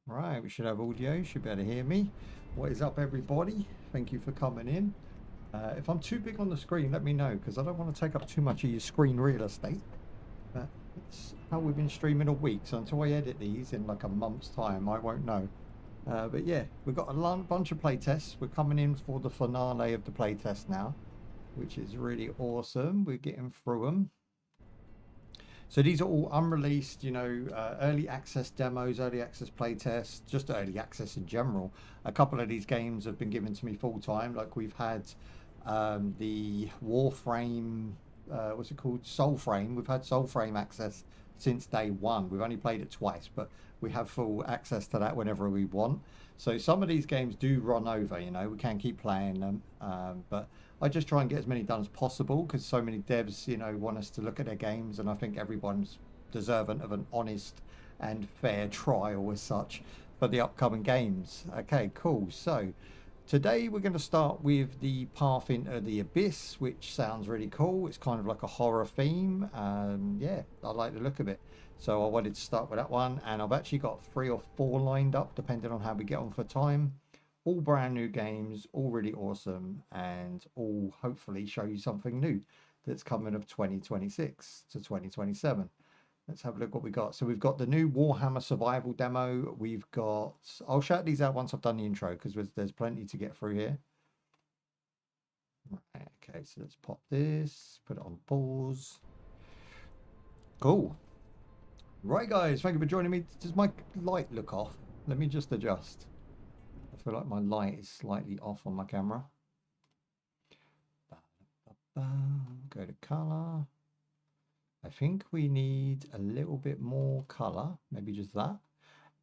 Right, we should have audio. You should be able to hear me. What is up, everybody? Thank you for coming in. If I'm too big on the screen, let me know, because I don't want to take up too much of your screen real estate. But it's how we've been streaming all week, so until I edit these in like a month's time, I won't know. But yeah, we've got a bunch of playtests. We're coming in for the finale of the playtest now, which is really awesome. We're getting through them. So these are all unreleased, early access demos, early access playtests, just early access in general. A couple of these games have been given to me full time. Like we've had the Warframe, what's it called? Soulframe. We've had Soulframe access since day one. We've only played it twice, but we have full access to that whenever we want. So some of these games do run over, we can keep playing them. But I just try and get as many done as possible because so many devs, want us to look at their games, and I think everyone's deserving of an honest and fair trial as such for the upcoming games. Okay, cool. So today we're going to start with the Path into the Abyss, which sounds really cool. It's kind of like a horror theme. Yeah, I like the look of it. So I wanted to start with that one, and I've actually got 3 or 4 lined up depending on how we get on for time. All brand new games, all really awesome, and all hopefully show you something new that's coming of 2026 to 2027. Let's have a look what we got. So we've got the new Warhammer Survival demo. We've got, I'll shout these out once I've done the intro because there's plenty to get through here. Right, okay, so let's pop this, put it on pause. Cool. Right, guys, thank you for joining me. Does my light look off? Let me just adjust. I feel like my light is slightly off on my camera. Go to color. I think we need a little bit more color, maybe just that,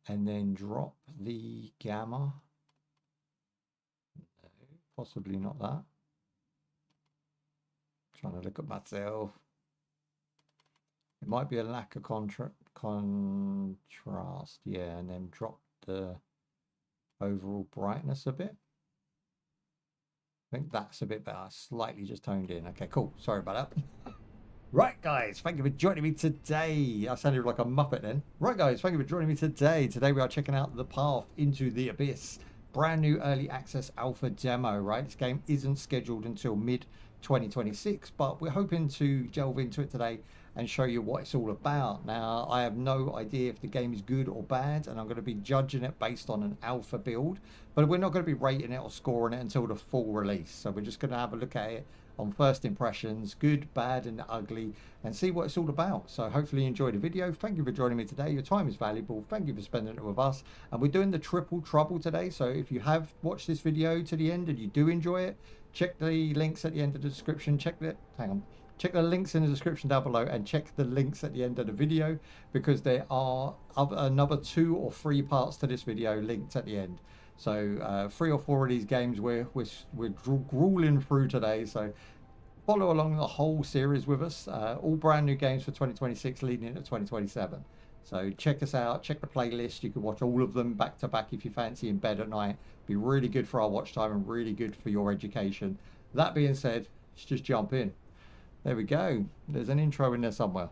and then drop the gamma. No, possibly not that. Trying to look at myself. It might be a lack of contrast, yeah, and then drop the overall brightness a bit. I think that's a bit better, slightly just toned in. Okay, cool. Sorry about that. Right, guys, thank you for joining me today. I sounded like a Muppet then. Right, guys, thank you for joining me today. Today we are checking out the Path into the Abyss. Brand new early access alpha demo, right? This game isn't scheduled until mid-2026, but we're hoping to delve into it today and show you what it's all about. Now, I have no idea if the game is good or bad, and I'm going to be judging it based on an alpha build, but we're not going to be rating it or scoring it until the full release. So we're just going to have a look at it on first impressions, good, bad, and ugly, and see what it's all about. So hopefully you enjoyed the video. Thank you for joining me today. Your time is valuable. Thank you for spending it with us. And we're doing the triple trouble today. So if you have watched this video to the end and you do enjoy it, check the links at the end of the description. Check the links in the description down below, and check the links at the end of the video, because there are another 2 or 3 parts to this video linked at the end. So 3 or 4 of these games we're grueling through today. So follow along the whole series with us. All brand new games for 2026 leading into 2027. So check us out, check the playlist. You can watch all of them back to back if you fancy in bed at night. Be really good for our watch time and really good for your education. That being said, let's just jump in. There we go. There's an intro in there somewhere.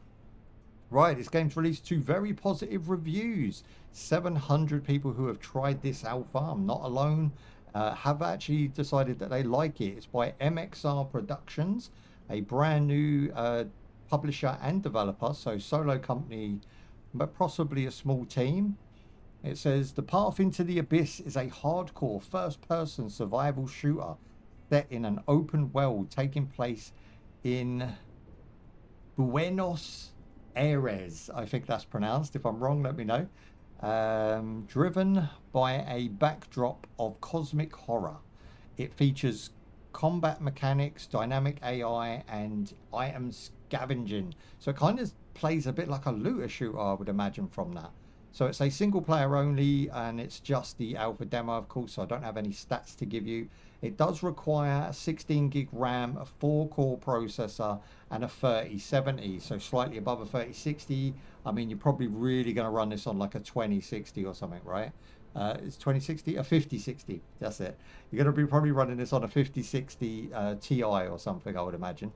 Right, this game's released 2 very positive reviews. 700 people who have tried this alpha, I'm not alone, have actually decided that they like it. It's by MXR Productions, a brand new publisher and developer, so solo company, but possibly a small team. It says, The Path into the Abyss is a hardcore first-person survival shooter set in an open world taking place in Buenos Aires, I think that's pronounced. If I'm wrong, let me know. Driven by a backdrop of cosmic horror. It features combat mechanics, dynamic AI, and item scavenging. So it kind of plays a bit like a looter shooter, I would imagine, from that. So it's a single player only, and it's just the alpha demo, of course, so I don't have any stats to give you. It does require a 16 gig RAM, a 4-core processor, and a 3070, so slightly above a 3060. I mean, you're probably really going to run this on like a 2060 or something, right? It's 2060, a 5060, that's it. You're going to be probably running this on a 5060 Ti or something, I would imagine.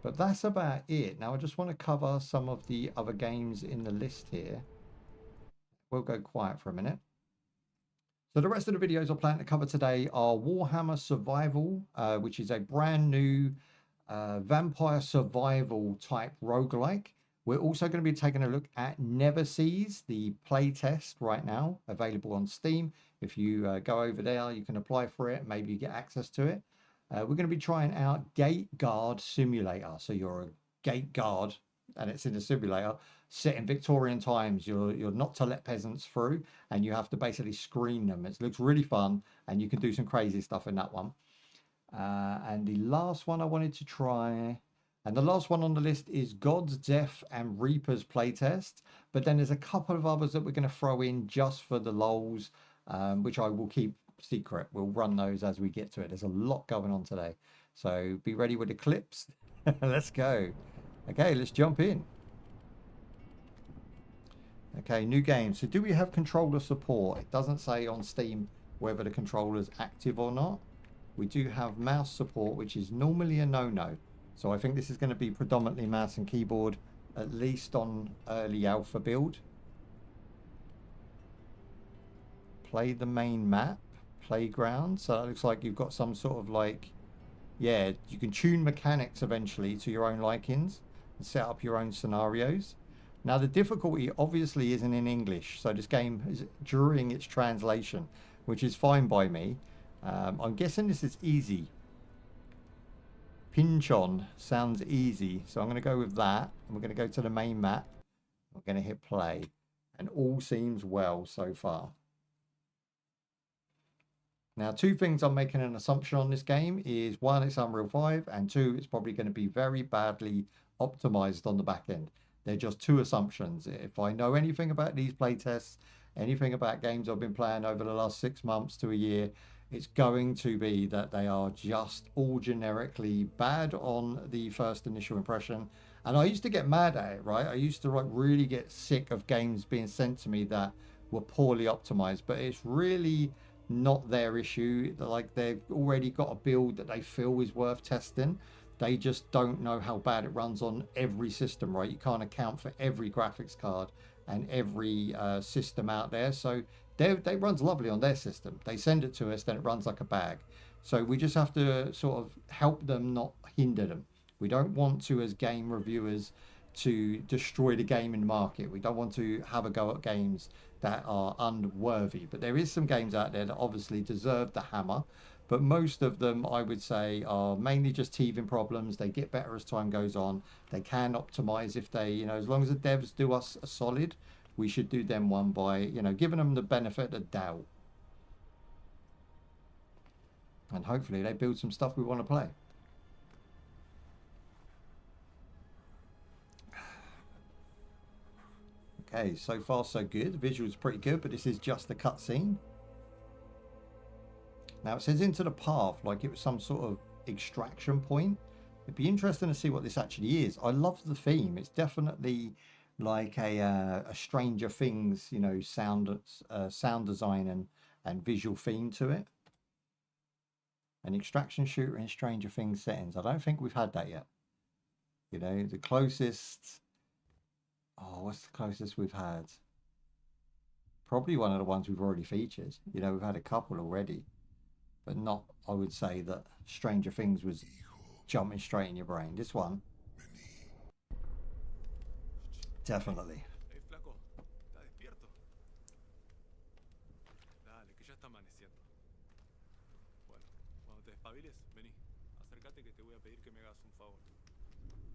But that's about it. Now, I just want to cover some of the other games in the list here. we'll go quiet for a minute. So the rest of the videos I plan to cover today are Warhammer Survival, which is a brand new vampire survival type roguelike. We're also going to be taking a look at Neverseas, the playtest right now, available on Steam. If you go over there, you can apply for it. Maybe you get access to it. We're going to be trying out Gate Guard Simulator. So you're a gate guard, and it's in a simulator set in Victorian times. You're not to let peasants through, and you have to basically screen them. It looks really fun, and you can do some crazy stuff in that one. And the last one I wanted to try, and the last one on the list, is God's Death and Reaper's playtest. But then there's a couple of others that we're going to throw in just for the lols, which I will keep secret. We'll run those as we get to it. There's a lot going on today, so be ready with the clips. Let's go. Okay, let's jump in. Okay, new game. So do we have controller support? It doesn't say on Steam whether the controller's active or not. We do have mouse support, which is normally a no-no. So I think this is going to be predominantly mouse and keyboard, at least on early alpha build. Play the main map, playground. So it looks like you've got some sort of like, yeah, you can tune mechanics eventually to your own likings and set up your own scenarios. Now the difficulty obviously isn't in English, so this game is during its translation, which is fine by me. I'm guessing this is easy. Pinchon sounds easy, so I'm going to go with that. And we're going to go to the main map. We're going to hit play, and all seems well so far. Now, two things I'm making an assumption on this game is, one, it's Unreal 5, and two, it's probably going to be very badly optimized on the back end. They're just two assumptions. If I know anything about these playtests, anything about games I've been playing over the last 6 months to a year, it's going to be that they are just all generically bad on the first initial impression. And I used to get mad at it, right? I used to like really get sick of games being sent to me that were poorly optimized, but it's really not their issue. Like, they've already got a build that they feel is worth testing. They just don't know how bad it runs on every system, right? You can't account for every graphics card and every system out there. So they runs lovely on their system. They send it to us, then it runs like a bag. So we just have to sort of help them, not hinder them. We don't want to, as game reviewers, to destroy the game in the market. We don't want to have a go at games that are unworthy. But there is some games out there that obviously deserve the hammer. But most of them, I would say, are mainly just teething problems. They get better as time goes on. They can optimize if they, as long as the devs do us a solid, we should do them one by, giving them the benefit of the doubt. And hopefully they build some stuff we want to play. Okay, so far so good. The visual's pretty good, but this is just a cutscene. Now it says into the path, like it was some sort of extraction point. It'd be interesting to see what this actually is. I love the theme. It's definitely like a Stranger Things, sound design and visual theme to it. An extraction shooter in Stranger Things settings. I don't think we've had that yet. The closest. Oh, what's the closest we've had? Probably one of the ones we've already featured. We've had a couple already. But not, I would say, that Stranger Things was jumping straight in your brain. This one, definitely.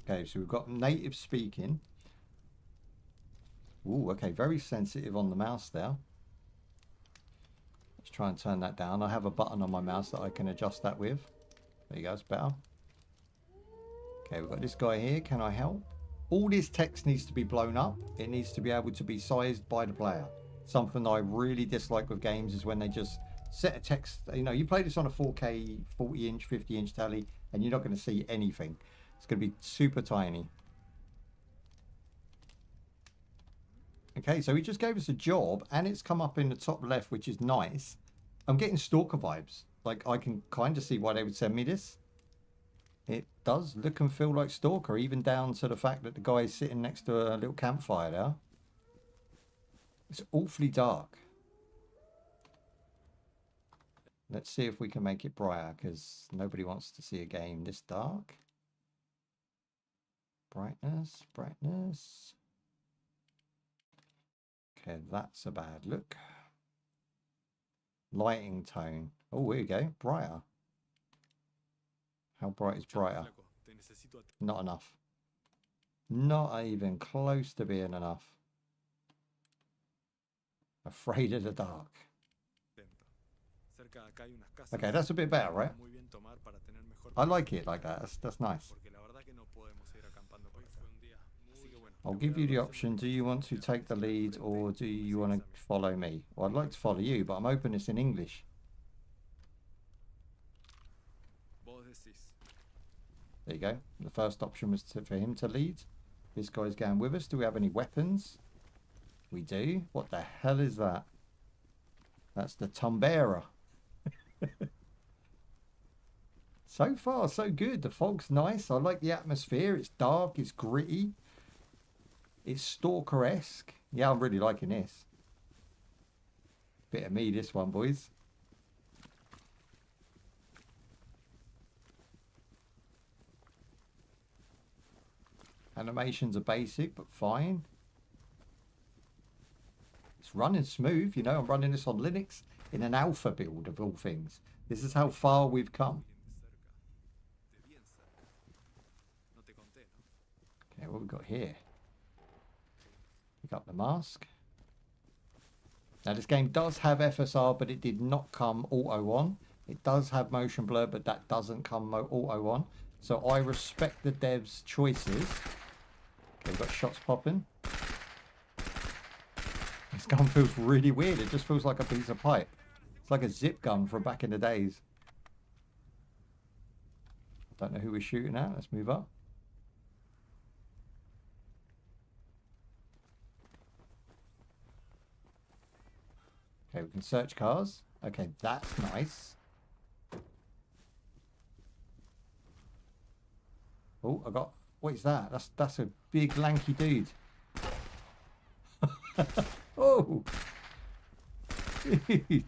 Okay, so we've got native speaking. Ooh, okay, very sensitive on the mouse there. Let's try and turn that down. I have a button on my mouse that I can adjust that with. There you go, it's better. Okay, we've got this guy here. Can I help? All this text needs to be blown up. It needs to be able to be sized by the player. Something I really dislike with games is when they just set a text. You play this on a 4K, 40-inch, 50-inch telly, and you're not going to see anything. It's going to be super tiny. Okay, so he just gave us a job, and it's come up in the top left, which is nice. I'm getting Stalker vibes. Like, I can kind of see why they would send me this. It does look and feel like Stalker, even down to the fact that the guy is sitting next to a little campfire there. It's awfully dark. Let's see if we can make it brighter, because nobody wants to see a game this dark. Brightness, brightness. Okay, that's a bad look. Lighting tone. Oh, here we go. Brighter. How bright is brighter? Not enough. Not even close to being enough. Afraid of the dark. Okay, that's a bit better, right? I like it like that. That's nice. I'll give you the option. Do you want to take the lead or do you want to follow me? Well, I'd like to follow you, but I'm hoping it's in English. There you go. The first option was for him to lead. This guy's going with us. Do we have any weapons? We do. What the hell is that? That's the Tumbera. So far, so good. The fog's nice. I like the atmosphere. It's dark. It's gritty. It's Stalker-esque. Yeah, I'm really liking this. Bit of me, this one, boys. Animations are basic, but fine. It's running smooth. You know, I'm running this on Linux in an alpha build of all things. This is how far we've come. Okay, what we got here? Pick up the mask. Now this game does have FSR, but it did not come auto on. It does have motion blur, but that doesn't come auto on. So I respect the devs' choices. Okay, we've got shots popping. This gun feels really weird. It just feels like a piece of pipe. It's like a zip gun from back in the days. Don't know who we're shooting at. Let's move up. Okay, we can search cars. Okay, that's nice. Oh, I got... What is that? That's a big lanky dude. Oh! Dude.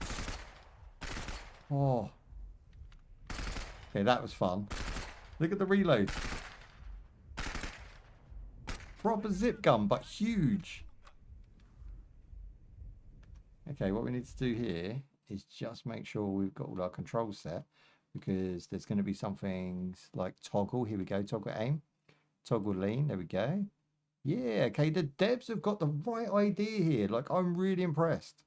Oh. Okay, that was fun. Look at the reload. Proper zip gun, but huge. Okay, what we need to do here is just make sure we've got all our controls set, because there's going to be some things like toggle. Here we go, toggle aim, toggle lean. There we go. Yeah, okay, the devs have got the right idea here. Like, I'm really impressed.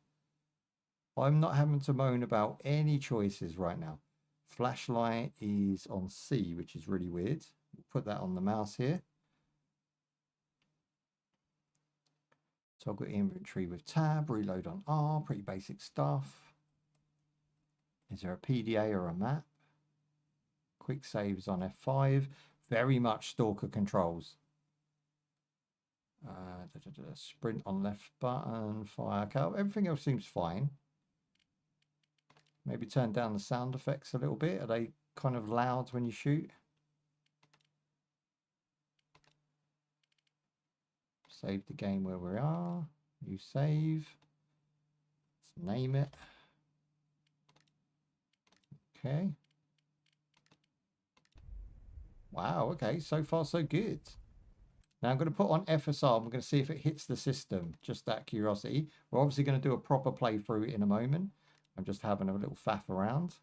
I'm not having to moan about any choices right now. Flashlight is on C, which is really weird. We'll put that on the mouse here. Toggle inventory with tab, reload on R, pretty basic stuff. Is there a PDA or a map? Quick saves on F5. Very much Stalker controls. Sprint on left button, fire cow. Everything else seems fine. Maybe turn down the sound effects a little bit. Are they kind of loud when you shoot? Save the game where we are. New save. Let's name it. Okay. Wow, okay. So far, so good. Now I'm going to put on FSR. I'm going to see if it hits the system. Just out of curiosity. We're obviously going to do a proper playthrough in a moment. I'm just having a little faff around.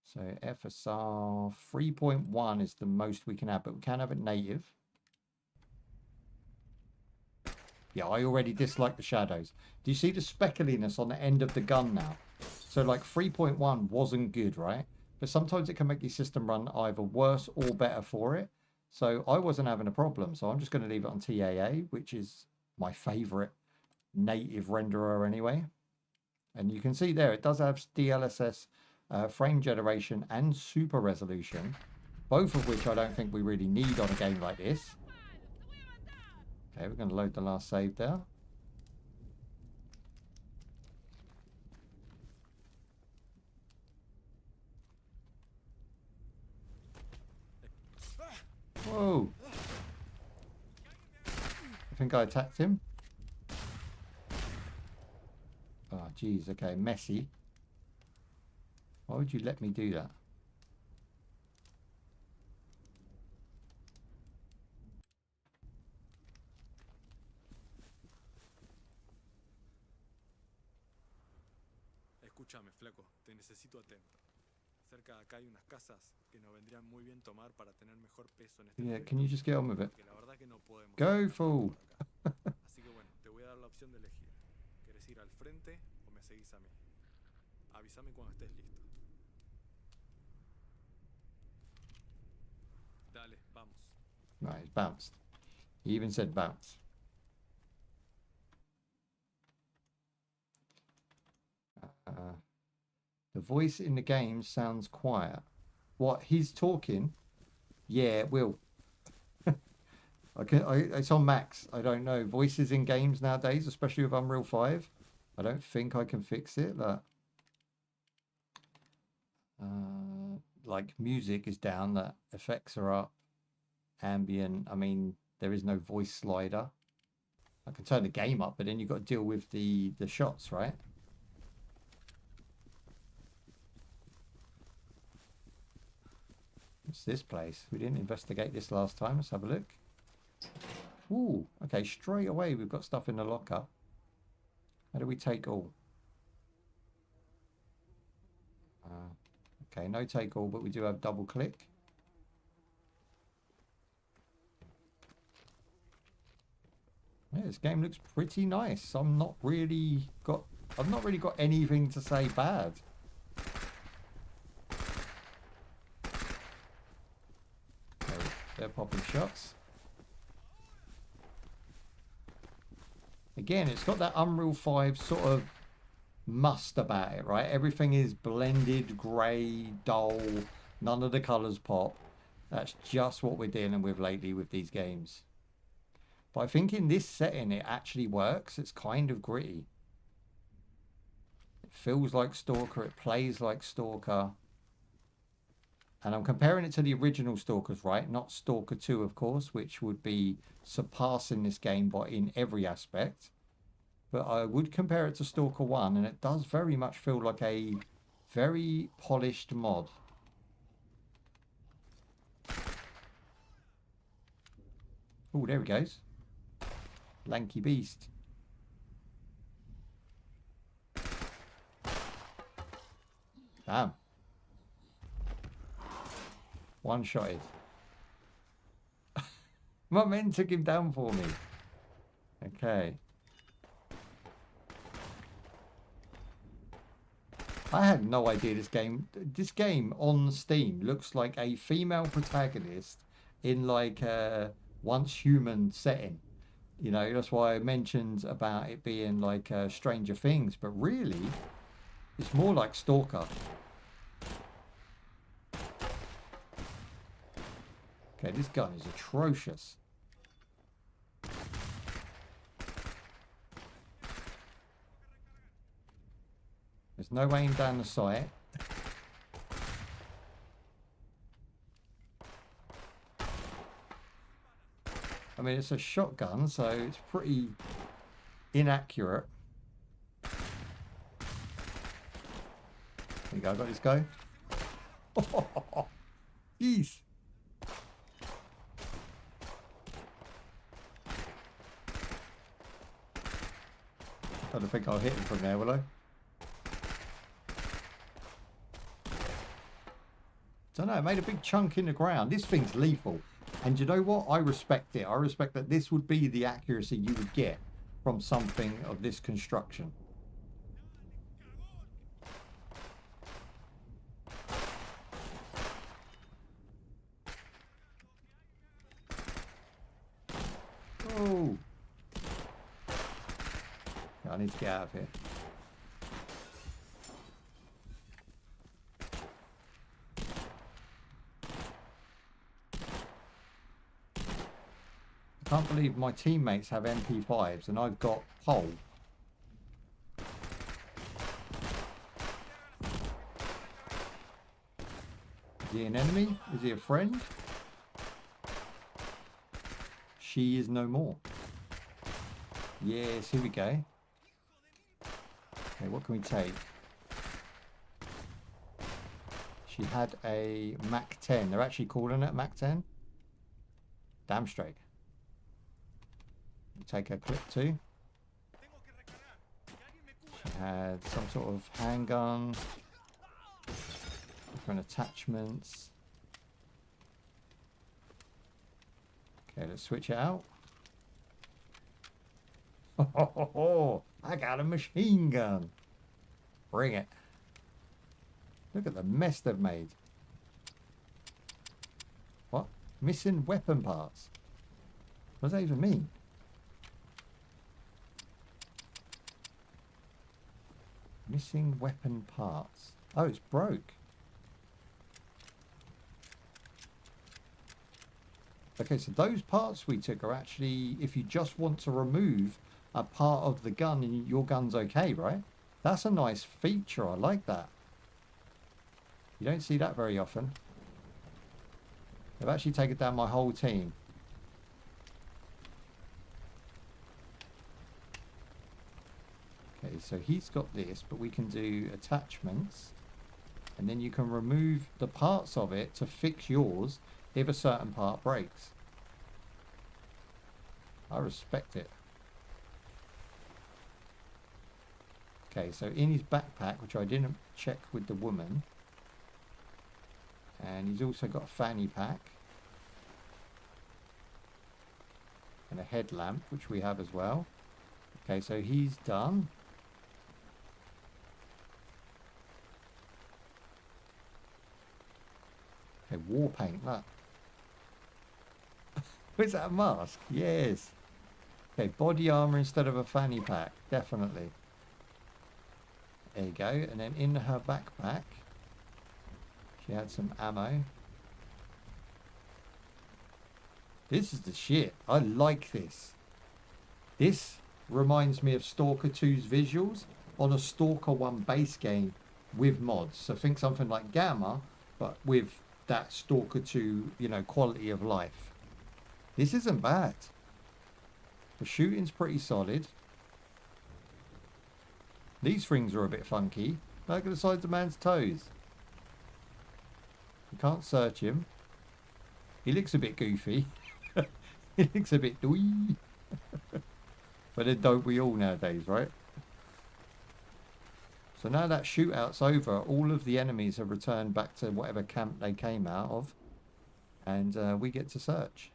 So FSR 3.1 is the most we can have, but we can have it native. Yeah, I already dislike the shadows. Do you see the speckliness on the end of the gun now? So like 3.1 wasn't good, right? But sometimes it can make your system run either worse or better for it. So I wasn't having a problem. So I'm just going to leave it on TAA, which is my favorite native renderer anyway. And you can see there, it does have DLSS frame generation and super resolution, both of which I don't think we really need on a game like this. Okay, we're going to load the last save there. Whoa. I think I attacked him. Oh, geez. Okay, messy. Why would you let me do that? Escúchame, flaco, te necesito atento. Cerca de acá hay unas casas que nos vendrían muy bien tomar para tener mejor peso en este Yeah, proyecto. can you just get on with it? Porque la verdad que no podemos Go, hacer tanto fool! por acá. Así que bueno, te voy a dar la opción de elegir. ¿Quieres ir al frente o me seguís a mí? Avísame cuando estés listo. Dale, vamos. Right, it's bounced. He even said bounce. The voice in the game sounds quiet. What, he's talking? Yeah, it will. It's on max. I don't know. Voices in games nowadays, especially with Unreal 5. I don't think I can fix it. Like music is down, that effects are up. Ambient. I mean, there is no voice slider. I can turn the game up, but then you've got to deal with the shots, right? What's this place? We didn't investigate this last time. Let's have a look. Ooh, okay, straight away we've got stuff in the locker. How do we take all? Okay, no take all, but we do have double click. Yeah, this game looks pretty nice. I've not really got anything to say bad. They're popping shots. Again, it's got that Unreal 5 sort of must about it, right? Everything is blended, grey, dull, none of the colours pop. That's just what we're dealing with lately with these games. But I think in this setting it actually works. It's kind of gritty. It feels like Stalker, it plays like Stalker. And I'm comparing it to the original Stalkers, right? Not Stalker 2, of course, which would be surpassing this game but in every aspect. But I would compare it to Stalker 1, and it does very much feel like a very polished mod. Oh, there he goes. Lanky beast. Damn. One-shotted. My men took him down for me. Okay. I had no idea this game on Steam looks like a female protagonist in like a once human setting. You know, that's why I mentioned about it being like Stranger Things, but really it's more like Stalker. Okay, this gun is atrocious. There's no aim down the sight. I mean, it's a shotgun, so it's pretty inaccurate. There you go, I got this guy. Jeez. I don't think I'll hit him from there, will I? Don't know, it made a big chunk in the ground. This thing's lethal. And you know what? I respect it. I respect that this would be the accuracy you would get from something of this construction. Oh. I need to get out of here. I can't believe my teammates have MP5s and I've got pole. Is he an enemy? Is he a friend? She is no more. Yes, here we go. Okay, what can we take? She had a Mac 10. They're actually calling it Mac 10. Damn straight. We'll take her clip too. She had some sort of handgun. Different attachments. Okay, let's switch it out. Oh, I got a machine gun. Bring it. Look at the mess they've made. What? Missing weapon parts. What does that even mean? Missing weapon parts. Oh, it's broke. Okay, so those parts we took are actually, if you just want to remove a part of the gun, and your gun's okay, right? That's a nice feature. I like that. You don't see that very often. They've actually taken down my whole team. Okay, so he's got this, but we can do attachments. And then you can remove the parts of it to fix yours if a certain part breaks. I respect it. Okay, so in his backpack, which I didn't check with the woman, and he's also got a fanny pack and a headlamp, which we have as well. Okay, so he's done. Okay, war paint, look. Is that a mask? Yes. Okay, body armor instead of a fanny pack, definitely. There you go. And then in her backpack, she had some ammo. This is the shit. I like this. This reminds me of Stalker 2's visuals on a Stalker 1 base game with mods. So think something like Gamma, but with that Stalker 2, you know, quality of life. This isn't bad. The shooting's pretty solid. These things are a bit funky. Look at the sides of man's toes. You can't search him. He looks a bit goofy. He looks a bit dwee. But then don't we all nowadays, right? So now that shootout's over, all of the enemies have returned back to whatever camp they came out of. And we get to search.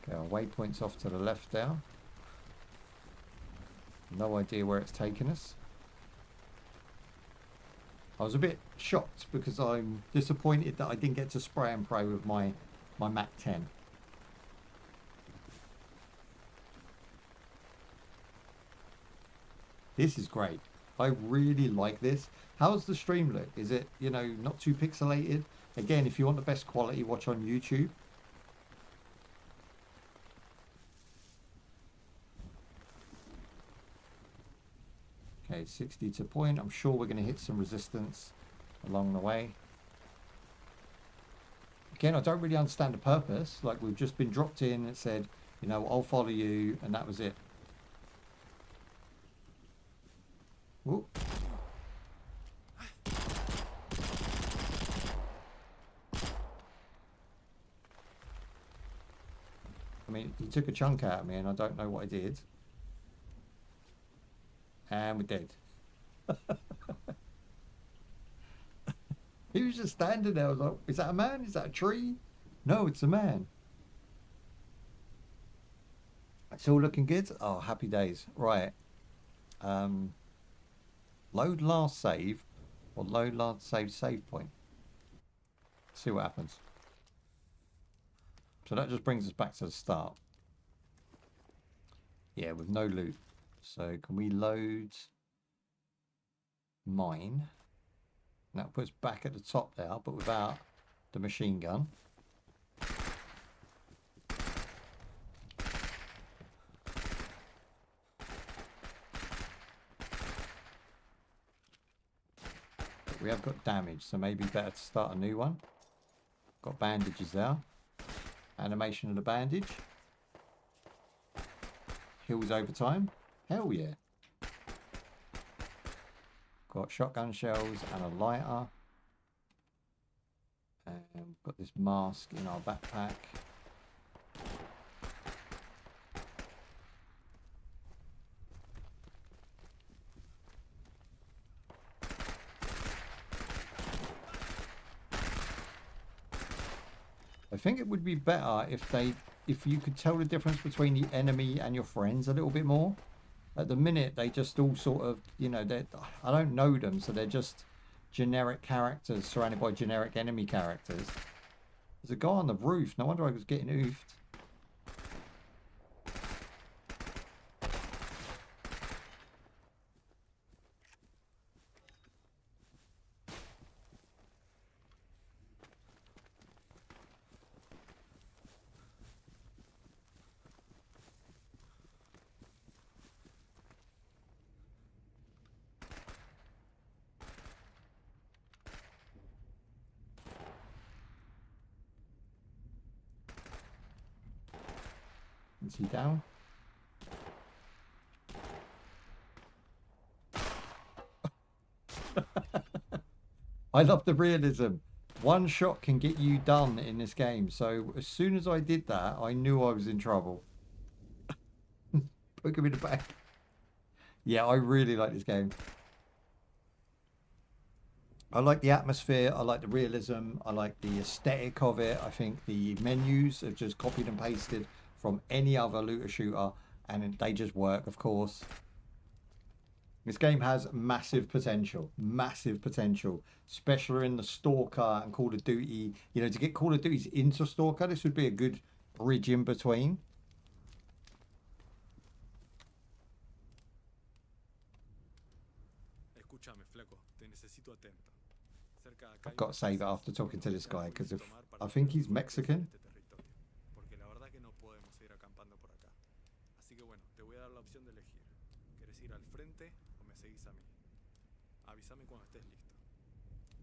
Okay, our waypoint's off to the left now. No idea where it's taken us. I was a bit shocked because I'm disappointed that I didn't get to spray and pray with my Mac 10. This is great. I really like this. How's the stream look? Is it, you know, not too pixelated? Again, if you want the best quality, watch on YouTube. Okay, 60 to point. I'm sure we're going to hit some resistance along the way. Again, I don't really understand the purpose. Like, we've just been dropped in and said, you know, I'll follow you, and that was it. Whoop. I mean, he took a chunk out of me, and I don't know what I did. And we're dead. He was just standing there. I was like, is that a man? Is that a tree? No, it's a man. It's all looking good. Oh, happy days. Right. Load last save or load last save point. See what happens. So that just brings us back to the start. Yeah, with no loot. So can we load mine? And that puts back at the top there, but without the machine gun. But we have got damage, so maybe better to start a new one. Got bandages there. Animation of the bandage. Heals over time. Hell yeah. Got shotgun shells and a lighter. And we've got this mask in our backpack. I think it would be better if you could tell the difference between the enemy and your friends a little bit more. At the minute, they just all sort of, you know, I don't know them, so they're just generic characters surrounded by generic enemy characters. There's a guy on the roof. No wonder I was getting oofed. Is he down? I love the realism. One shot can get you done in this game. So as soon as I did that, I knew I was in trouble. Poke him in the back. Yeah, I really like this game. I like the atmosphere. I like the realism. I like the aesthetic of it. I think the menus are just copied and pasted from any other looter shooter, and they just work, of course. This game has massive potential, especially in the Stalker and Call of Duty. You know, to get Call of Duties into Stalker, this would be a good bridge in between. I've got to save it after talking to this guy, because if I think he's Mexican.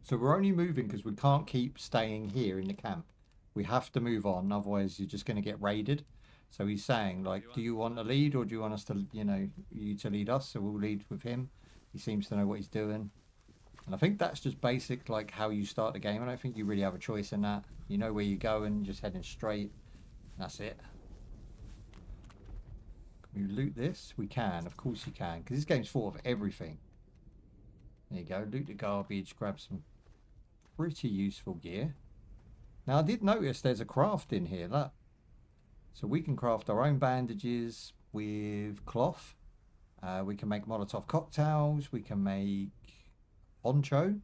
So we're only moving because we can't keep staying here in the camp. We have to move on, otherwise you're just going to get raided. So he's saying, like, do you want to lead, or do you want us to, you know, you to lead us? So we'll lead with him. He seems to know what he's doing. And I think that's just basic, like, how you start the game. I don't think you really have a choice in that. You know where you're going, just heading straight. That's it. Can we loot this? We can, of course you can, because this game's full of everything. There you go, loot the garbage, grab some pretty useful gear. Now I did notice there's a craft in here, look. So we can craft our own bandages with cloth. We can make Molotov cocktails. We can make poncho.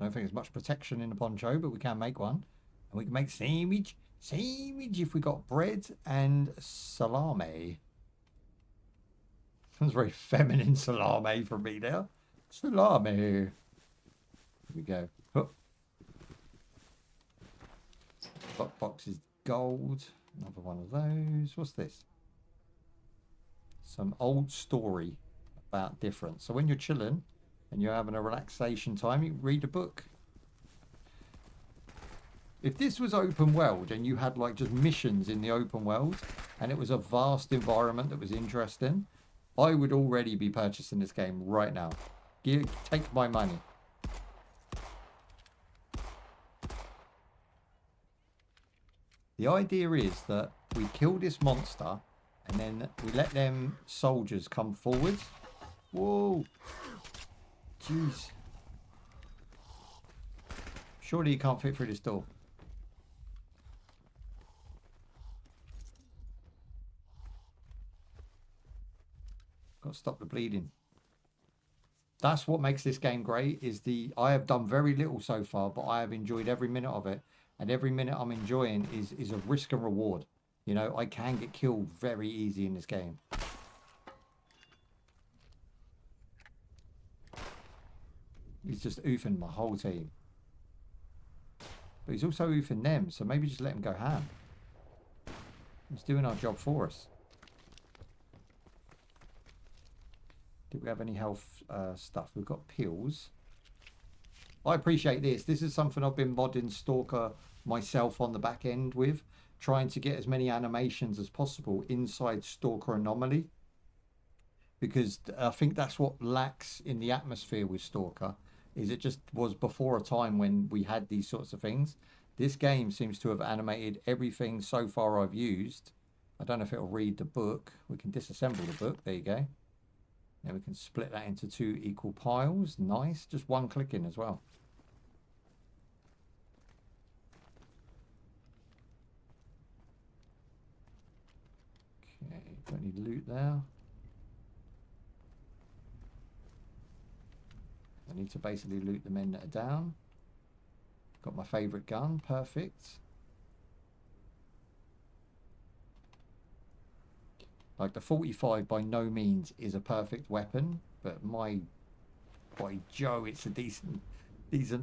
I don't think there's much protection in the poncho, but we can make one. And we can make sandwich. Sandwich if we got bread and salami. Sounds very feminine, salami from me there. Salami. Here we go. Oh. Box is gold. Another one of those. What's this? Some old story about difference. So when you're chilling and you're having a relaxation time, you read a book. If this was open world and you had like just missions in the open world and it was a vast environment that was interesting, I would already be purchasing this game right now. Take my money. The idea is that we kill this monster and then we let them soldiers come forward. Whoa. Jeez. Surely you can't fit through this door. Got to stop the bleeding. That's what makes this game great, is I have done very little so far, but I have enjoyed every minute of it. And every minute I'm enjoying is a risk and reward. You know, I can get killed very easy in this game. He's just oofing my whole team. But he's also oofing them, so maybe just let him go ham. He's doing our job for us. Do we have any health stuff? We've got pills. I appreciate this. This is something I've been modding Stalker myself on the back end with, trying to get as many animations as possible inside Stalker Anomaly. Because I think that's what lacks in the atmosphere with Stalker, is it just was before a time when we had these sorts of things. This game seems to have animated everything so far I've used. I don't know if it'll read the book. We can disassemble the book. There you go. Then we can split that into 2 equal piles. Nice. Just one click in as well. Okay, don't need loot there. I need to basically loot the men that are down. Got my favourite gun. Perfect. Like the 45 by no means is a perfect weapon, but by Joe, it's a decent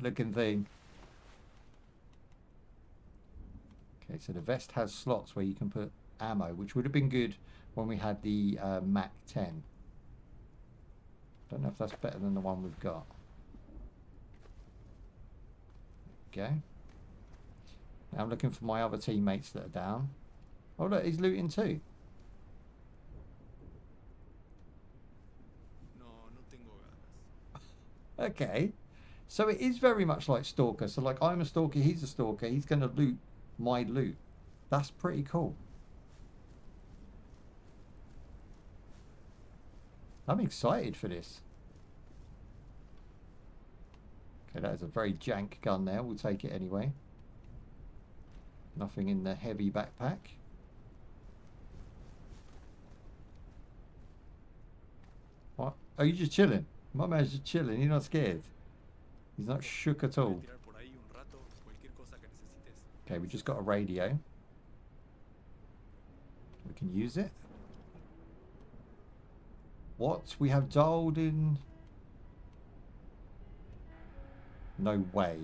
looking thing. Okay, so the vest has slots where you can put ammo, which would have been good when we had the Mac 10. Don't know if that's better than the one we've got. Okay. Now I'm looking for my other teammates that are down. Oh look, he's looting too. Okay, so it is very much like Stalker. So like I'm a stalker, he's a stalker. He's going to loot my loot. That's pretty cool. I'm excited for this. Okay, that is a very jank gun there. We'll take it anyway. Nothing in the heavy backpack. What? Oh, you just chilling? My man's just chilling. He's not scared. He's not shook at all. Okay, we just got a radio. We can use it. What? We have dialed in... No way.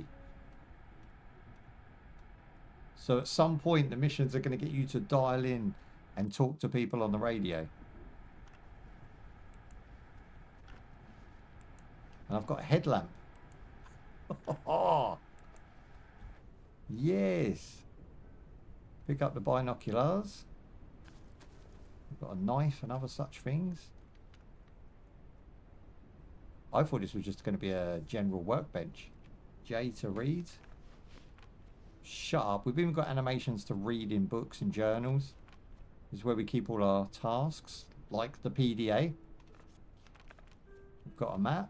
So at some point the missions are going to get you to dial in and talk to people on the radio. And I've got a headlamp. Oh, yes. Pick up the binoculars. We've got a knife and other such things. I thought this was just going to be a general workbench. J to read. Shut up. We've even got animations to read in books and journals. This is where we keep all our tasks, like the PDA. We've got a map.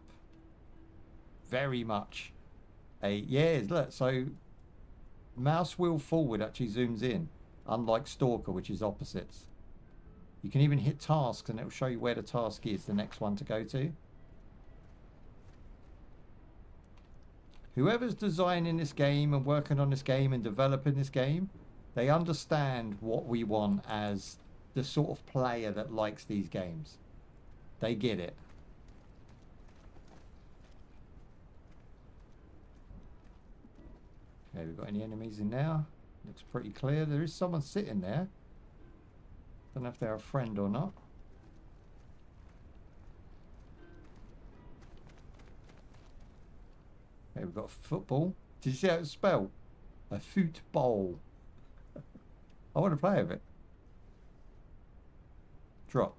Very much a... Yeah, look, so mouse wheel forward actually zooms in, unlike Stalker, which is opposites. You can even hit tasks and it will show you where the task is, the next one to go to. Whoever's designing this game and working on this game and developing this game, they understand what we want as the sort of player that likes these games. They get it. Okay, we've got any enemies in there? Looks pretty clear. There is someone sitting there. Don't know if they're a friend or not. Okay, we've got a football. Did you see how it's spelled? A football. I want to play with it. Drop.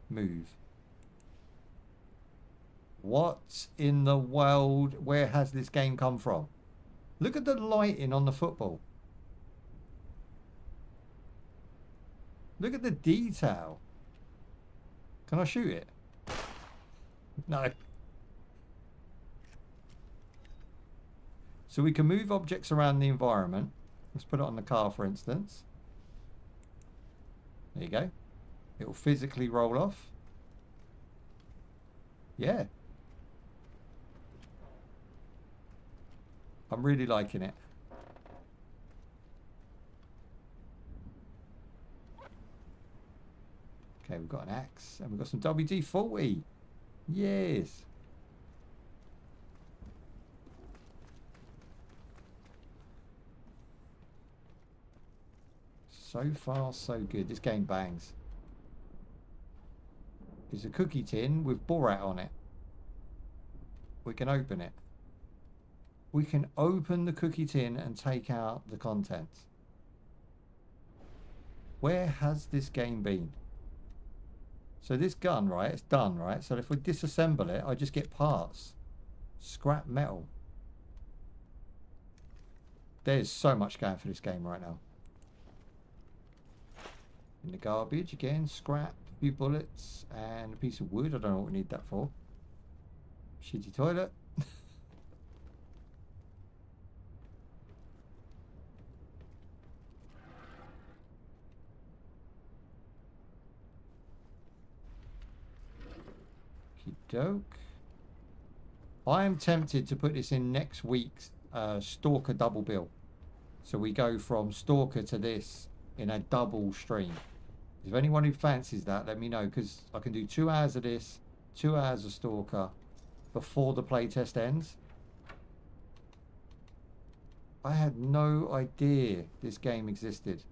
Move. What in the world? Where has this game come from? Look at the lighting on the football. Look at the detail. Can I shoot it? No. So we can move objects around the environment. Let's put it on the car, for instance. There you go. It will physically roll off. Yeah. I'm really liking it. Okay, we've got an axe and we've got some WD-40. Yes. So far, so good. This game bangs. It's a cookie tin with Borat on it. We can open it. We can open the cookie tin and take out the contents. Where has this game been? So this gun, right, it's done, right? So if we disassemble it, I just get parts. Scrap metal. There's so much going for this game right now. In the garbage again, scrap, a few bullets, and a piece of wood. I don't know what we need that for. Shitty toilet. Doke. I am tempted to put this in next week's Stalker double bill. So we go from Stalker to this in a double stream. If anyone who fancies that, let me know, because I can do 2 hours of this, 2 hours of Stalker before the playtest ends. I had no idea this game existed.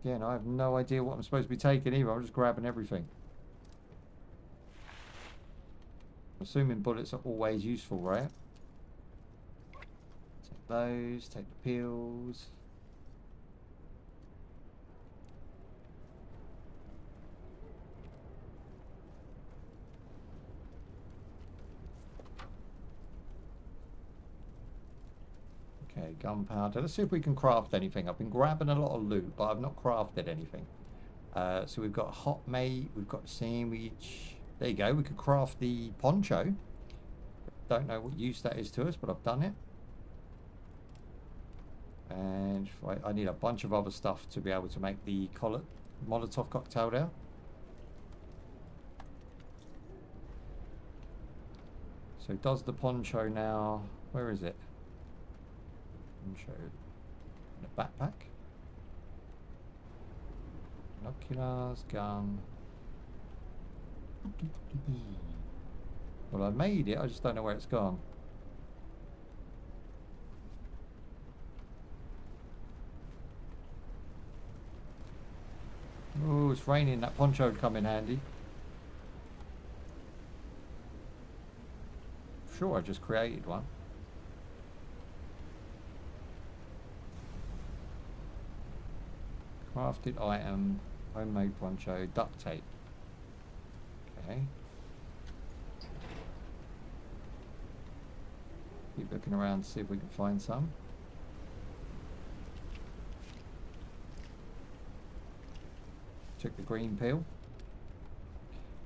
Again, I have no idea what I'm supposed to be taking either. I'm just grabbing everything. I'm assuming bullets are always useful, right? Take those, take the pills. Okay, gunpowder. Let's see if we can craft anything. I've been grabbing a lot of loot, but I've not crafted anything. So we've got hot mate, we've got sandwich. There you go. We could craft the poncho. Don't know what use that is to us, but I've done it. And I need a bunch of other stuff to be able to make the Molotov cocktail there. So does the poncho now... Where is it? Poncho. In a backpack. Binoculars, gun. Well, I made it. I just don't know where it's gone. Oh, it's raining. That poncho would come in handy. Sure, I just created one. Crafted item, homemade poncho, duct tape. Okay. Keep looking around to see if we can find some. Took the green peel.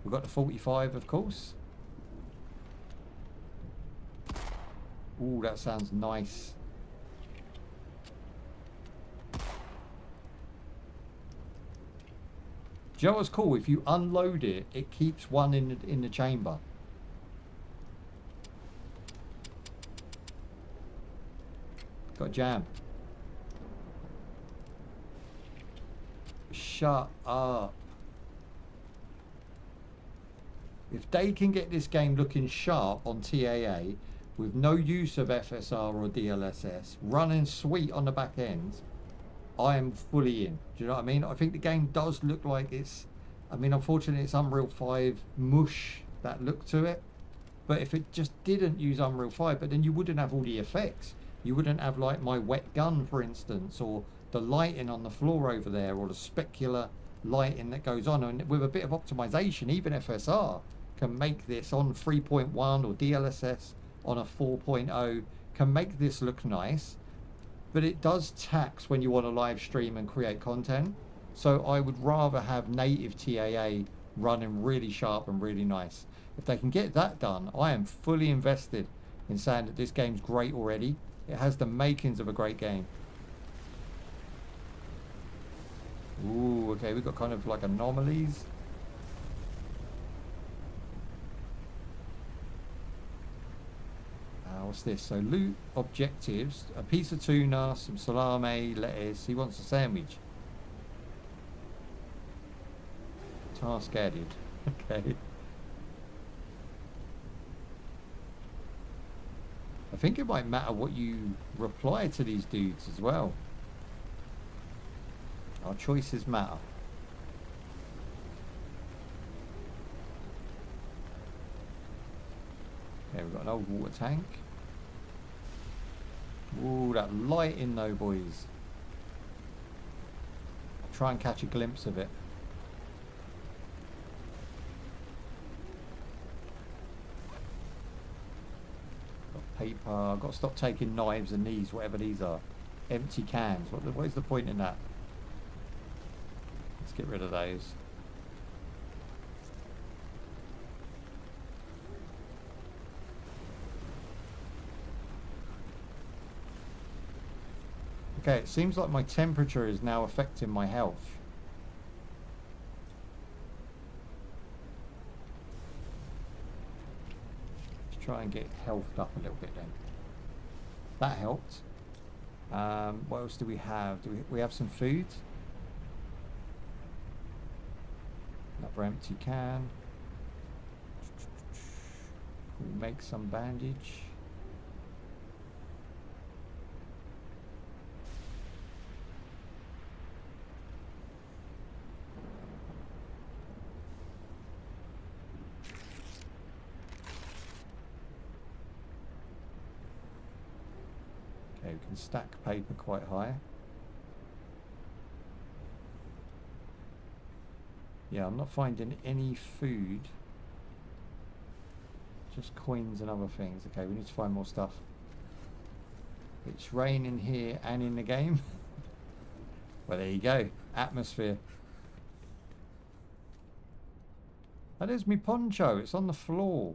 We've got the 45, of course. Ooh, that sounds nice. Do you know what's cool? If you unload it, it keeps one in the chamber. Got jam. Shut up. If they can get this game looking sharp on TAA with no use of FSR or DLSS, running sweet on the back end, I am fully in. Do you know what I mean? I think the game does look like it's... I mean, unfortunately, it's Unreal 5 mush, that look to it. But if it just didn't use Unreal 5, but then you wouldn't have all the effects. You wouldn't have, like, my wet gun, for instance, or the lighting on the floor over there, or the specular lighting that goes on. And with a bit of optimization, even FSR can make this on 3.1 or DLSS on a 4.0, can make this look nice. But it does tax when you want to live stream and create content. So I would rather have native TAA running really sharp and really nice. If they can get that done, I am fully invested in saying that this game's great already. It has the makings of a great game. Ooh, okay, we've got kind of like anomalies. What's this? So loot objectives, a piece of tuna, some salami, lettuce. He wants a sandwich. Task added. Okay. I think it might matter what you reply to these dudes as well. Our choices matter. we've got an old water tank. Ooh, that lighting though, boys. Try and catch a glimpse of it. Got paper. I've got to stop taking knives and these, whatever these are. Empty cans. What is the point in that? Let's get rid of those. Okay, it seems like my temperature is now affecting my health. Let's try and get healthed up a little bit then. That helped. What else do we have? Do we have some food? Another empty can. Can we make some bandage? Okay, we can stack paper quite high. Yeah, I'm not finding any food. Just coins and other things. Okay, we need to find more stuff. It's raining here and in the game. Well, there you go. Atmosphere. That is me poncho. It's on the floor.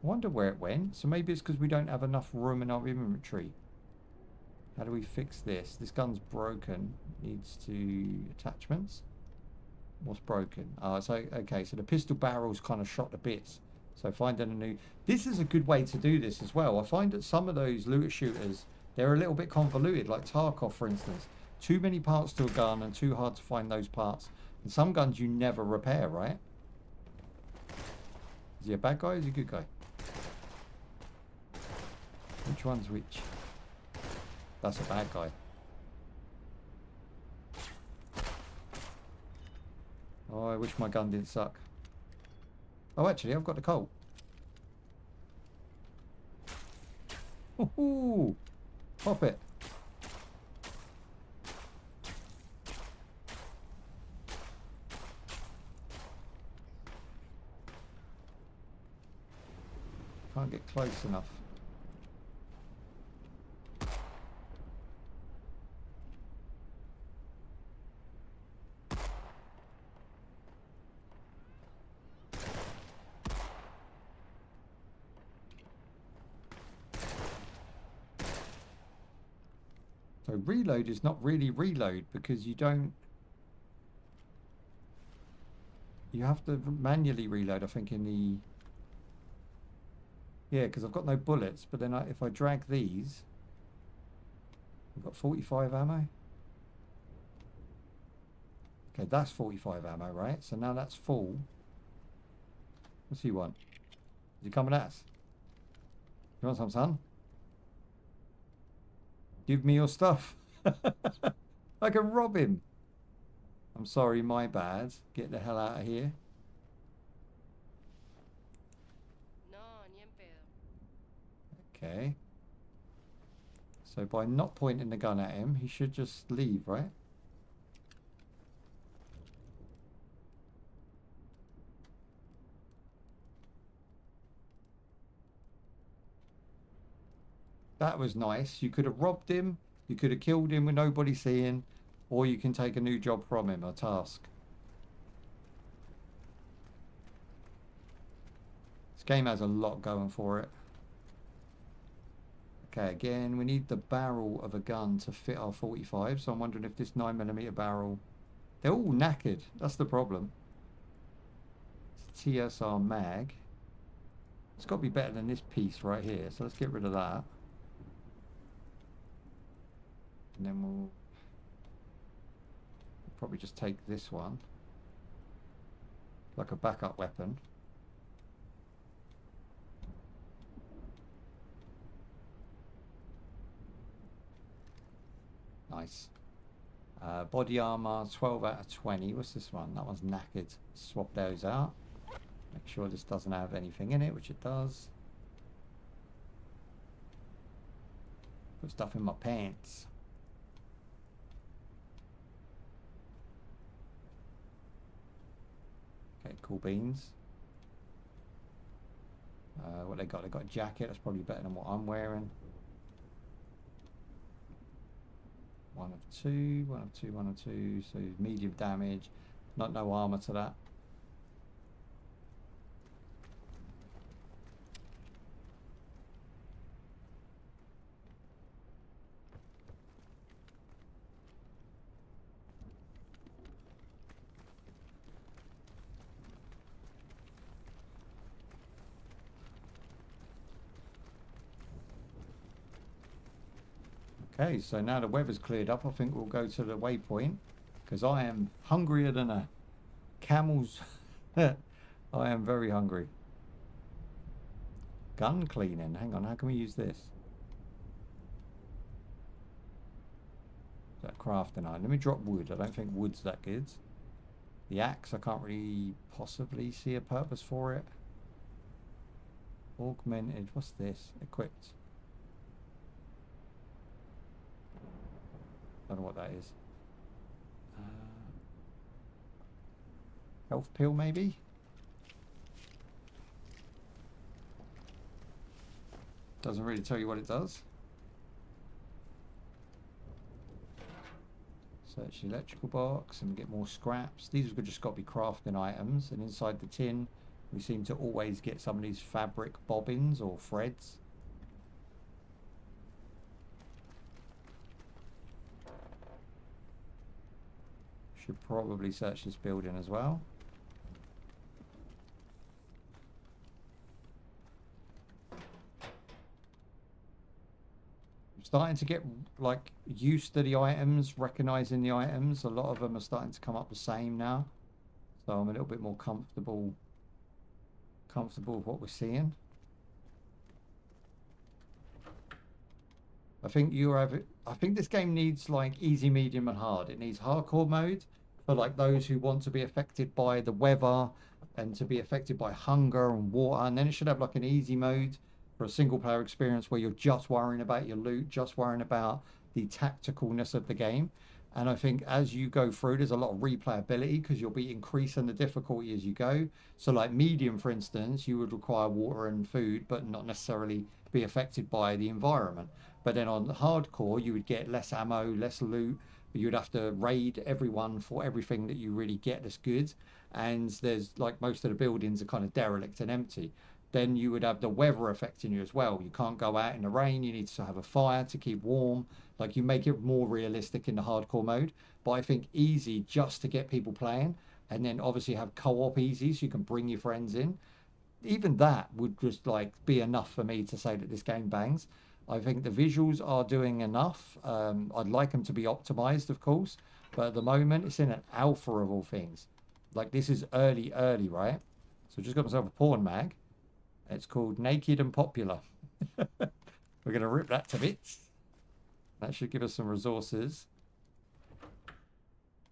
I wonder where it went. So maybe it's because we don't have enough room in our inventory. How do we fix this? This gun's broken. Needs to attachments. What's broken? So okay, so the pistol barrel's kind of shot to bits. So finding a new... This is a good way to do this as well. I find that some of those looter shooters, they're a little bit convoluted, like Tarkov for instance. Too many parts to a gun and too hard to find those parts. And some guns you never repair, right? Is he a bad guy or is he a good guy? Which one's which? That's a bad guy. Oh, I wish my gun didn't suck. Oh, actually, I've got the Colt. Ooh, pop it. Can't get close enough. So reload is not really reload because you don't... You have to manually reload, I think, in the... Yeah, because I've got no bullets, but then if I drag these... I've got 45 ammo. Okay, that's 45 ammo, right? So now that's full. What's he want? Is he coming at us? You want some, son? Give me your stuff. I can rob him. I'm sorry, my bad. Get the hell out of here. No, ni en pedo. Okay. So by not pointing the gun at him, he should just leave, right? That was nice. You could have robbed him, you could have killed him with nobody seeing, or you can take a new job from him, a task. This game has a lot going for it. Okay, again, we need the barrel of a gun to fit our 45, so I'm wondering if this 9mm barrel... They're all knackered, that's the problem. It's TSR mag. It's got to be better than this piece right here, so let's get rid of that. And then we'll probably just take this one like a backup weapon. Nice. Body armor 12 out of 20. What's this one? That one's knackered. Swap those out. Make sure this doesn't have anything in it, which it does. Put stuff in my pants. Okay, cool beans. What they got? They got a jacket. That's probably better than what I'm wearing. 1 of 2, 1 of 2, 1 of 2. So medium damage. No armor to that. Okay, so now the weather's cleared up, I think we'll go to the waypoint, because I am hungrier than a camel's. I am very hungry. Gun cleaning. Hang on, how can we use this? Is that crafting item? Let me drop wood. I don't think wood's that good. The axe, I can't really possibly see a purpose for it. Augmented. What's this? Equipped. Don't know what that is. Health pill, maybe? Doesn't really tell you what it does. Search the electrical box and we get more scraps. These have just got to be crafting items. And inside the tin, we seem to always get some of these fabric bobbins or threads. Should probably search this building as well. I'm starting to get like used to the items, recognizing the items. A lot of them are starting to come up the same now. So I'm a little bit more comfortable with what we're seeing. I think this game needs like easy, medium and hard. It needs hardcore mode for like those who want to be affected by the weather and to be affected by hunger and water. And then it should have like an easy mode for a single player experience where you're just worrying about your loot, just worrying about the tacticalness of the game. And I think as you go through, there's a lot of replayability because you'll be increasing the difficulty as you go. So like medium, for instance, you would require water and food, but not necessarily be affected by the environment. But then on hardcore, you would get less ammo, less loot. You'd have to raid everyone for everything that you really get that's good. And there's like most of the buildings are kind of derelict and empty. Then you would have the weather affecting you as well. You can't go out in the rain. You need to have a fire to keep warm. Like you make it more realistic in the hardcore mode. But I think easy just to get people playing. And then obviously have co-op easy so you can bring your friends in. Even that would just like be enough for me to say that this game bangs. I think the visuals are doing enough. I'd like them to be optimized, of course. But at the moment, it's in an alpha of all things. Like, this is early, right? So I just got myself a porn mag. It's called Naked and Popular. We're going to rip that to bits. That should give us some resources.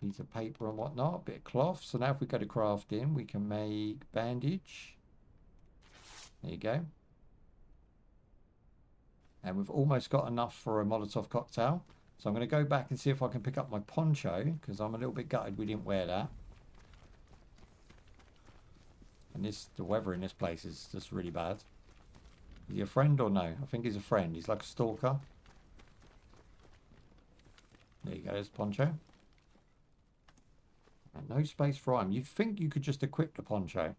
Piece of paper and whatnot. A bit of cloth. So now if we go to crafting, we can make bandage. There you go. And we've almost got enough for a Molotov cocktail. So I'm going to go back and see if I can pick up my poncho, because I'm a little bit gutted we didn't wear that. And the weather in this place is just really bad. Is he a friend or no? I think he's a friend. He's like a stalker. There you go, there's poncho. And no space for him. You'd think you could just equip the poncho.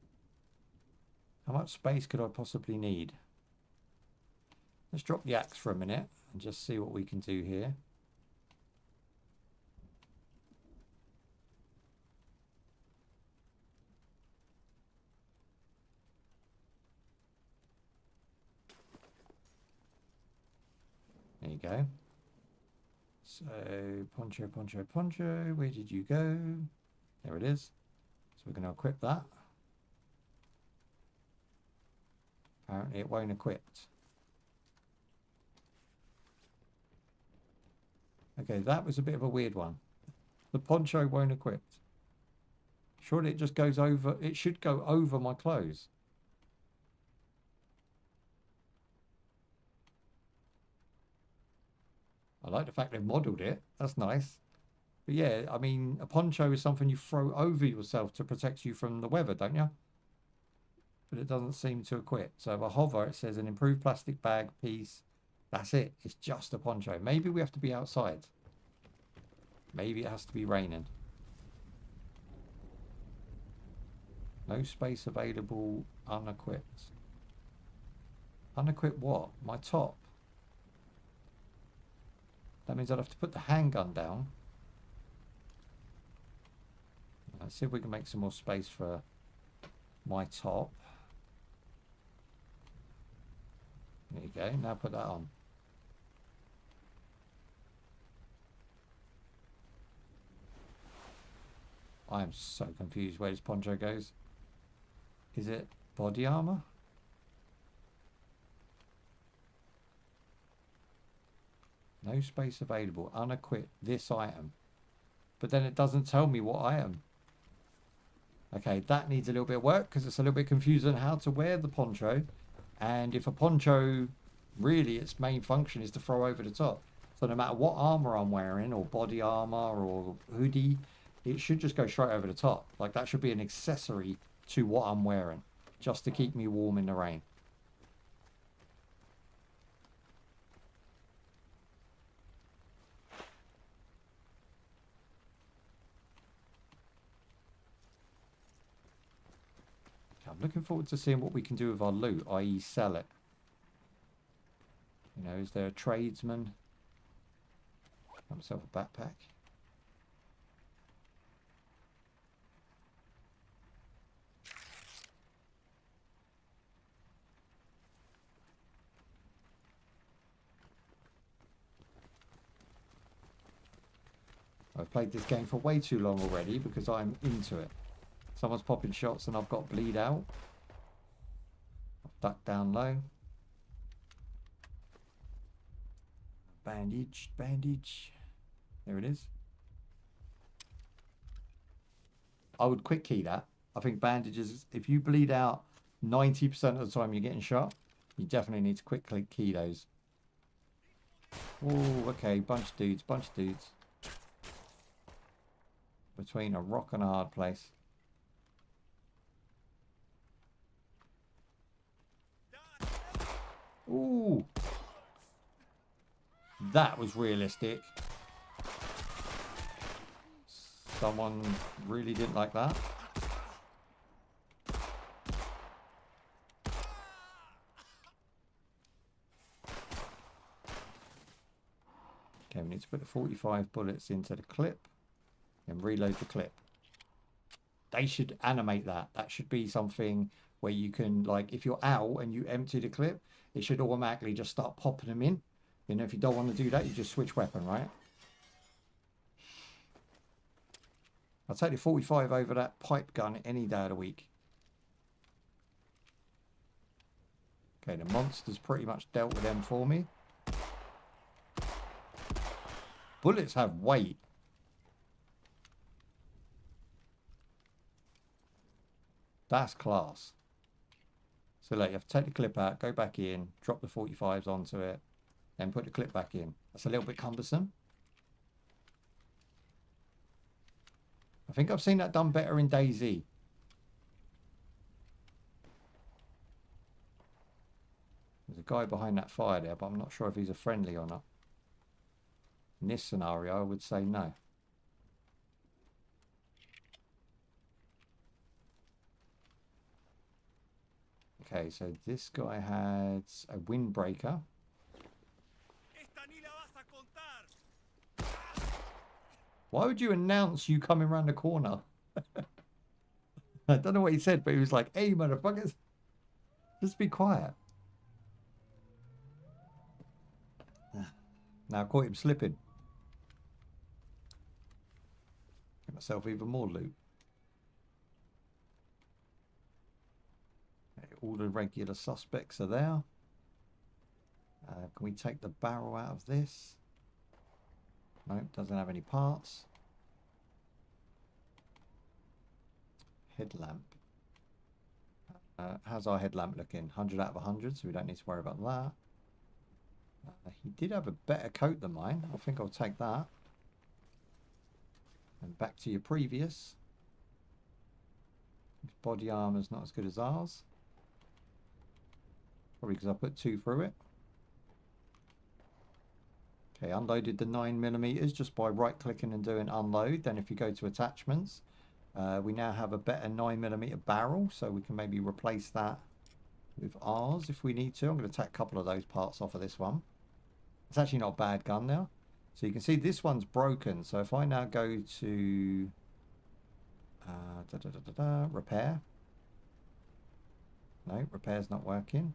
How much space could I possibly need? Let's drop the axe for a minute and just see what we can do here. There you go. So, poncho, poncho, poncho. Where did you go? There it is. So we're going to equip that. Apparently it won't equip. Okay, that was a bit of a weird one. The poncho won't equip. Surely it just goes over, it should go over my clothes. I like the fact they've modelled it. That's nice. But yeah, I mean, a poncho is something you throw over yourself to protect you from the weather, don't you? But it doesn't seem to equip. So if I hover, it says an improved plastic bag piece. That's it. It's just a poncho. Maybe we have to be outside. Maybe it has to be raining. No space available, unequipped. Unequipped what? My top. That means I'd have to put the handgun down. Let's see if we can make some more space for my top. There you go. Now put that on. I am so confused where this poncho goes. Is it body armor? No space available. Unequip this item. But then it doesn't tell me what item. Okay, that needs a little bit of work because it's a little bit confusing how to wear the poncho. And if a poncho, really its main function is to throw over the top. So no matter what armor I'm wearing, or body armor, or hoodie, it should just go straight over the top. Like that should be an accessory to what I'm wearing, just to keep me warm in the rain. I'm looking forward to seeing what we can do with our loot, i.e. sell it. You know, is there a tradesman? Got myself a backpack. I've played this game for way too long already because I'm into it. Someone's popping shots and I've got bleed out. I've ducked down low. Bandage, bandage. There it is. I would quick key that. I think bandages, if you bleed out 90% of the time you're getting shot, you definitely need to quick key those. Oh, okay, bunch of dudes, bunch of dudes. Between a rock and a hard place. Ooh. That was realistic. Someone really didn't like that. Okay, we need to put the 45 bullets into the clip and reload the clip. They should animate that. That should be something where you can, like, if you're out and you empty the clip, it should automatically just start popping them in. You know, if you don't want to do that, you just switch weapon, right? I'll take the 45 over that pipe gun any day of the week. Okay, the monster's pretty much dealt with them for me. Bullets have weight. That's class. So look, you have to take the clip out, go back in, drop the 45s onto it, then put the clip back in. That's a little bit cumbersome. I think I've seen that done better in DayZ. There's a guy behind that fire there, but I'm not sure if he's a friendly or not. In this scenario, I would say no. Okay, so this guy had a windbreaker. Why would you announce you coming around the corner? I don't know what he said, but he was like, hey, motherfuckers, just be quiet. Now I caught him slipping. Get myself even more loot. Okay, all the regular suspects are there. Can we take the barrel out of this? No, doesn't have any parts. Headlamp. How's our headlamp looking? 100 out of 100, so we don't need to worry about that. He did have a better coat than mine. I think I'll take that. And back to your previous. His body armor's not as good as ours. Probably because I put 2 through it. Okay, unloaded the 9mm just by right clicking and doing unload. Then if you go to attachments, we now have a better 9mm barrel, so we can maybe replace that with ours if we need to. I'm going to take a couple of those parts off of this one. It's actually not a bad gun now. So you can see this one's broken. So if I now go to repair. No, repair's not working.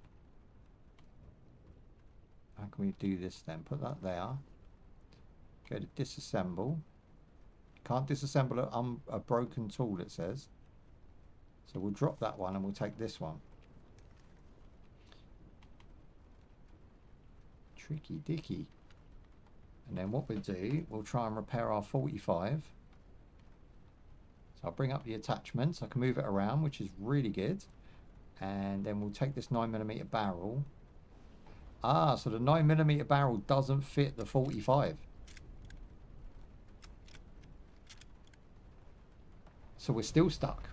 How can we do this then? Put that there. Go to disassemble. Can't disassemble a broken tool, it says. So we'll drop that one and we'll take this one. Tricky dicky. And then what we'll do, we'll try and repair our 45. So I'll bring up the attachments. I can move it around, which is really good. And then we'll take this 9mm barrel. Ah, so the 9mm barrel doesn't fit the 45. So we're still stuck.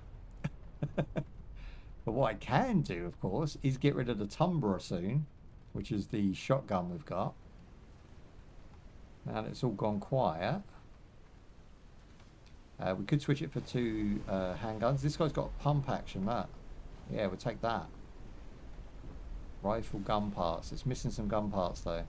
But what I can do, of course, is get rid of the Tumbler soon, which is the shotgun we've got. Now that it's all gone quiet. We could switch it for 2 handguns. This guy's got pump action, that. Yeah, we'll take that. Rifle gun parts. It's missing some gun parts though.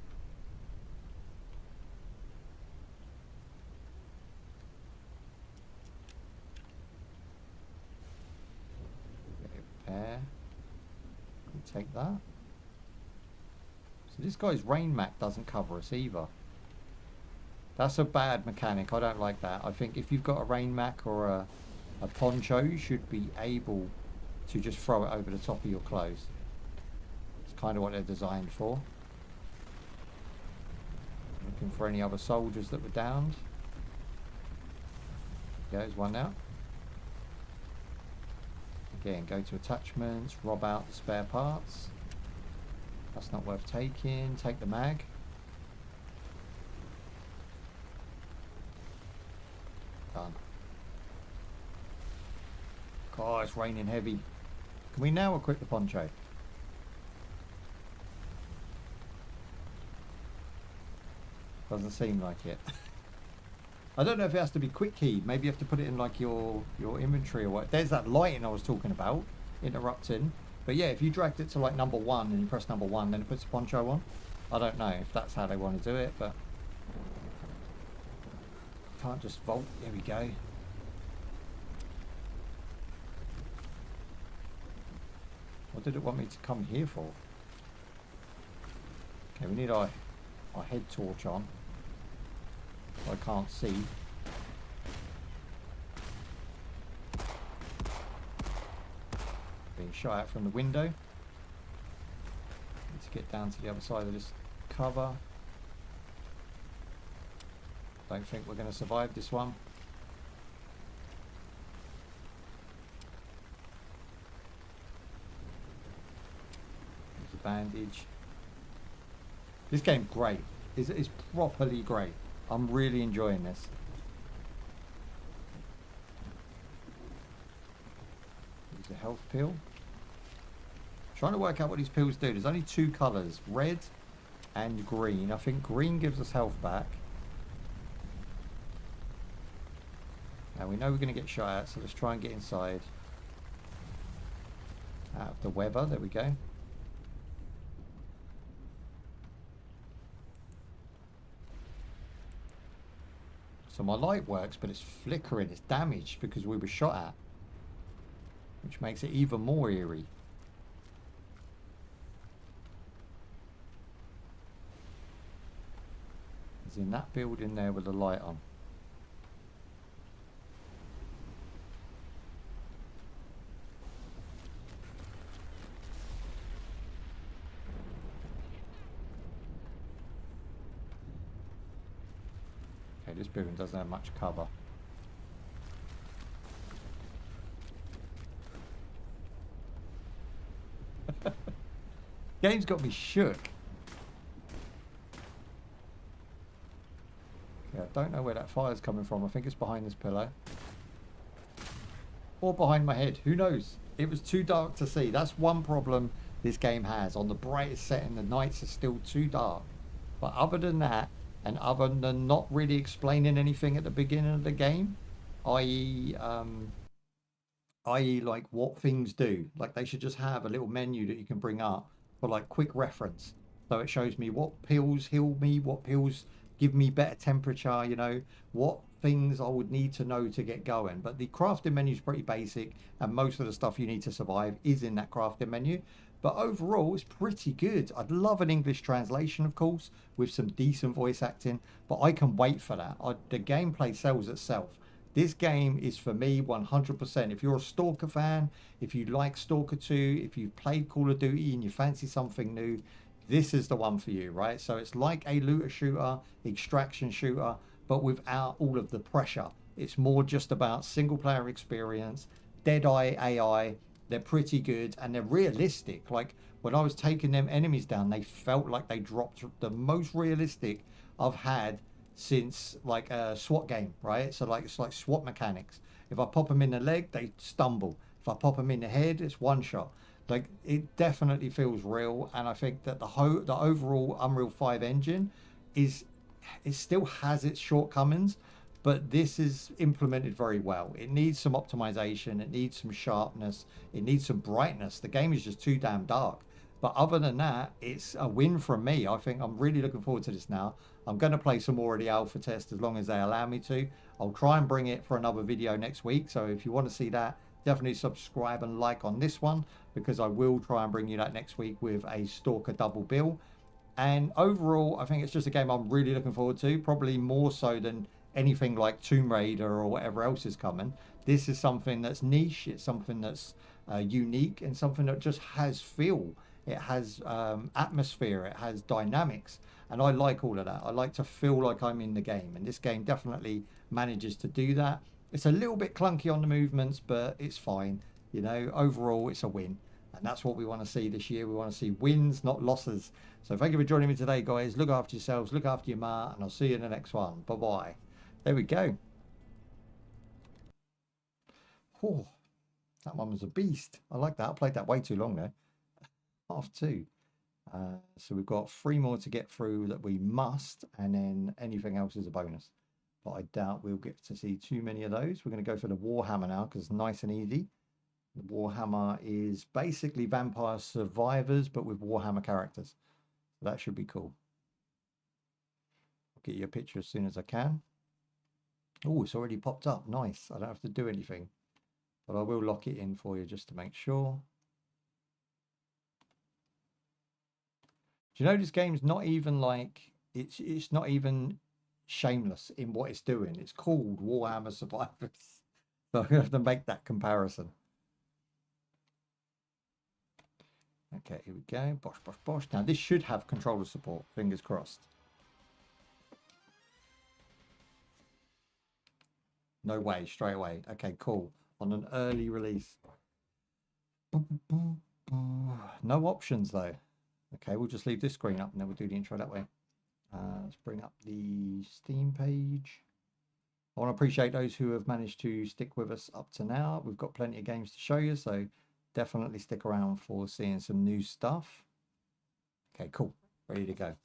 Repair. We'll take that. So this guy's rain mac doesn't cover us either. That's a bad mechanic. I don't like that. I think if you've got a rain mac or a poncho, you should be able to just throw it over the top of your clothes. It's kind of what they're designed for. Looking for any other soldiers that were downed. There's one now. Again, go to attachments, rob out the spare parts. That's not worth taking. Take the mag. Done. God, it's raining heavy. Can we now equip the poncho? Doesn't seem like it. I don't know if it has to be quick keyed. Maybe you have to put it in like your inventory or what. There's that lighting I was talking about, interrupting. But yeah, if you dragged it to like number 1 and you press number 1, then it puts the poncho on. I don't know if that's how they want to do it, but can't just vault. There we go. What did it want me to come here for? Okay, we need our head torch on. I can't see. Being shot out from the window. Need to get down to the other side of this cover. Don't think we're going to survive this one. There's a bandage. This game's great. It's properly great. I'm really enjoying this. There's a health pill. Trying to work out what these pills do. There's only 2 colours, red and green. I think green gives us health back. Now we know we're going to get shot at, so let's try and get inside. Out of the weather, there we go. So my light works, but it's flickering, it's damaged because we were shot at. Which makes it even more eerie. It's in that building there with the light on. This building doesn't have much cover. Game's got me shook. Yeah, I don't know where that fire's coming from. I think it's behind this pillow. Or behind my head. Who knows? It was too dark to see. That's one problem this game has. On the brightest setting, the nights are still too dark. But other than that, and other than not really explaining anything at the beginning of the game, i.e. like what things do. Like they should just have a little menu that you can bring up for like quick reference. So it shows me what pills heal me, what pills give me better temperature, you know, what things I would need to know to get going. But the crafting menu is pretty basic, and most of the stuff you need to survive is in that crafting menu. But overall, it's pretty good. I'd love an English translation, of course, with some decent voice acting, but I can wait for that. The gameplay sells itself. This game is for me 100%. If you're a Stalker fan, if you like Stalker 2, if you've played Call of Duty and you fancy something new, this is the one for you, right? So it's like a looter shooter, extraction shooter, but without all of the pressure. It's more just about single player experience, Deadeye AI. They're pretty good and they're realistic. Like when I was taking them enemies down, they felt like they dropped the most realistic I've had since like a SWAT game, right? So like it's like SWAT mechanics. If I pop them in the leg, they stumble. If I pop them in the head, it's one shot. Like it definitely feels real, and I think that the overall Unreal 5 engine it still has its shortcomings, but this is implemented very well. It needs some optimization, it needs some sharpness, it needs some brightness. The game is just too damn dark. But other than that, it's a win from me. I think I'm really looking forward to this now. I'm going to play some more of the alpha test as long as they allow me to. I'll try and bring it for another video next week. So if you want to see that, definitely subscribe and like on this one, because I will try and bring you that next week with a Stalker double bill. And overall, I think it's just a game I'm really looking forward to, probably more so than anything like Tomb Raider or whatever else is coming. This is something that's niche, it's something that's unique, and something that just has feel. It has atmosphere, it has dynamics, and I like all of that. I like to feel like I'm in the game, and this game definitely manages to do that. It's a little bit clunky on the movements, but it's fine. You know, overall, it's a win. And that's what we want to see this year. We want to see wins, not losses. So thank you for joining me today, guys. Look after yourselves, look after your ma, and I'll see you in the next one. Bye-bye. There we go. Oh, that one was a beast. I like that. I played that way too long, though. Half two. So we've got 3 more to get through that we must, and then anything else is a bonus. But I doubt we'll get to see too many of those. We're going to go for the Warhammer now because it's nice and easy. The Warhammer is basically Vampire Survivors, but with Warhammer characters. So that should be cool. I'll get you a picture as soon as I can. Oh, it's already popped up. Nice. I don't have to do anything. But I will lock it in for you just to make sure. Do you know this game's not even like... It's not even shameless in what it's doing. It's called Warhammer Survivors. So I'm going to have to make that comparison. Okay, here we go. Bosh, bosh, bosh. Now, this should have controller support. Fingers crossed. No way, straight away. Okay, cool. On an early release. No options, though. Okay, we'll just leave this screen up and then we'll do the intro that way. Let's bring up the Steam page. I want to appreciate those who have managed to stick with us up to now. We've got plenty of games to show you, so definitely stick around for seeing some new stuff. Okay, cool. Ready to go.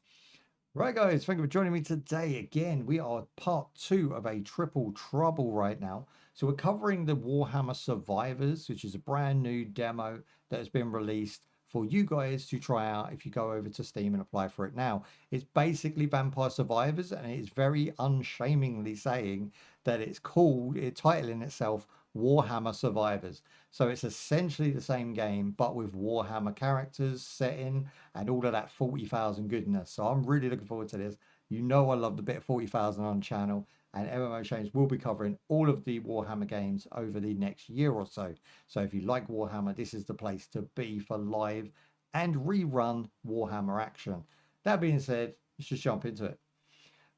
Right, guys, thank you for joining me today. Again, we are part 2 of a triple trouble right now. So we're covering the Warhammer Survivors, which is a brand new demo that has been released for you guys to try out if you go over to Steam and apply for it now. It's basically Vampire Survivors, and it is very unshamingly saying that it's called, titling itself Warhammer Survivors. So it's essentially the same game, but with Warhammer characters, setting, and all of that 40,000 goodness. So I'm really looking forward to this. You know I love the bit of 40,000 on the channel, and MMO Change will be covering all of the Warhammer games over the next year or so. So if you like Warhammer, this is the place to be for live and rerun Warhammer action. That being said, let's just jump into it.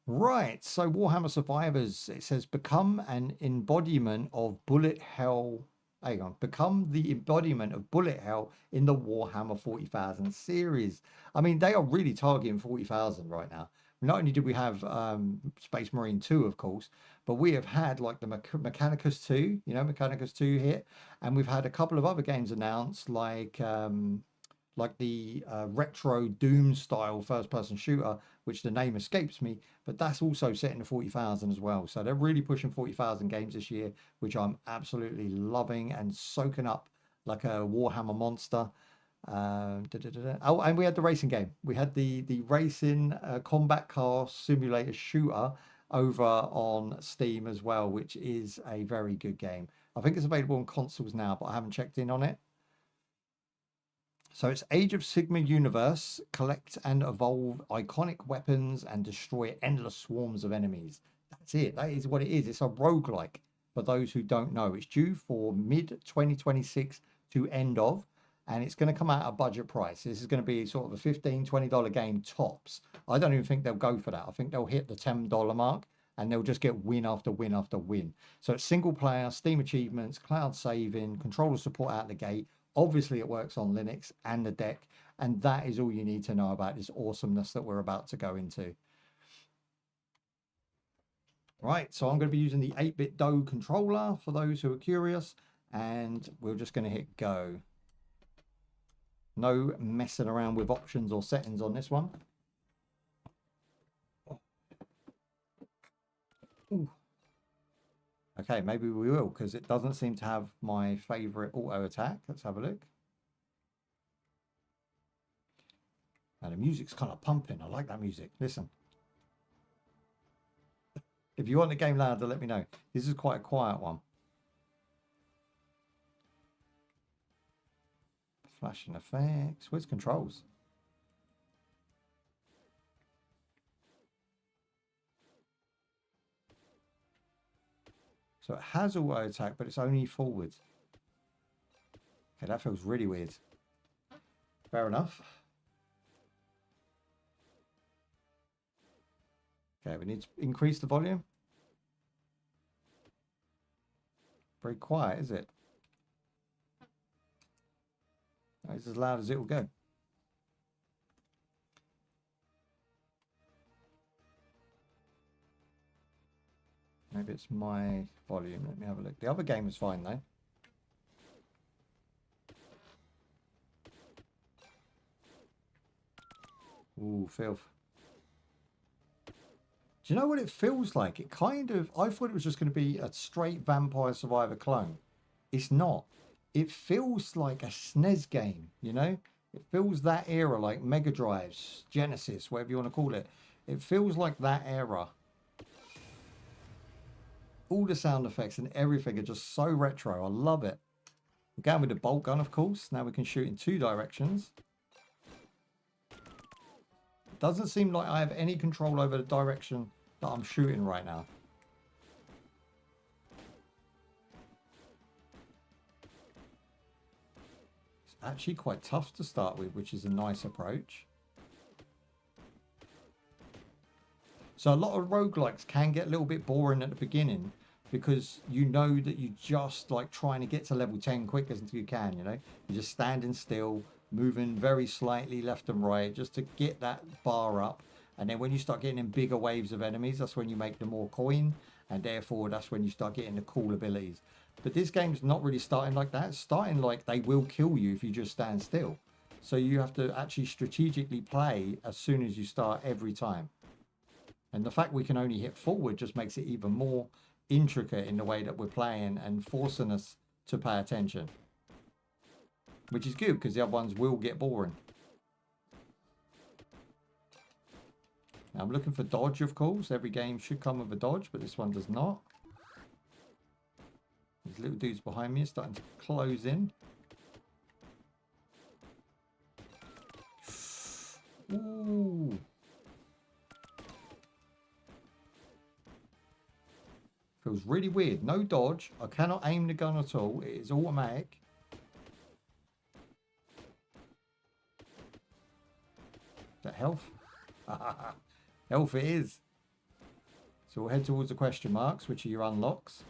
Right, so Warhammer Survivors, it says become an embodiment of bullet hell hang on, become the embodiment of bullet hell in the Warhammer 40,000 series. I mean, they are really targeting 40,000 right now. Not only did we have Space Marine 2, of course, but we have had like the Mechanicus 2, you know, Mechanicus 2 hit, and we've had a couple of other games announced, like the retro Doom style first person shooter, which the name escapes me, but that's also set in the 40,000 as well. So they're really pushing 40,000 games this year, which I'm absolutely loving and soaking up like a Warhammer monster. Oh, and we had the racing game. We had the racing combat car simulator shooter over on Steam as well, which is a very good game. I think it's available on consoles now, but I haven't checked in on it. So it's Age of Sigma universe. Collect and evolve iconic weapons and destroy endless swarms of enemies. That's it. That is what it is. It's a roguelike for those who don't know. It's due for mid-2026 to end of. And it's going to come out at a budget price. This is going to be sort of a $15, $20 game tops. I don't even think they'll go for that. I think they'll hit the $10 mark and they'll just get win after win after win. So it's single player, Steam achievements, cloud saving, controller support out the gate. Obviously, it works on Linux and the deck. And that is all you need to know about this awesomeness that we're about to go into. Right, so I'm going to be using the 8-bit DOE controller for those who are curious. And we're just going to hit go. No messing around with options or settings on this one. Ooh. Okay, maybe we will, because it doesn't seem to have my favorite auto attack. Let's have a look. And the music's kind of pumping. I like that music. Listen. If you want the game louder, let me know. This is quite a quiet one. Flashing effects. Where's controls? So it has auto attack, but it's only forward. Okay, that feels really weird. Fair enough. Okay, we need to increase the volume. Very quiet, is it? It's as loud as it will go. Maybe it's my volume. Let me have a look. The other game is fine though. Ooh, filth. Do you know what it feels like? It kind of... I thought it was just going to be a straight Vampire Survivor clone. It's not. It feels like a SNES game, you know? It feels that era, like Mega Drives, Genesis, whatever you want to call it. It feels like that era. All the sound effects and everything are just so retro. I love it. We're going with the bolt gun, of course. Now we can shoot in 2 directions. It doesn't seem like I have any control over the direction that I'm shooting right now. It's actually quite tough to start with, which is a nice approach. So a lot of roguelikes can get a little bit boring at the beginning because you know that you're just like trying to get to level 10 quick as you can, you know? You're just standing still, moving very slightly left and right just to get that bar up. And then when you start getting in bigger waves of enemies, that's when you make the more coin. And therefore, that's when you start getting the cool abilities. But this game's not really starting like that. It's starting like they will kill you if you just stand still. So you have to actually strategically play as soon as you start every time. And the fact we can only hit forward just makes it even more intricate in the way that we're playing and forcing us to pay attention. Which is good because the other ones will get boring. Now I'm looking for dodge, of course. Every game should come with a dodge, but this one does not. These little dudes behind me are starting to close in. Ooh. Feels really weird. No dodge. I cannot aim the gun at all. It is automatic. Is that health? Health it is. So we'll head towards the question marks, which are your unlocks.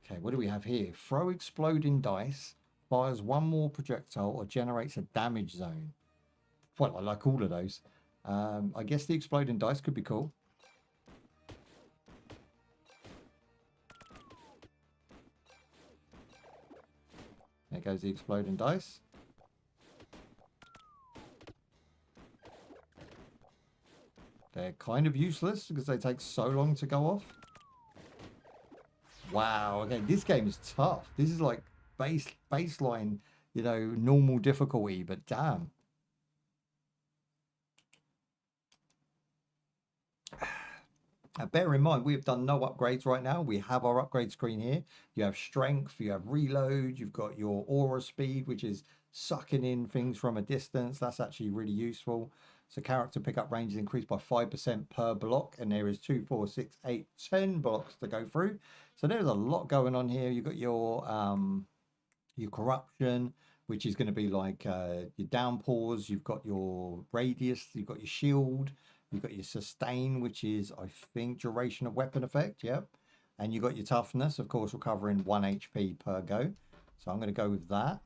Okay, what do we have here? Throw exploding dice, fires one more projectile, or generates a damage zone. Well, I like all of those. I guess the exploding dice could be cool. There goes the exploding dice. They're kind of useless because they take so long to go off. Wow, okay, this game is tough. This is like baseline, you know, normal difficulty, but damn. Bear in mind, we have done no upgrades right now. We have our upgrade screen here. You have strength, you have reload, you've got your aura speed, which is sucking in things from a distance. That's actually really useful. So character pickup range is increased by 5% per block, and there is 2, 4, 6, 8, 10 blocks to go through. So there's a lot going on here. You've got your corruption, which is going to be like your downpours. You've got your radius, you've got your shield. You've got your sustain, which is, I think, duration of weapon effect. Yep. And you've got your toughness, of course, recovering 1 HP per go. So I'm going to go with that.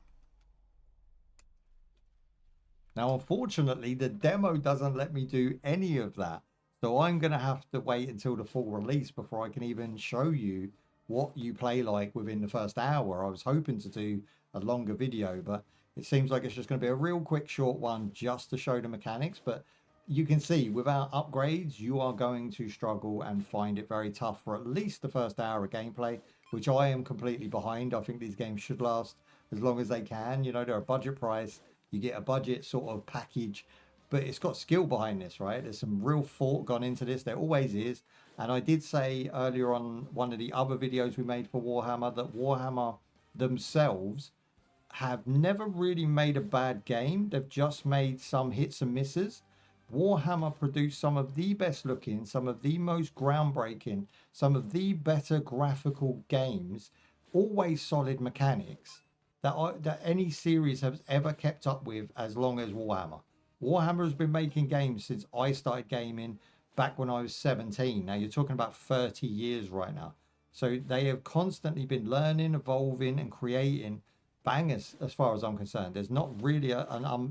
Now, unfortunately, the demo doesn't let me do any of that. So I'm going to have to wait until the full release before I can even show you what you play like within the first hour. I was hoping to do a longer video, but it seems like it's just going to be a real quick, short one just to show the mechanics. But you can see without upgrades, you are going to struggle and find it very tough for at least the first hour of gameplay, which I am completely behind. I think these games should last as long as they can. You know, they're a budget price. You get a budget sort of package, but it's got skill behind this, right? There's some real thought gone into this. There always is. And I did say earlier on one of the other videos we made for Warhammer that Warhammer themselves have never really made a bad game. They've just made some hits and misses. Warhammer produced some of the best looking, some of the most groundbreaking, some of the better graphical games, always solid mechanics that any series has ever kept up with as long as Warhammer. Warhammer has been making games since I started gaming back when I was 17. Now you're talking about 30 years right now. So they have constantly been learning, evolving and creating bangers as far as I'm concerned. There's not really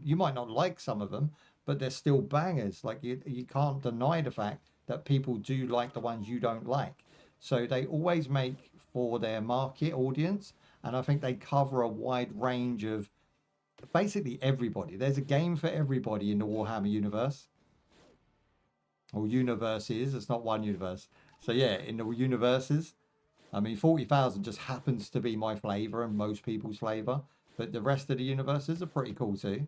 you might not like some of them, but they're still bangers. Like you can't deny the fact that people do like the ones you don't like. So they always make for their market audience. And I think they cover a wide range of basically everybody. There's a game for everybody in the Warhammer universe. Or universes. It's not one universe. So yeah, in the universes. I mean, 40,000 just happens to be my flavor and most people's flavor. But the rest of the universes are pretty cool too.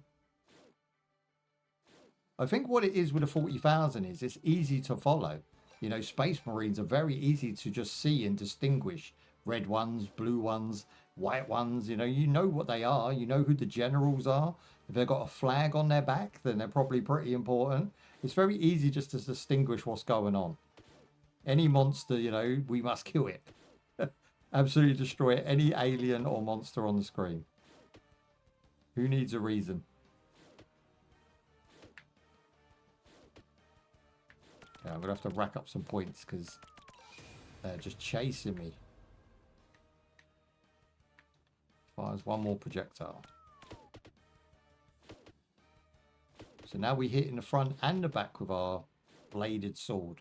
I think what it is with the 40,000 is it's easy to follow. You know, Space Marines are very easy to just see and distinguish. Red ones, blue ones, white ones, you know what they are. You know who the generals are. If they've got a flag on their back, then they're probably pretty important. It's very easy just to distinguish what's going on. Any monster, you know, we must kill it. Absolutely destroy any alien or monster on the screen. Who needs a reason? Okay, I'm going to have to rack up some points because they're just chasing me. Fires one more projectile. So now we hit in the front and the back with our bladed sword.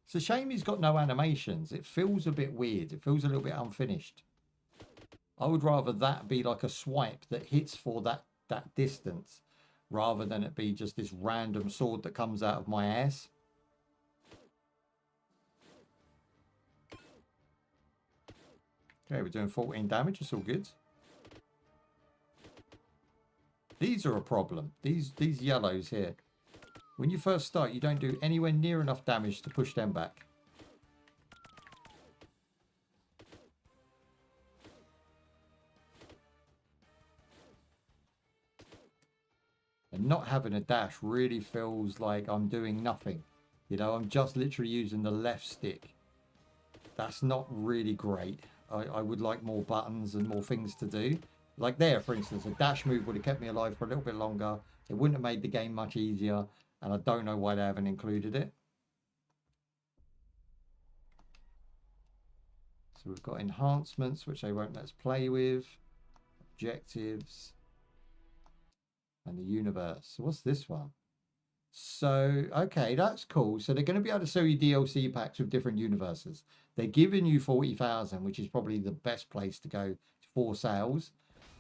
It's a shame he's got no animations. It feels a bit weird. It feels a little bit unfinished. I would rather that be like a swipe that hits for that distance rather than it be just this random sword that comes out of my ass. Okay, we're doing 14 damage. It's all good. These are a problem. These yellows here. When you first start, you don't do anywhere near enough damage to push them back. And not having a dash really feels like I'm doing nothing. You know, I'm just literally using the left stick. That's not really great. I would like more buttons and more things to do. Like there, for instance, a dash move would have kept me alive for a little bit longer. It wouldn't have made the game much easier. And I don't know why they haven't included it. So we've got enhancements, which they won't let us play with. Objectives. And the universe. So what's this one? So, okay, that's cool. So they're going to be able to sell you DLC packs with different universes. They're giving you 40,000, which is probably the best place to go for sales.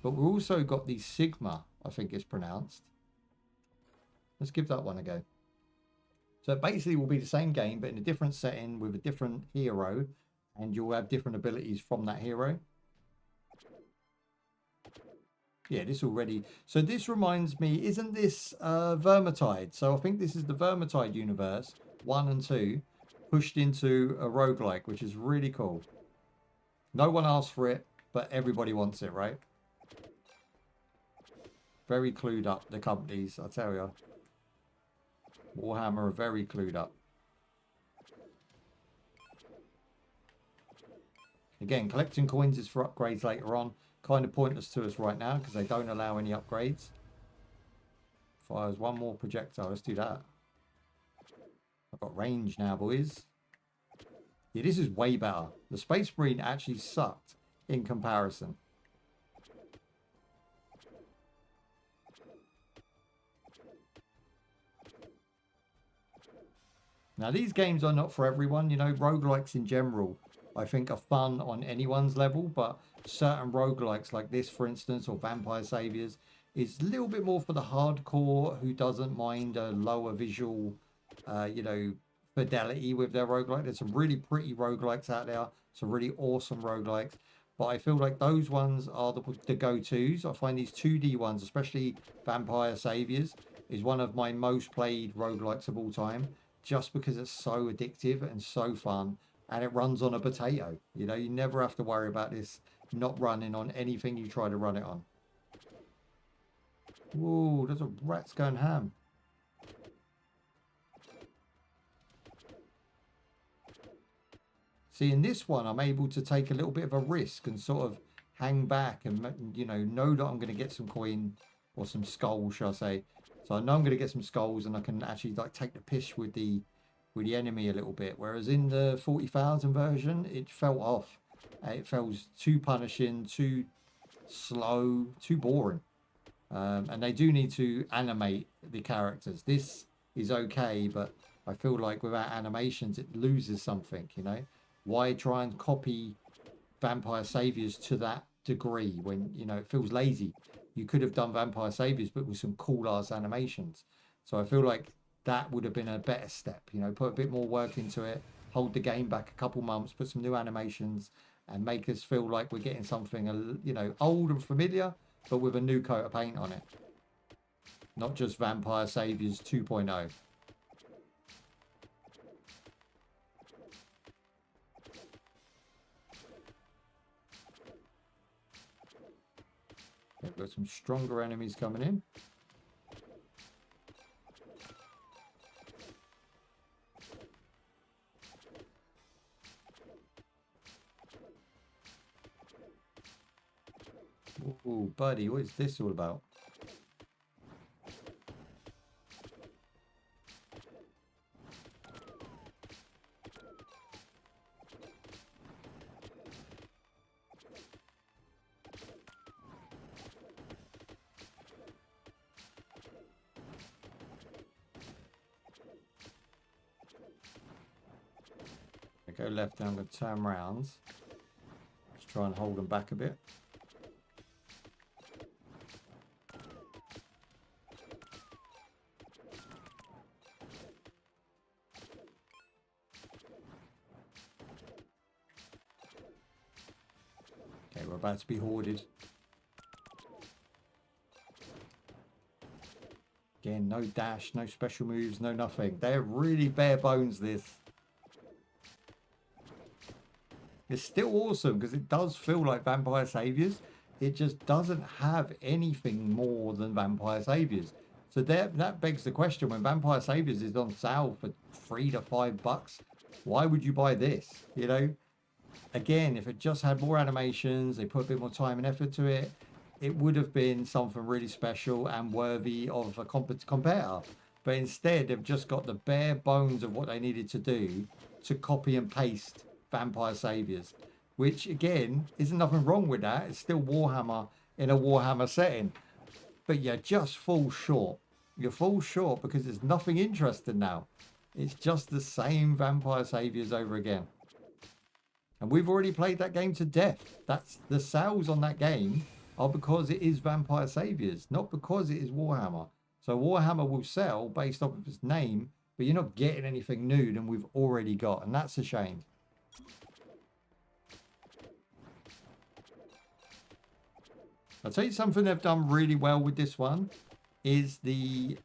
But we've also got the Sigma, I think it's pronounced. Let's give that one a go. So it basically will be the same game, but in a different setting with a different hero. And you'll have different abilities from that hero. Yeah, this already. So this reminds me, isn't this Vermintide? So I think this is the Vermintide universe, 1 and 2, pushed into a roguelike, which is really cool. No one asked for it, but everybody wants it, right? Very clued up, the companies, I tell you. Warhammer are very clued up. Again, collecting coins is for upgrades later on. Kind of pointless to us right now because they don't allow any upgrades. Fires one more projectile. Let's do that. I've got range now, boys. Yeah, this is way better. The Space Marine actually sucked in comparison. Now, these games are not for everyone. You know, roguelikes in general, I think, are fun on anyone's level, but certain roguelikes like this, for instance, or Vampire Saviors, is a little bit more for the hardcore who doesn't mind a lower visual, you know, fidelity with their roguelike. There's some really pretty roguelikes out there, some really awesome roguelikes, but I feel like those ones are the go-tos. I find these 2D ones, especially Vampire Saviors, is one of my most played roguelikes of all time, just because it's so addictive and so fun. And it runs on a potato. You know, you never have to worry about this not running on anything you try to run it on. Whoa, there's a rat's going ham. See, in this one, I'm able to take a little bit of a risk and sort of hang back and, you know that I'm going to get some coin or some skulls, shall I say. So I know I'm going to get some skulls and I can actually like take the piss with the enemy a little bit, whereas in the 40,000 version it felt off. It felt too punishing, too slow, too boring, and they do need to animate the characters. This is okay, but I feel like without animations it loses something. You know, why try and copy Vampire Saviors to that degree when, you know, it feels lazy? You could have done Vampire Saviors but with some cool ass animations. So I feel like that would have been a better step, you know, put a bit more work into it, hold the game back a couple months, put some new animations and make us feel like we're getting something, you know, old and familiar, but with a new coat of paint on it. Not just Vampire Saviors 2.0. We've got some stronger enemies coming in. Oh, buddy, what is this all about? I go left and I'm going to turn round. Let's try and hold them back a bit. Okay, we're about to be hoarded. Again, no dash, no special moves, no nothing. They're really bare bones, this. It's still awesome because it does feel like Vampire Saviors. It just doesn't have anything more than Vampire Saviors. So that begs the question, when Vampire Saviors is on sale for $3 to $5, why would you buy this? You know, again, if it just had more animations, they put a bit more time and effort to it, it would have been something really special and worthy of a competitor. But instead, they've just got the bare bones of what they needed to do to copy and paste Vampire Saviors. which again, isn't nothing wrong with that. It's still Warhammer in a Warhammer setting. But you just fall short. You fall short because there's nothing interesting now. It's just the same Vampire Saviors over again. And we've already played that game to death. That's the sales on that game are because it is Vampire Saviors, not because it is Warhammer. So Warhammer will sell based off of its name, but you're not getting anything new than we've already got, and that's a shame. I'll tell you something they've done really well with this one is the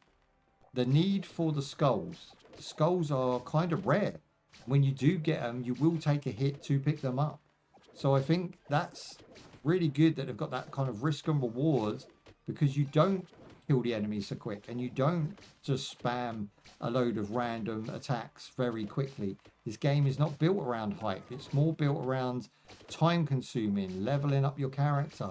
need for the skulls. The skulls are kind of rare. When you do get them, you will take a hit to pick them up. So I think that's really good that they've got that kind of risk and rewards, because you don't kill the enemy so quick and you don't just spam a load of random attacks very quickly. This game is not built around hype. It's more built around time consuming, leveling up your character,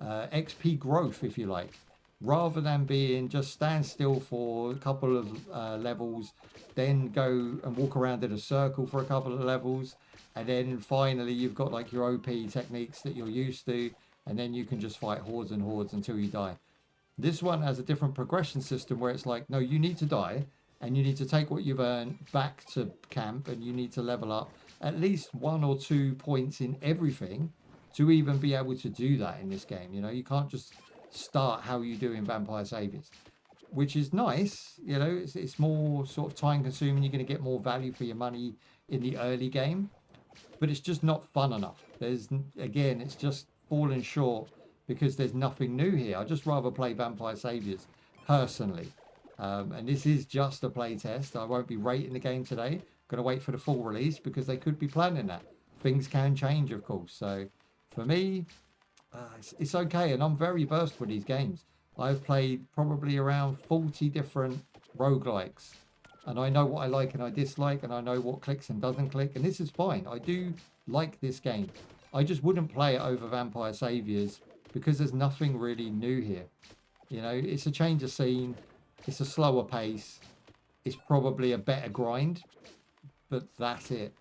XP growth, if you like, rather than being just stand still for a couple of levels, then go and walk around in a circle for a couple of levels, and then finally you've got like your OP techniques that you're used to, and then you can just fight hordes and hordes until you die. This one has a different progression system where it's like, no, you need to die and you need to take what you've earned back to camp, and you need to level up at least 1 or 2 points in everything to even be able to do that in this game. You know, you can't just start how you do in Vampire Saviors, which is nice. You know, it's more sort of time consuming. You're going to get more value for your money in the early game, but it's just not fun enough. Again, it's just falling short because there's nothing new here. I'd just rather play Vampire Saviors personally. And this is just a play test. I won't be rating the game today. I'm going to wait for the full release because they could be planning that. Things can change, of course. So for me, it's okay. And I'm very versed with these games. I've played probably around 40 different roguelikes. And I know what I like and I dislike. And I know what clicks and doesn't click. And this is fine. I do like this game. I just wouldn't play it over Vampire Saviors because there's nothing really new here. You know, it's a change of scene. It's a slower pace. It's probably a better grind, but that's it.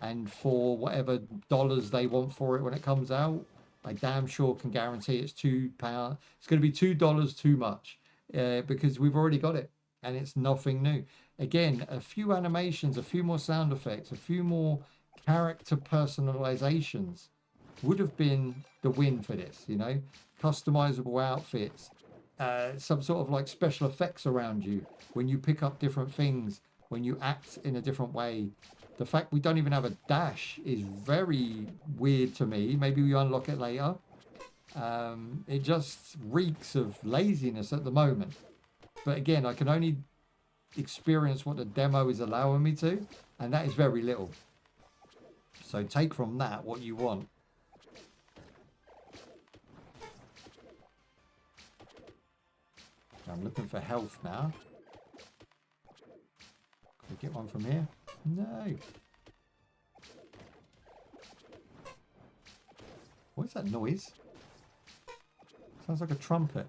And for whatever dollars they want for it when it comes out, I damn sure can guarantee it's £2. It's going to be $2 too much because we've already got it and it's nothing new. Again, a few animations, a few more sound effects, a few more character personalizations would have been the win for this, you know, customizable outfits, some sort of like special effects around you when you pick up different things, when you act in a different way. The fact we don't even have a dash is very weird to me. Maybe we unlock it later. It just reeks of laziness at the moment. But again, I can only experience what the demo is allowing me to, and that is very little. So take from that what you want. I'm looking for health now. Can we get one from here? No. What is that noise? Sounds like a trumpet.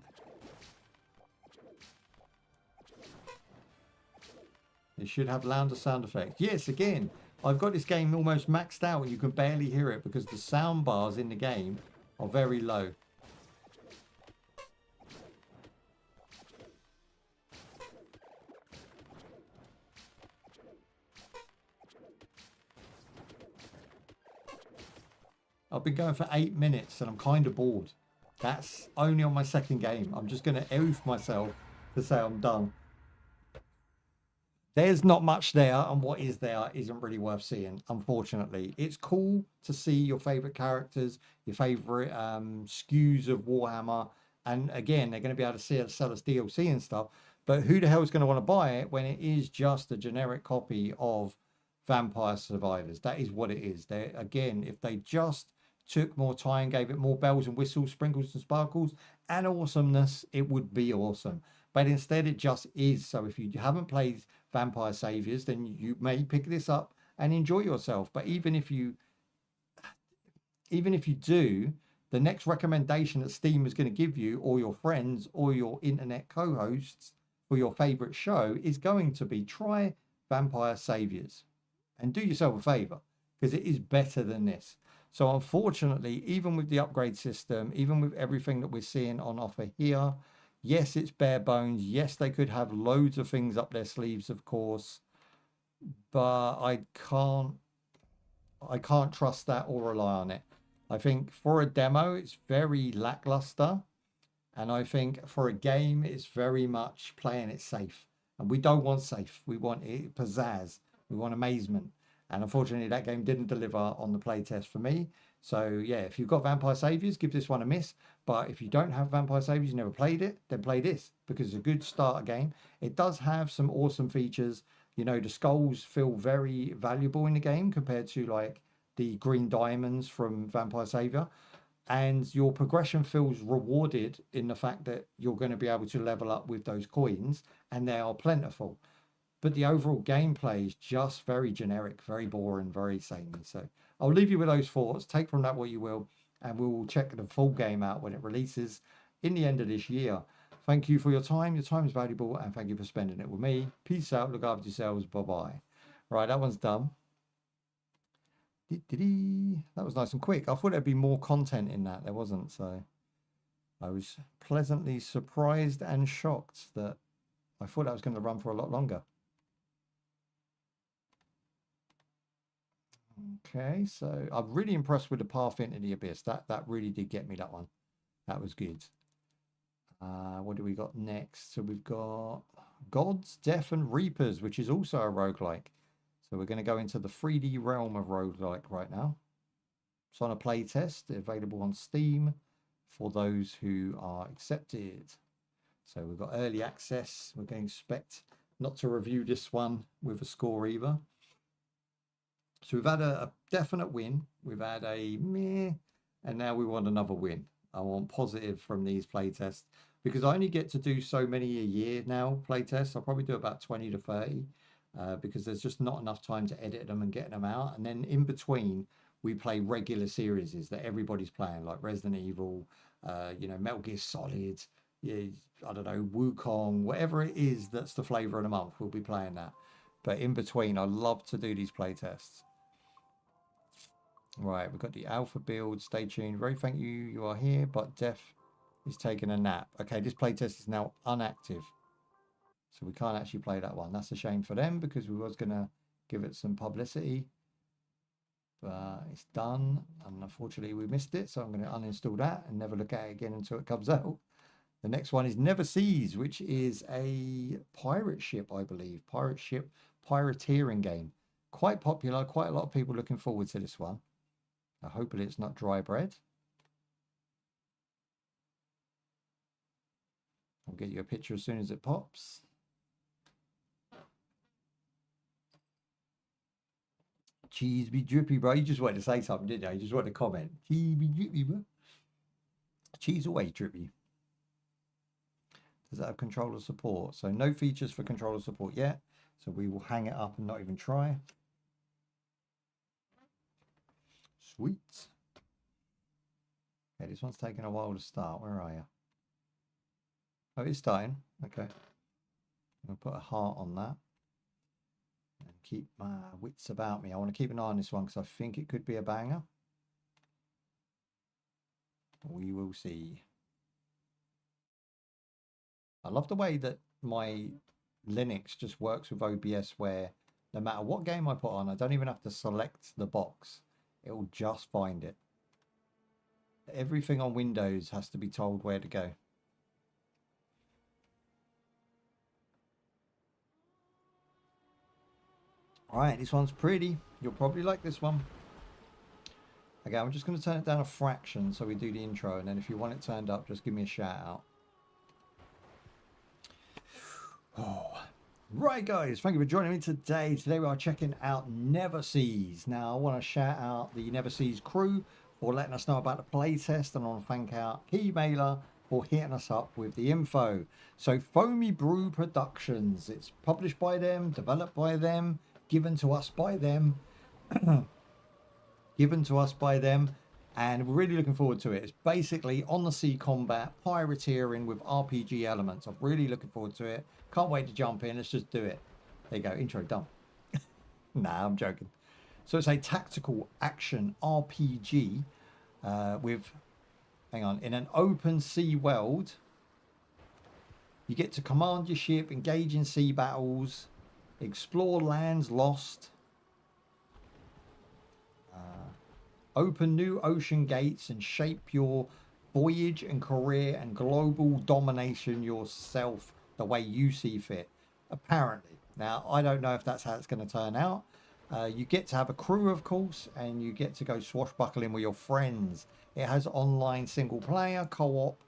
It should have louder sound effects. Yes, again, I've got this game almost maxed out and you can barely hear it because the sound bars in the game are very low. I've been going for 8 minutes and I'm kind of bored. That's only on my second game. I'm just going to oof myself to say I'm done. There's not much there, and what is there isn't really worth seeing, unfortunately. It's cool to see your favourite characters, your favourite SKUs of Warhammer, and again, they're going to be able to sell us DLC and stuff, but who the hell is going to want to buy it when it is just a generic copy of Vampire Survivors? That is what it is. Again, if they just took more time, gave it more bells and whistles, sprinkles and sparkles, and awesomeness, it would be awesome. But instead, it just is. So if you haven't played Vampire Saviors, then you may pick this up and enjoy yourself. But even if you do, the next recommendation that Steam is going to give you, or your friends, or your internet co-hosts for your favorite show, is going to be try Vampire Saviors and do yourself a favor, because it is better than this. So unfortunately, even with the upgrade system, even with everything that we're seeing on offer here, yes, it's bare bones. Yes, they could have loads of things up their sleeves, of course, but I can't trust that or rely on it. I think for a demo, it's very lackluster. And I think for a game, it's very much playing it safe. And we don't want safe. We want it pizzazz. We want amazement. And unfortunately, that game didn't deliver on the playtest for me. So yeah, if you've got Vampire Saviors, give this one a miss. But if you don't have Vampire Saviors, you never played it, then play this because it's a good starter game. It does have some awesome features. You know, the skulls feel very valuable in the game compared to like the green diamonds from Vampire Savior. And your progression feels rewarded in the fact that you're going to be able to level up with those coins and they are plentiful. But the overall gameplay is just very generic, very boring, very samey. So I'll leave you with those thoughts. Take from that what you will, and we will check the full game out when it releases in the end of this year. Thank you for your time. Your time is valuable, and thank you for spending it with me. Peace out. Look after yourselves. Bye-bye. Right, that one's done. That was nice and quick. I thought there'd be more content in that. There wasn't, so I was pleasantly surprised and shocked that I thought that was going to run for a lot longer. Okay, so I'm really impressed with the path into the abyss. That really did get me, that one. That was good. What do we got next? So we've got Gods, Death and Reapers, which is also a roguelike. So we're going to go into the 3D realm of roguelike right now. It's on a playtest, available on Steam for those who are accepted. So we've got early access. We're going to expect not to review this one with a score either. So we've had a definite win. We've had a meh, and now we want another win. I want positive from these playtests because I only get to do so many a year now, playtests. I'll probably do about 20 to 30. Because there's just not enough time to edit them and get them out. And then in between, we play regular series that everybody's playing, like Resident Evil, you know, Metal Gear Solid, yeah, I don't know, Wukong, whatever it is that's the flavor of the month, we'll be playing that. But in between, I love to do these play tests. Right, we've got the alpha build. Stay tuned. Very thank you. You are here, but Death is taking a nap. Okay, this playtest is now unactive. So we can't actually play that one. That's a shame for them because we was going to give it some publicity. But it's done. And unfortunately, we missed it. So I'm going to uninstall that and never look at it again until it comes out. The next one is Never Seas, which is a pirate ship, I believe. Pirate ship pirateering game. Quite popular. Quite a lot of people looking forward to this one. Hopefully it's not dry bread. I'll get you a picture as soon as it pops. Cheese be drippy, bro. You just wanted to say something, didn't you? You just wanted to comment. Cheese be drippy, bro. Cheese always drippy. Does that have controller support? So no features for controller support yet. So we will hang it up and not even try. Sweet. Okay, this one's taking a while to start. Where are you? Oh, it's starting. Okay. I'm going to put a heart on that. And keep my wits about me. I want to keep an eye on this one because I think it could be a banger. We will see. I love the way that my Linux just works with OBS where no matter what game I put on, I don't even have to select the box. It will just find it. Everything on Windows has to be told where to go. Alright, this one's pretty. You'll probably like this one. Okay, I'm just going to turn it down a fraction so we do the intro, and then if you want it turned up, just give me a shout out. Oh. Right, guys, thank you for joining me today. Today we are checking out Never Seas. Now, I want to shout out the Never Seas crew for letting us know about the playtest, and I want to thank our key mailer for hitting us up with the info. So, Foamy Brew Productions. It's published by them, developed by them, given to us by them. Given to us by them. And we're really looking forward to it. It's basically on the sea combat, pirateering with RPG elements. I'm really looking forward to it. Can't wait to jump in. Let's just do it. There you go. Intro done. Nah, I'm joking. So it's a tactical action RPG with, hang on, in an open sea world. You get to command your ship, engage in sea battles, explore lands lost, open new ocean gates, and shape your voyage and career and global domination yourself the way you see fit. Apparently. Now, I don't know if that's how it's going to turn out. You get to have a crew, of course, and you get to go swashbuckling with your friends. It has online single player, co-op,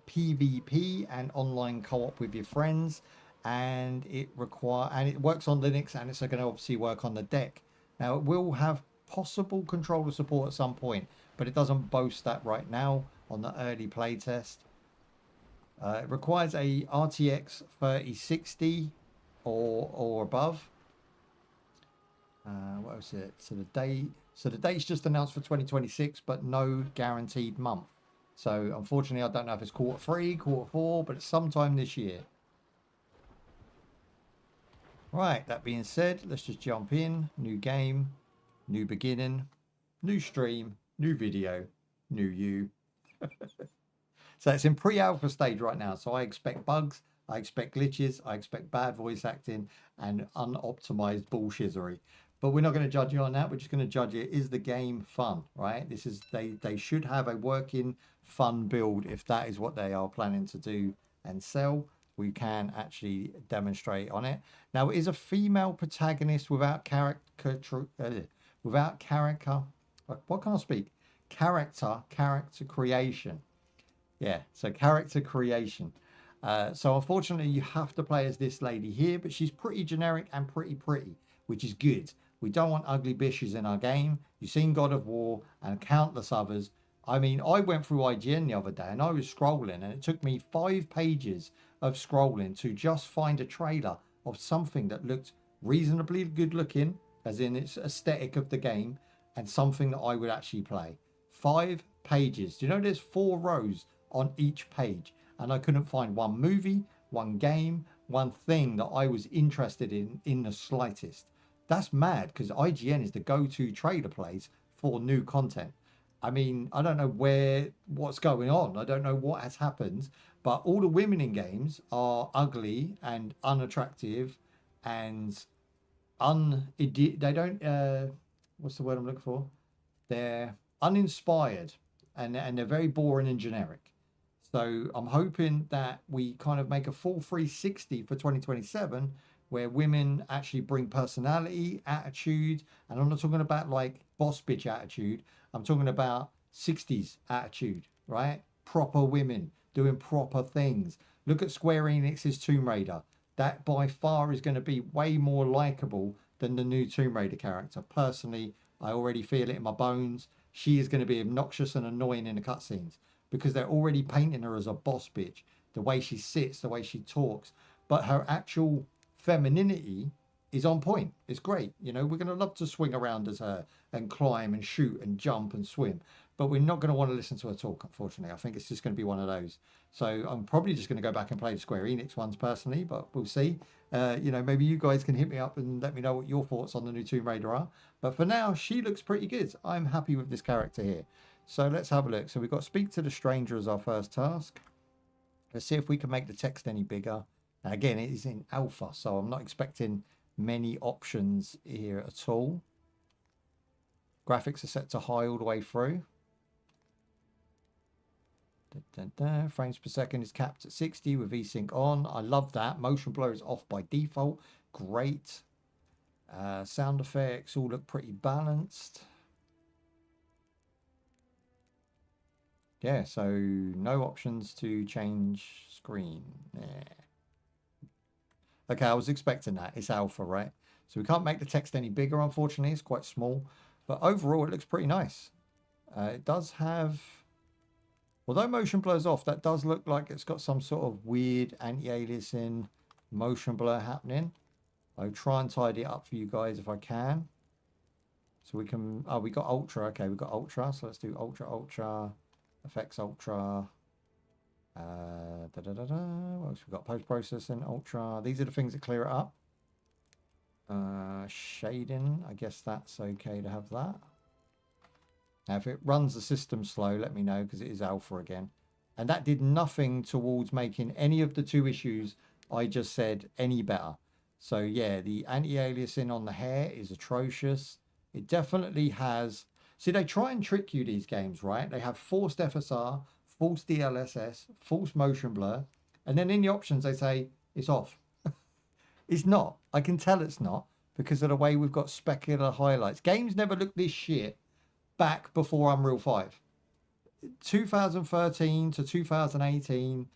PvP, and online co-op with your friends. And it works on Linux, and it's going to obviously work on the deck. Now, it will have possible controller support at some point, but it doesn't boast that right now on the early playtest. It requires a RTX 3060 or above. What was it? So the date's just announced for 2026, but no guaranteed month. So unfortunately, I don't know if it's Q3, Q4, but it's sometime this year. Right, that being said, let's just jump in. New game, new beginning, new stream, new video, new you. So it's in pre-alpha stage right now. So I expect bugs, I expect glitches, I expect bad voice acting, and unoptimized bullshittery. But we're not going to judge you on that. We're just going to judge it. Is the game fun, right? This is they should have a working fun build if that is what they are planning to do and sell. We can actually demonstrate on it. Now, it is a female protagonist without character. What can I speak? Character creation. Yeah, so character creation. So unfortunately, you have to play as this lady here, but she's pretty generic and pretty, which is good. We don't want ugly bitches in our game. You've seen God of War and countless others. I mean, I went through IGN the other day and I was scrolling, and it took me 5 pages of scrolling to just find a trailer of something that looked reasonably good looking, as in its aesthetic of the game, and something that I would actually play. 5 pages. Do you know there's 4 rows on each page? And I couldn't find one movie, one game, one thing that I was interested in the slightest. That's mad, because IGN is the go-to trailer place for new content. I mean, I don't know what's going on. I don't know what has happened, but all the women in games are ugly and unattractive and they don't, what's the word I'm looking for? They're uninspired and they're very boring and generic. So I'm hoping that we kind of make a full 360 for 2027 where women actually bring personality, attitude, and I'm not talking about like boss bitch attitude. I'm talking about 60s attitude, right? Proper women doing proper things. Look at Square Enix's Tomb Raider. That by far is going to be way more likable than the new Tomb Raider character. Personally, I already feel it in my bones. She is going to be obnoxious and annoying in the cutscenes because they're already painting her as a boss bitch. The way she sits, the way she talks, but her actual femininity is on point. It's great. You know, we're going to love to swing around as her and climb and shoot and jump and swim, but we're not going to want to listen to her talk, unfortunately. I think it's just going to be one of those. So I'm probably just going to go back and play the Square Enix ones personally, but we'll see. You know, maybe you guys can hit me up and let me know what your thoughts on the new Tomb Raider are. But for now, she looks pretty good. I'm happy with this character here. So let's have a look. So we've got Speak to the Stranger as our first task. Let's see if we can make the text any bigger. Now, again, it is in alpha, so I'm not expecting many options here at all. Graphics are set to high all the way through. Frames per second is capped at 60 with VSync on. I love that. Motion blur is off by default. Great. Sound effects all look pretty balanced. Yeah, so no options to change screen. Yeah. Okay, I was expecting that. It's alpha, right? So we can't make the text any bigger, unfortunately. It's quite small. But overall, it looks pretty nice. It does have... Although motion blur's off, that does look like it's got some sort of weird anti-aliasing motion blur happening. I'll try and tidy it up for you guys if I can. So we can... Oh, we got Ultra. Okay, we got Ultra. So let's do Ultra, Effects Ultra... What else we got? Post processing, Ultra. These are the things that clear it up. Shading, I guess that's okay to have that. Now, if it runs the system slow, let me know, because it is alpha again. And that did nothing towards making any of the two issues I just said any better. So yeah, the anti-aliasing on the hair is atrocious. It definitely has... See, they try and trick you, these games, right? They have forced FSR, forced DLSS, forced motion blur. And then in the options, they say, it's off. It's not. I can tell it's not, because of the way we've got specular highlights. Games never looked this shit back before Unreal 5. 2013 to 2018,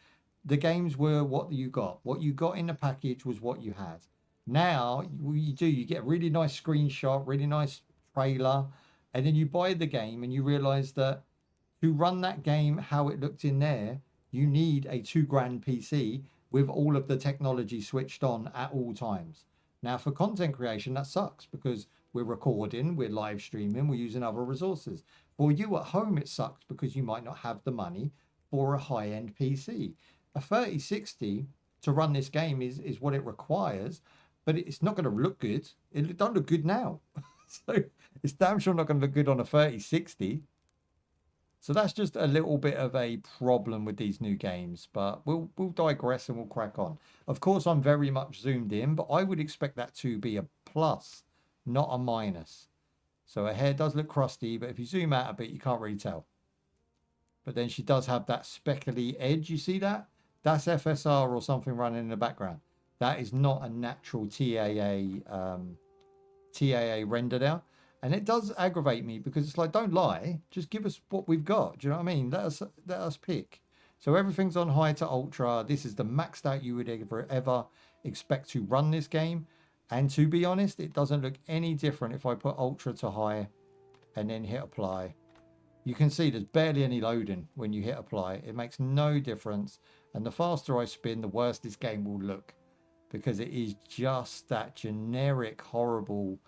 the games were what you got. What you got in the package was what you had. Now, you get a really nice screenshot, really nice trailer, and then you buy the game and you realize that to run that game how it looked in there, you need a $2,000 PC with all of the technology switched on at all times. Now, for content creation, that sucks because we're recording, we're live streaming, we're using other resources. For you at home, it sucks because you might not have the money for a high-end PC. A 3060 to run this game is what it requires, but it's not going to look good. It don't look good now. So it's damn sure not going to look good on a 3060. So that's just a little bit of a problem with these new games, but we'll digress and we'll crack on. Of course, I'm very much zoomed in, but I would expect that to be a plus, not a minus. So her hair does look crusty, but if you zoom out a bit, you can't really tell. But then she does have that speckly edge. You see that? That's FSR or something running in the background. That is not a natural TAA render now. And it does aggravate me because it's like, don't lie, just give us what we've got. Do you know what I mean? Let us pick. So everything's on high to ultra. This is the maxed out you would ever expect to run this game. And to be honest, it doesn't look any different if I put ultra to high and then hit apply. You can see there's barely any loading when you hit apply. It makes no difference. And the faster I spin, the worse this game will look. Because it is just that generic, horrible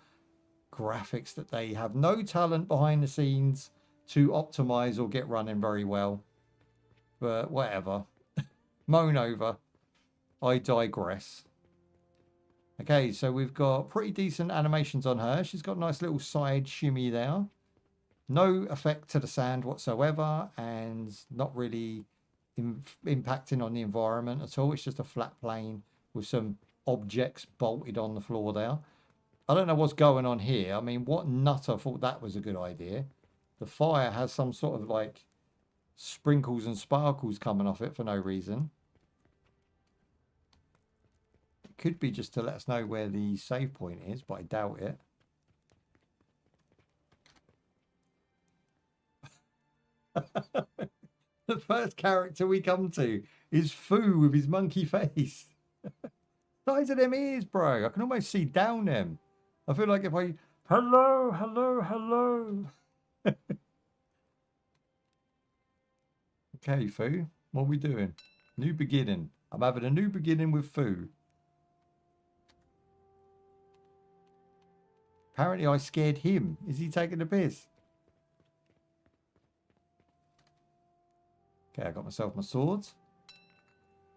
graphics that they have no talent behind the scenes to optimize or get running very well. But whatever. Moan over. I digress. Okay, so we've got pretty decent animations on her. She's got a nice little side shimmy there. No effect to the sand whatsoever, and not really impacting on the environment at all. It's just a flat plane with some objects bolted on the floor there. I don't know what's going on here. I mean, what nutter thought that was a good idea? The fire has some sort of like sprinkles and sparkles coming off it for no reason. It could be just to let us know where the save point is, but I doubt it. The first character we come to is Foo with his monkey face. Size of them ears, bro. I can almost see down them. I feel like if I... Hello, hello, hello. Okay, Foo. What are we doing? New beginning. I'm having a new beginning with Foo. Apparently I scared him. Is he taking the piss? Okay, I got myself my swords.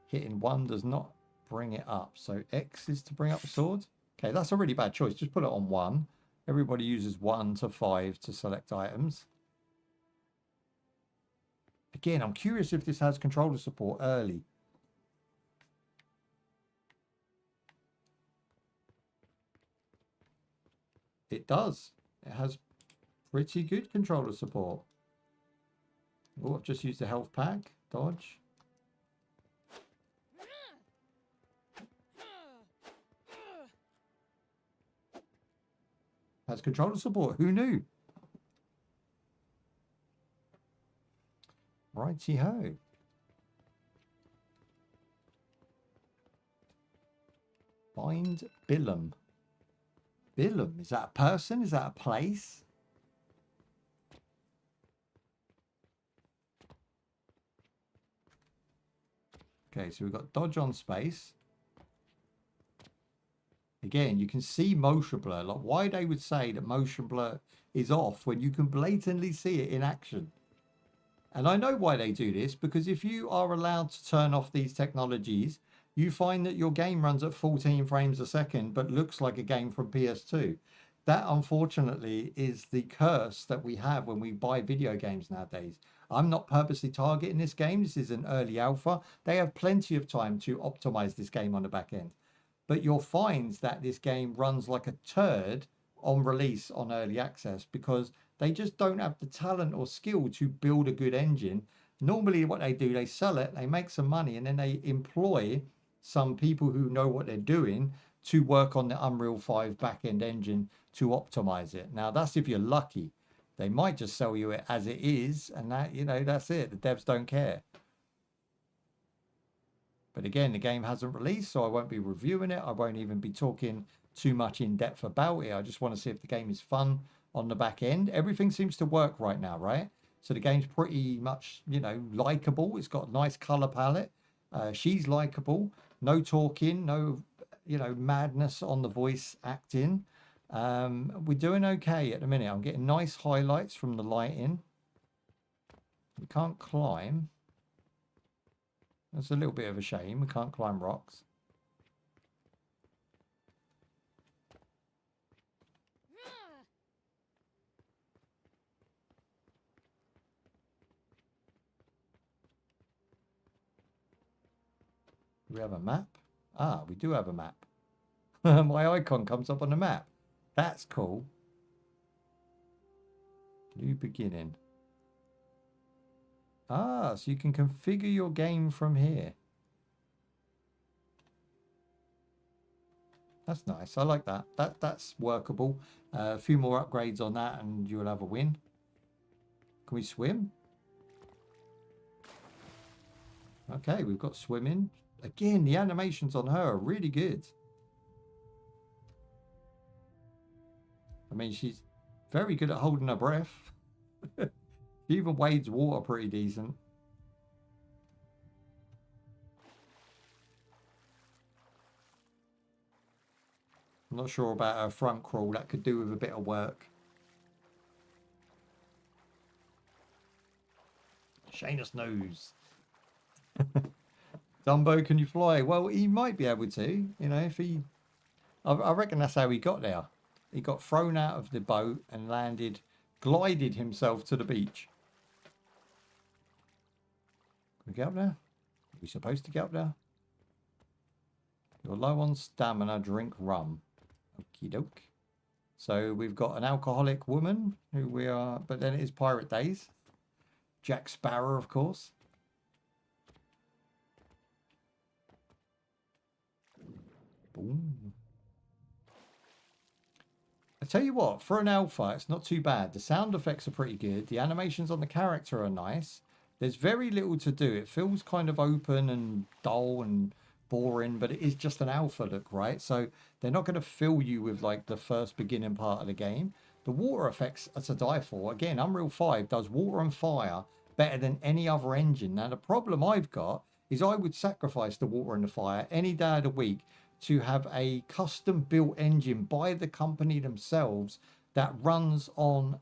Hitting one does not bring it up. So X is to bring up the sword. Okay, that's a really bad choice. Just put it on 1. Everybody uses 1 to 5 to select items. Again, I'm curious if this has controller support early. It does. It has pretty good controller support. Oh, I've just used the health pack. Dodge. Has controller support. Who knew? Righty-ho. Find Billum. Billum? Is that a person? Is that a place? Okay, so we've got dodge on space. Again, you can see motion blur. Like, why they would say that motion blur is off when you can blatantly see it in action. And I know why they do this, because if you are allowed to turn off these technologies, you find that your game runs at 14 frames a second, but looks like a game from PS2. That, unfortunately, is the curse that we have when we buy video games nowadays. I'm not purposely targeting this game. This is an early alpha. They have plenty of time to optimize this game on the back end. But you'll find that this game runs like a turd on release on early access because they just don't have the talent or skill to build a good engine. Normally what they do, they sell it, they make some money, and then they employ some people who know what they're doing to work on the Unreal 5 back-end engine to optimize it. Now, that's if you're lucky. They might just sell you it as it is, and that, you know, that's it. The devs don't care. But again, the game hasn't released, so I won't be reviewing it. I won't even be talking too much in depth about it. I just want to see if the game is fun on the back end. Everything seems to work right now, right? So the game's pretty much, you know, likable. It's got a nice color palette. She's likable. No talking, no, you know, madness on the voice acting. We're doing okay at the minute. I'm getting nice highlights from the lighting. We can't climb. That's a little bit of a shame. We can't climb rocks. Do we have a map? Ah, we do have a map. My icon comes up on the map. That's cool. New beginning. Ah, so you can configure your game from here. That's nice. I like that. That's workable. A few more upgrades on that and you'll have a win. Can we swim? Okay, we've got swimming. Again, the animations on her are really good. I mean, she's very good at holding her breath. She even wades water pretty decent. I'm not sure about her front crawl. That could do with a bit of work. Shanus knows. Dumbo, can you fly? Well, he might be able to. You know, if he... I reckon that's how he got there. He got thrown out of the boat and landed, glided himself to the beach. Can we get up there? Are we supposed to get up there? You're low on stamina, drink rum. Okie doke. So we've got an alcoholic woman who we are, but then it is Pirate Days. Jack Sparrow, of course. Boom. I tell you what, for an alpha, it's not too bad. The sound effects are pretty good. The animations on the character are nice. There's very little to do. It feels kind of open and dull and boring, but it is just an alpha look, right? So they're not going to fill you with like the first beginning part of the game. The water effects are to die for. Again, Unreal 5 does water and fire better than any other engine. Now, the problem I've got is I would sacrifice the water and the fire any day of the week to have a custom built engine by the company themselves that runs on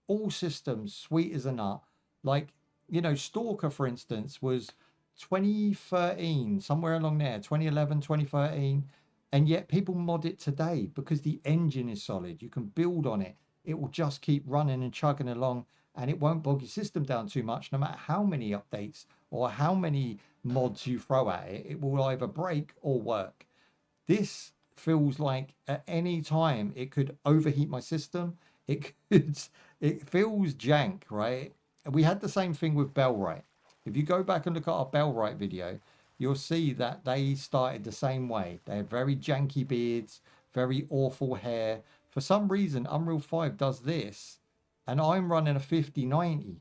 all systems, sweet as a nut. Like, you know, Stalker, for instance, was 2013, somewhere along there, 2011, 2013. And yet people mod it today because the engine is solid. You can build on it. It will just keep running and chugging along and it won't bog your system down too much. No matter how many updates or how many mods you throw at it, it will either break or work. This feels like at any time it could overheat my system. It feels jank, right? We had the same thing with Bellwright. If you go back and look at our Bellwright video, you'll see that they started the same way. They had very janky beards, very awful hair. For some reason, Unreal 5 does this, and I'm running a 5090.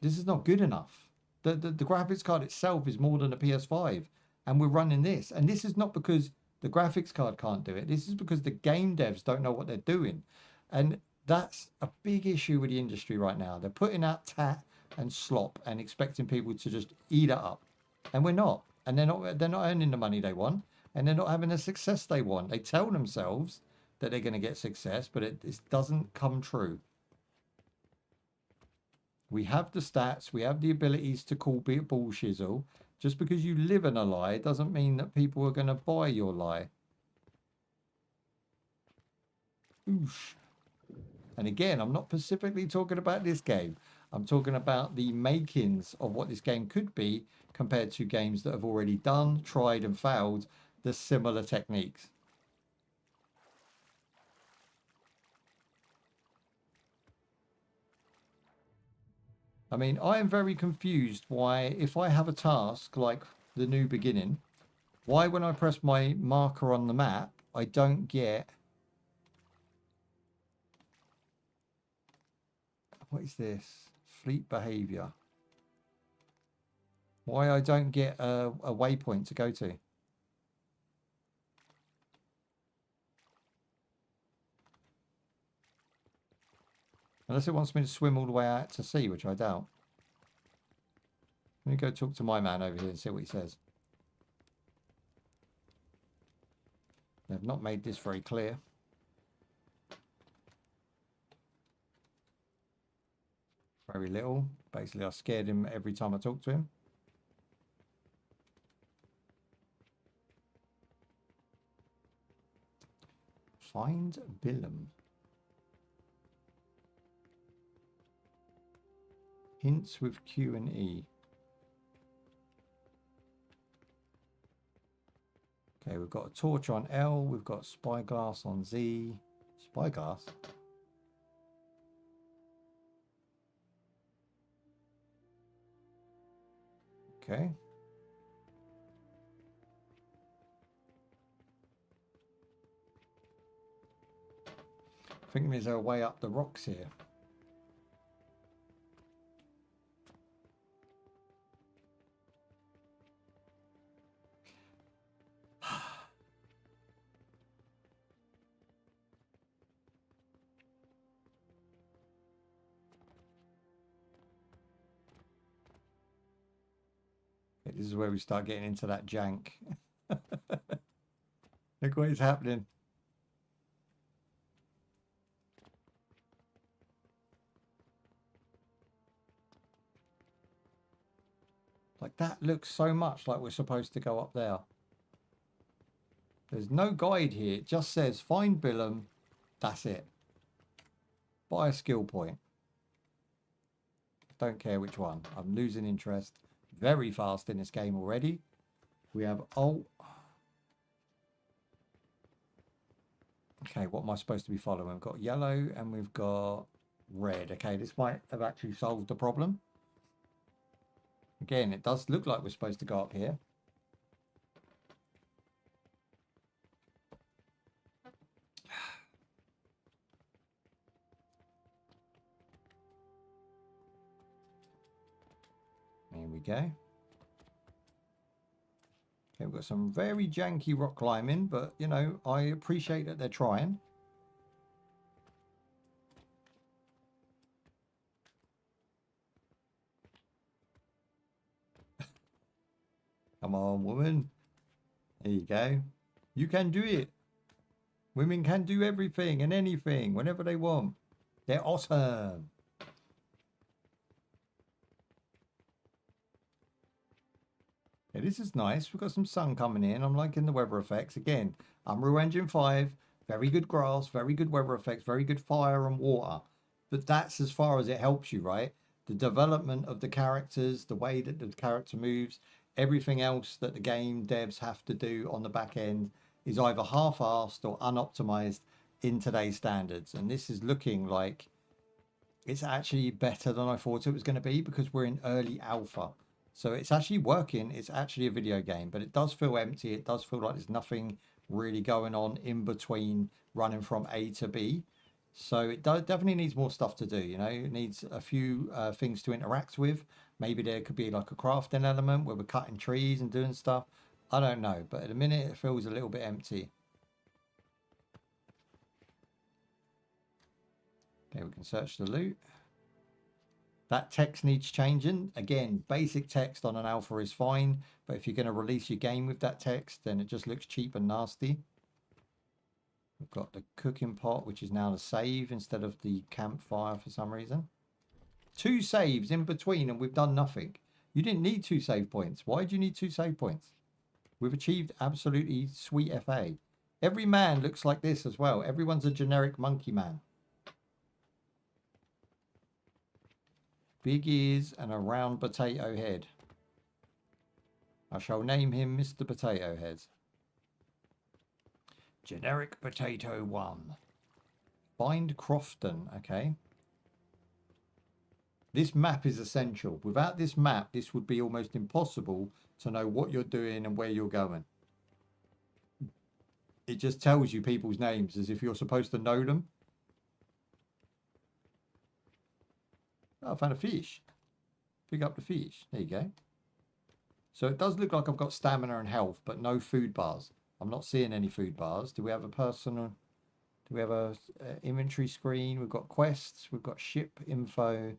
This is not good enough. The graphics card itself is more than a PS5. And we're running this. And this is not because the graphics card can't do it. This is because the game devs don't know what they're doing. And that's a big issue with the industry right now. They're putting out tat and slop and expecting people to just eat it up. And we're not. And they're not earning the money they want. And they're not having the success they want. They tell themselves that they're going to get success, but it doesn't come true. We have the stats. We have the abilities to call bullshizzle. Just because you live in a lie doesn't mean that people are going to buy your lie. Oosh. And again, I'm not specifically talking about this game. I'm talking about the makings of what this game could be compared to games that have already done, tried and failed the similar techniques. I mean, I am very confused why, if I have a task like the new beginning, why when I press my marker on the map, I don't get... What is this? Fleet behavior. Why I don't get a waypoint to go to. Unless it wants me to swim all the way out to sea, which I doubt. Let me go talk to my man over here and see what he says. They've not made this very clear. Very little. Basically, I scared him every time I talked to him. Find Billum. Hints with Q and E. Okay, we've got a torch on L. We've got spyglass on Z. Spyglass? Okay. I think there's a way up the rocks here. This is where we start getting into that jank. Look what is happening. Like that looks so much like we're supposed to go up there. There's no guide here. It just says find Billum. That's it. Buy a skill point. Don't care which one. I'm losing interest very fast in this game already. We have alt. Okay, what am I supposed to be following? We've got yellow and we've got red. Okay, this might have actually solved the problem. Again, it does look like we're supposed to go up here. There we go. Okay, we've got some very janky rock climbing, but, you know, I appreciate that they're trying. Come on, woman. There you go. You can do it. Women can do everything and anything whenever they want. They're awesome. Yeah, this is nice. We've got some sun coming in. I'm liking the weather effects. Again, Unreal Engine 5. Very good grass, very good weather effects, very good fire and water. But that's as far as it helps you, right? The development of the characters, the way that the character moves, everything else that the game devs have to do on the back end is either half-assed or unoptimized in today's standards. And this is looking like it's actually better than I thought it was going to be because we're in early alpha. So it's actually working. It's actually a video game, but it does feel empty. It does feel like there's nothing really going on in between running from A to B. So it definitely needs more stuff to do. You know, it needs a few things to interact with. Maybe there could be like a crafting element where we're cutting trees and doing stuff. I don't know, but at the minute it feels a little bit empty. Okay, we can search the loot. That text needs changing. Again, basic text on an alpha is fine, but if you're going to release your game with that text, then it just looks cheap and nasty. We've got the cooking pot, which is now the save instead of the campfire for some reason. 2 saves in between and we've done nothing. You didn't need 2 save points. Why do you need 2 save points? We've achieved absolutely sweet FA. Every man looks like this as well. Everyone's a generic monkey man. Big ears and a round potato head. I shall name him Mr. Potato Head. Generic Potato 1. Find Crofton, okay. This map is essential. Without this map, this would be almost impossible to know what you're doing and where you're going. It just tells you people's names as if you're supposed to know them. Oh, I found a fish. Pick up the fish. There you go. So it does look like I've got stamina and health, but no food bars. I'm not seeing any food bars. Do we have a personal... Do we have a inventory screen? We've got quests. We've got ship info.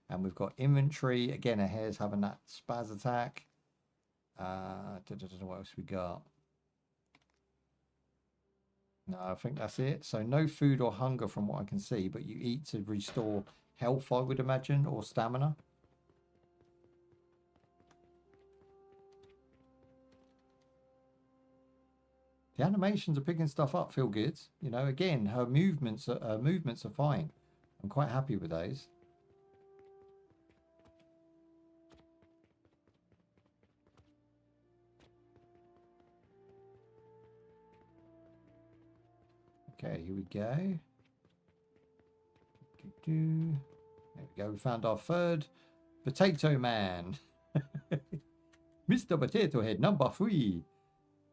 And we've got inventory. Again, a hare's having that spaz attack. What else we got? No, I think that's it. So no food or hunger from what I can see, but you eat to restore health, I would imagine, or stamina. The animations of picking stuff up feel good. You know, again, her movements are fine. I'm quite happy with those. Okay, here we go. There we go. We found our third Potato Man. Mr. Potato Head, number 3.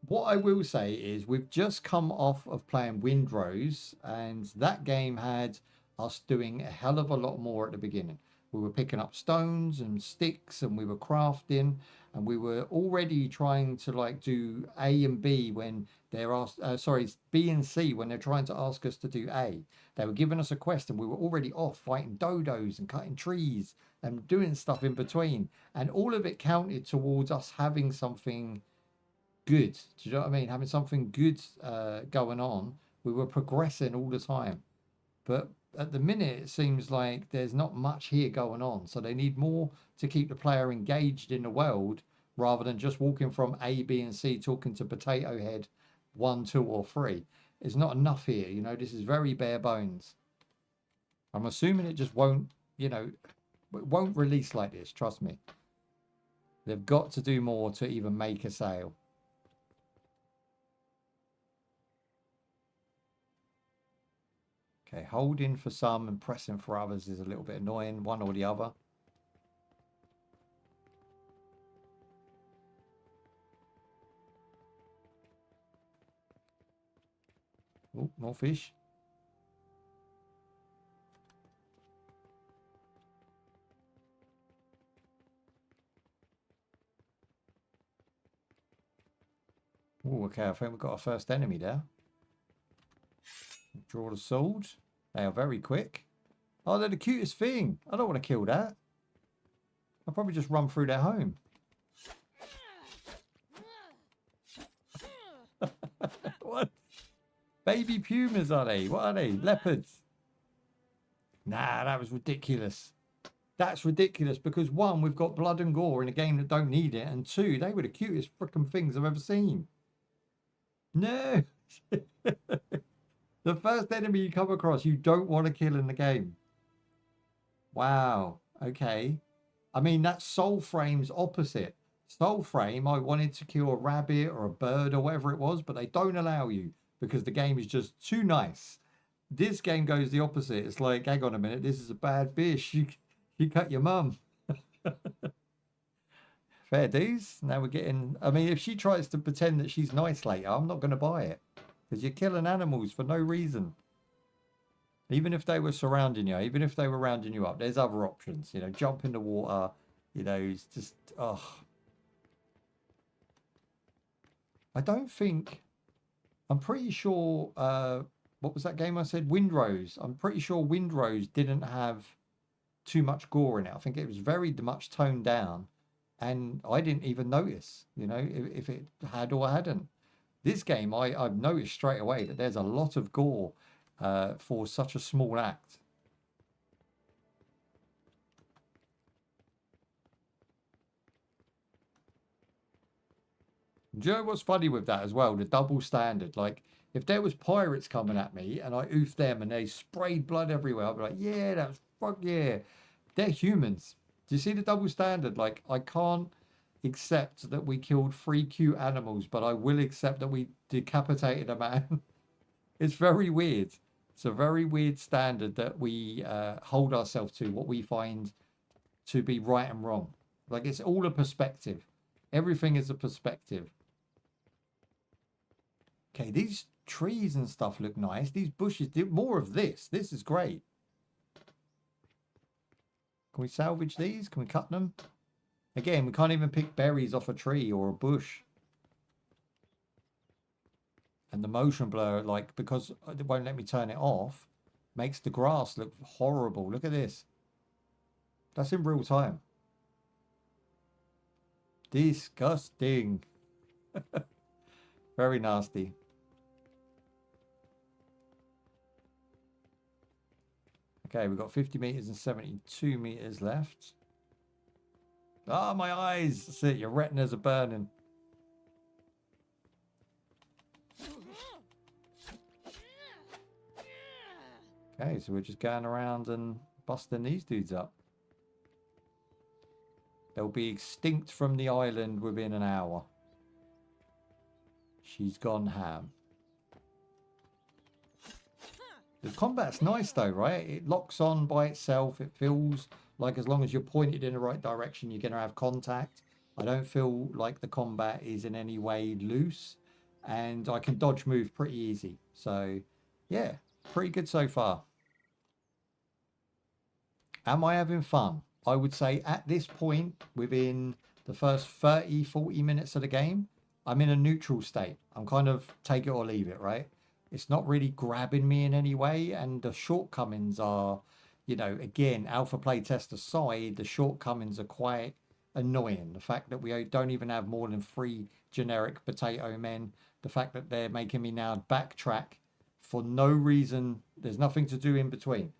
What I will say is we've just come off of playing Windrose, and that game had us doing a hell of a lot more at the beginning. We were picking up stones and sticks, and we were crafting, and we were already trying to like do A and B when they're asked, sorry, B and C when they're trying to ask us to do A. They were giving us a quest, and we were already off fighting dodos and cutting trees and doing stuff in between, and all of it counted towards us having something good. Do you know what I mean? Having something good going on. We were progressing all the time, but at the minute it seems like there's not much here going on, so they need more to keep the player engaged in the world rather than just walking from A, B and C talking to Potato Head 1, 2 or 3. It's not enough here, you know. This is very bare bones. I'm assuming it just won't, you know, it won't release like this, trust me. They've got to do more to even make a sale. Okay, holding for some and pressing for others is a little bit annoying, one or the other. Oh, more fish. Oh, okay, I think we've got our first enemy there. Draw the sword. They are very quick. Oh, they're the cutest thing. I don't want to kill that. I'll probably just run through their home. What? Baby pumas are they? What are they? Leopards? Nah, that was ridiculous. That's ridiculous because 1, we've got blood and gore in a game that don't need it, and 2, they were the cutest freaking things I've ever seen. No. The first enemy you come across, you don't want to kill in the game. Wow. Okay. I mean, that's Soul Frame's opposite. Soul Frame, I wanted to kill a rabbit or a bird or whatever it was, but they don't allow you because the game is just too nice. This game goes the opposite. It's like, hang on a minute, this is a bad fish. You cut your mum. Fair dues. Now we're getting... I mean, if she tries to pretend that she's nice later, I'm not going to buy it. Because you're killing animals for no reason. Even if they were surrounding you, even if they were rounding you up, there's other options. You know, jump in the water. You know, it's just... Oh. I don't think... I'm pretty sure... what was that game I said? Windrose. I'm pretty sure Windrose didn't have too much gore in it. I think it was very much toned down. And I didn't even notice, you know, if it had or hadn't. This game, I've noticed straight away that there's a lot of gore for such a small act. Do you know what's funny with that as well? The double standard. Like, if there was pirates coming at me and I oofed them and they sprayed blood everywhere, I'd be like, yeah, that's fuck yeah. They're humans. Do you see the double standard? Like, I can't accept that we killed 3 cute animals, but I will accept that we decapitated a man. It's very weird. It's a very weird standard that we hold ourselves to, what we find to be right and wrong. Like, it's all a perspective. Everything is a perspective. Okay, these trees and stuff look nice. These bushes, more of this. This is great. Can we salvage these? Can we cut them? Again, we can't even pick berries off a tree or a bush. And the motion blur, like, because it won't let me turn it off, makes the grass look horrible. Look at this. That's in real time. Disgusting. Very nasty. Okay, we've got 50 meters and 72 meters left. Ah, my eyes. That's it. Your retinas are burning. Okay, so we're just going around and busting these dudes up. They'll be extinct from the island within an hour. She's gone ham. The combat's nice though, right? It locks on by itself. It feels like as long as you're pointed in the right direction, you're going to have contact. I don't feel like the combat is in any way loose. And I can dodge move pretty easy. So, yeah, pretty good so far. Am I having fun? I would say at this point, within the first 30, 40 minutes of the game, I'm in a neutral state. I'm kind of take it or leave it, right? It's not really grabbing me in any way. And the shortcomings are, you know, again, alpha playtest aside, the shortcomings are quite annoying. The fact that we don't even have more than 3 generic potato men. The fact that they're making me now backtrack for no reason. There's nothing to do in between.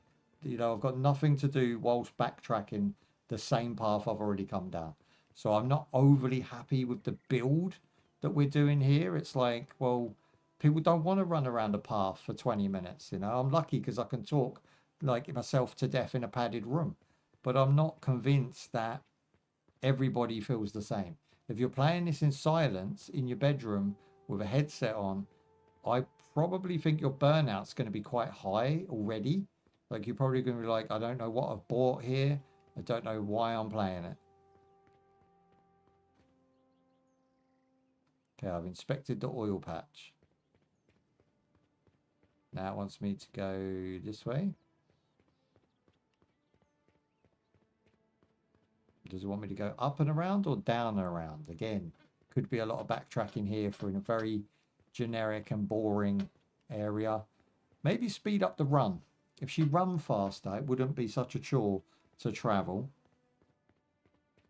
You know, I've got nothing to do whilst backtracking the same path I've already come down. So I'm not overly happy with the build that we're doing here. It's like, well, people don't want to run around a path for 20 minutes. You know, I'm lucky because I can talk like myself to death in a padded room. But I'm not convinced that everybody feels the same. If you're playing this in silence in your bedroom with a headset on, I probably think your burnout's going to be quite high already. Like, you're probably going to be like, I don't know what I've bought here. I don't know why I'm playing it. Okay, I've inspected the oil patch. Now it wants me to go this way. Does it want me to go up and around or down and around? Again, could be a lot of backtracking here for a very generic and boring area. Maybe speed up the run. If she run faster, it wouldn't be such a chore to travel.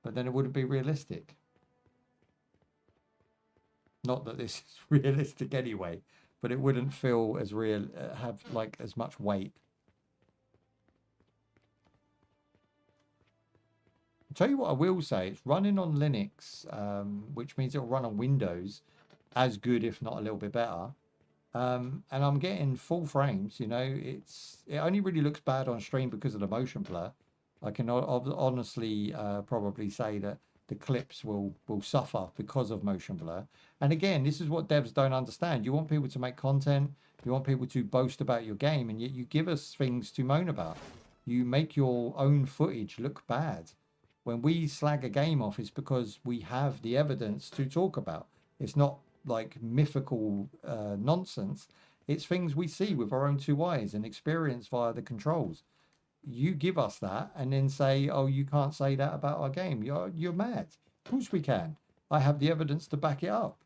But then it wouldn't be realistic. Not that this is realistic anyway, but it wouldn't feel as real, have like as much weight. I'll tell you what I will say, it's running on Linux, which means it'll run on Windows as good, if not a little bit better. And I'm getting full frames, you know, it only really looks bad on stream because of the motion blur. I can honestly probably say that the clips will suffer because of motion blur. And again, this is what devs don't understand. You want people to make content, you want people to boast about your game, and yet you give us things to moan about. You make your own footage look bad. When we slag a game off, it's because we have the evidence to talk about. It's not like mythical nonsense. It's things we see with our own 2 eyes and experience via the controls. You give us that and then say, oh, you can't say that about our game. You're mad. Of course we can. I have the evidence to back it up.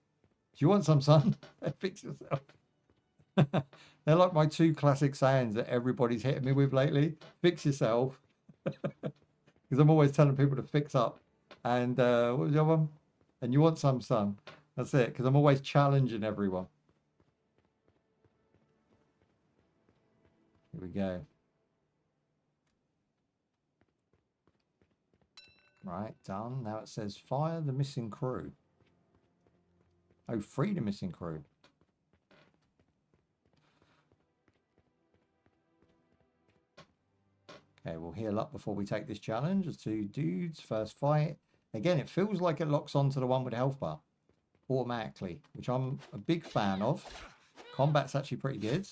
Do you want some, son? Fix yourself. They're like my 2 classic sayings that everybody's hitting me with lately. Fix yourself. Because I'm always telling people to fix up. And what was the other one? And you want some, son. That's it, because I'm always challenging everyone. Here we go. Right, done. Now it says fire the missing crew. Oh, free the missing crew. Okay, we'll heal up before we take this challenge. There's 2 dudes, first fight. Again, it feels like it locks onto the one with the health bar automatically, which I'm a big fan of. Combat's actually pretty good.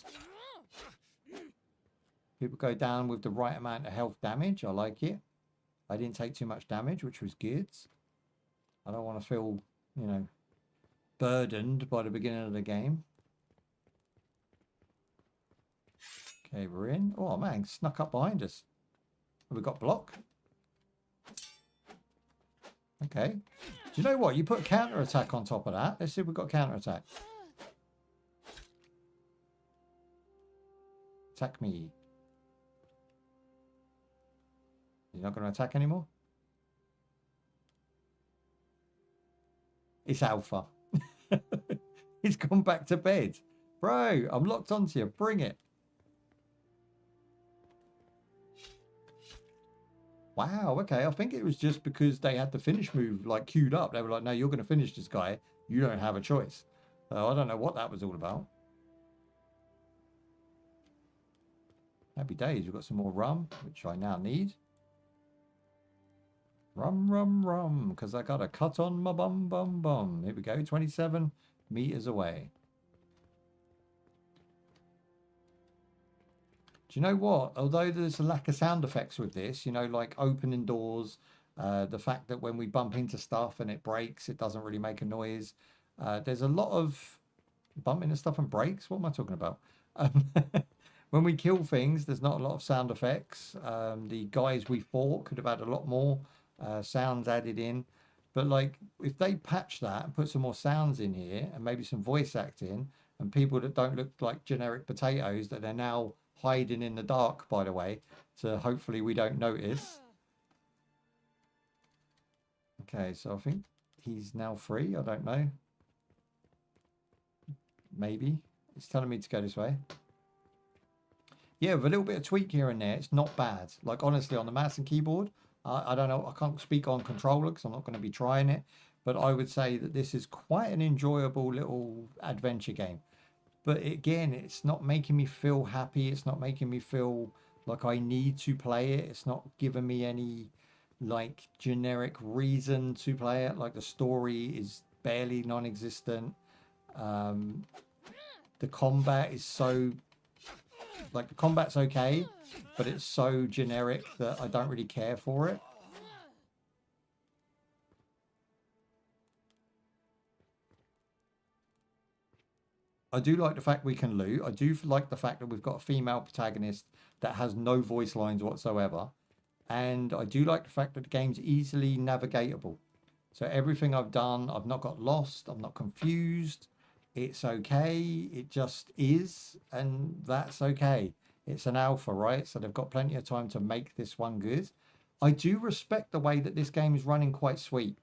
People go down with the right amount of health damage. I like it. I didn't take too much damage, which was good. I don't want to feel, you know, burdened by the beginning of the game. Okay, we're in. Oh, man, snuck up behind us. Have we got block? Okay. Do you know what? You put a counter attack on top of that. Let's see if we've got counter attack. Attack me. You're not going to attack anymore? It's Alpha. He's gone back to bed. Bro, I'm locked onto you. Bring it. Wow, okay. I think it was just because they had the finish move like queued up. They were like, no, you're going to finish this guy. You don't have a choice. So I don't know what that was all about. Happy days. We've got some more rum, which I now need. Rum, rum, rum. Because I got a cut on my bum, bum, bum. Here we go. 27 meters away. Do you know what? Although there's a lack of sound effects with this, you know, like opening doors, the fact that when we bump into stuff and it breaks, it doesn't really make a noise. There's a lot of bumping into stuff and breaks. What am I talking about? When we kill things, there's not a lot of sound effects. The guys we fought could have had a lot more sounds added in. But like, if they patch that and put some more sounds in here and maybe some voice acting and people that don't look like generic potatoes that they're now hiding in the dark, by the way, so hopefully we don't notice. Okay, so I think he's now free. I don't know. Maybe. It's telling me to go this way. Yeah, with a little bit of tweak here and there, it's not bad. Like, honestly, on the mouse and keyboard, I don't know. I can't speak on controller because I'm not going to be trying it. But I would say that this is quite an enjoyable little adventure game. But again, it's not making me feel happy. It's not making me feel like I need to play it. It's not giving me any like generic reason to play it. Like the story is barely non-existent. The combat is so, like the combat's okay, but it's so generic that I don't really care for it. I do like the fact we can loot. I do like the fact that we've got a female protagonist that has no voice lines whatsoever. And I do like the fact that the game's easily navigatable. So everything I've done, I've not got lost. I'm not confused. It's okay. It just is. And that's okay. It's an alpha, right? So they've got plenty of time to make this one good. I do respect the way that this game is running quite sweet.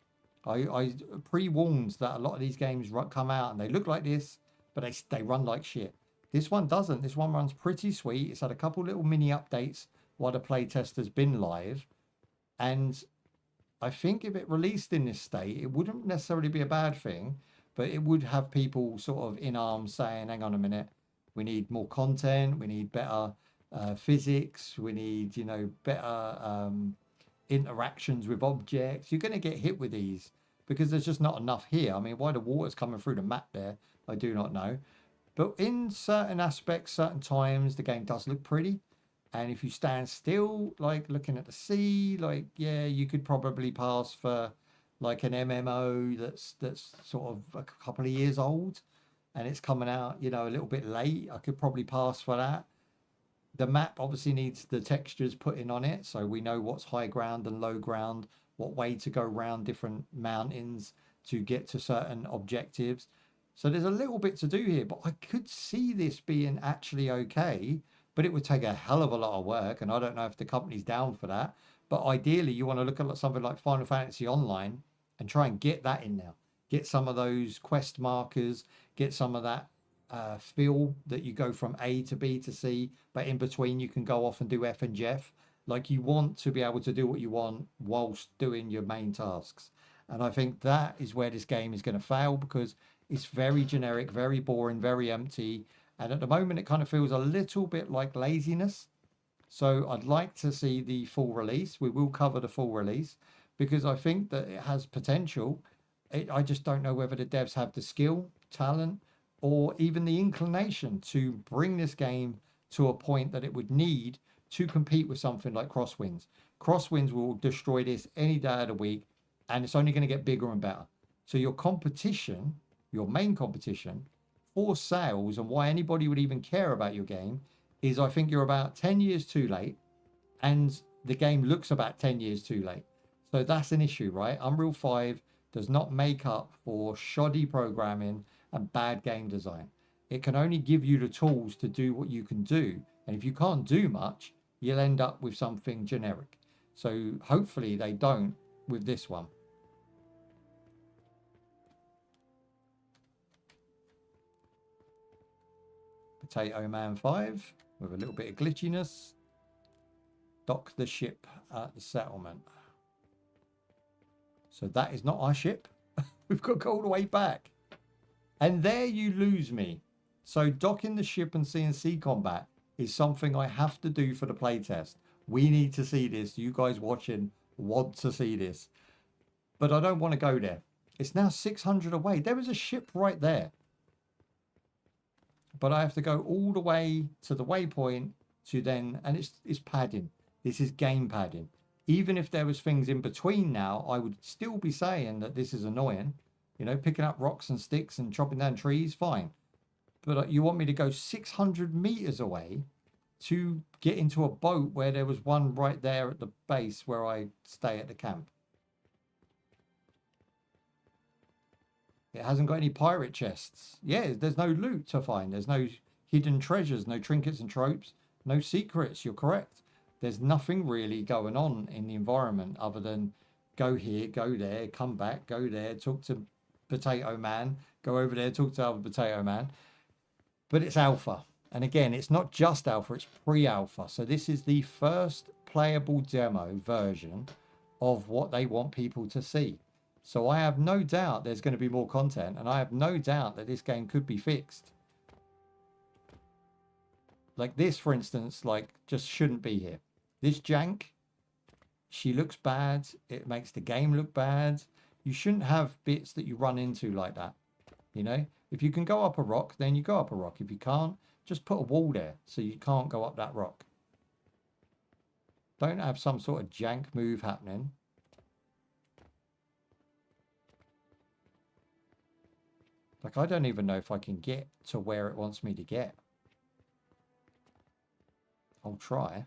I pre-warned that a lot of these games come out and they look like this, but they run like shit. This one doesn't. This one runs pretty sweet. It's had a couple little mini updates while the playtest has been live. And I think if it released in this state, it wouldn't necessarily be a bad thing, but it would have people sort of in arms saying, hang on a minute, we need more content, we need better physics, we need, you know, better interactions with objects. You're going to get hit with these because there's just not enough here. I mean, why the water's coming through the map there, I do not know. But in certain aspects, certain times, the game does look pretty. And if you stand still, like looking at the sea, like, yeah, you could probably pass for like an MMO that's sort of a couple of years old and it's coming out, you know, a little bit late. I could probably pass for that. The map obviously needs the textures put in on it, so we know what's high ground and low ground, what way to go around different mountains to get to certain objectives. So there's a little bit to do here, but I could see this being actually okay, but it would take a hell of a lot of work, and I don't know if the company's down for that. But ideally, you want to look at something like Final Fantasy Online and try and get that in now. Get some of those quest markers, get some of that feel that you go from A to B to C, but in between you can go off and do F and Jeff. Like, you want to be able to do what you want whilst doing your main tasks. And I think that is where this game is going to fail, because It's very generic, very boring, very empty. And at the moment, it kind of feels a little bit like laziness. So I'd like to see the full release. We will cover the full release because I think that it has potential. I just don't know whether the devs have the skill, talent, or even the inclination to bring this game to a point that it would need to compete with something like Crosswinds. Crosswinds will destroy this any day of the week, and it's only going to get bigger and better. So your competition, your main competition for sales and why anybody would even care about your game is I think you're about 10 years too late, and the game looks about 10 years too late. So that's an issue, right? Unreal 5 does not make up for shoddy programming and bad game design. It can only give you the tools to do what you can do. And if you can't do much, you'll end up with something generic. So hopefully they don't with this one. Potato Man 5 with a little bit of glitchiness. Dock the ship at the settlement. So that is not our ship. We've got to go all the way back. And there you lose me. So docking the ship and CNC combat is something I have to do for the playtest. We need to see this. You guys watching want to see this. But I don't want to go there. It's now 600 away. There is a ship right there. But I have to go all the way to the waypoint to then, and it's padding. This is game padding. Even if there was things in between now, I would still be saying that this is annoying. You know, picking up rocks and sticks and chopping down trees, fine. But you want me to go 600 meters away to get into a boat where there was one right there at the base where I stay at the camp. It hasn't got any pirate chests. Yeah, there's no loot to find. There's no hidden treasures, no trinkets and tropes, no secrets. You're correct. There's nothing really going on in the environment other than go here, go there, come back, go there, talk to Potato Man, go over there, talk to other Potato Man. But it's alpha. And again, it's not just alpha, it's pre-alpha. So this is the first playable demo version of what they want people to see. So I have no doubt there's going to be more content, and I have no doubt that this game could be fixed. Like this, for instance, like just shouldn't be here. This jank, she looks bad. It makes the game look bad. You shouldn't have bits that you run into like that. You know, if you can go up a rock, then you go up a rock. If you can't, just put a wall there so you can't go up that rock. Don't have some sort of jank move happening. Like, I don't even know if I can get to where it wants me to get. I'll try.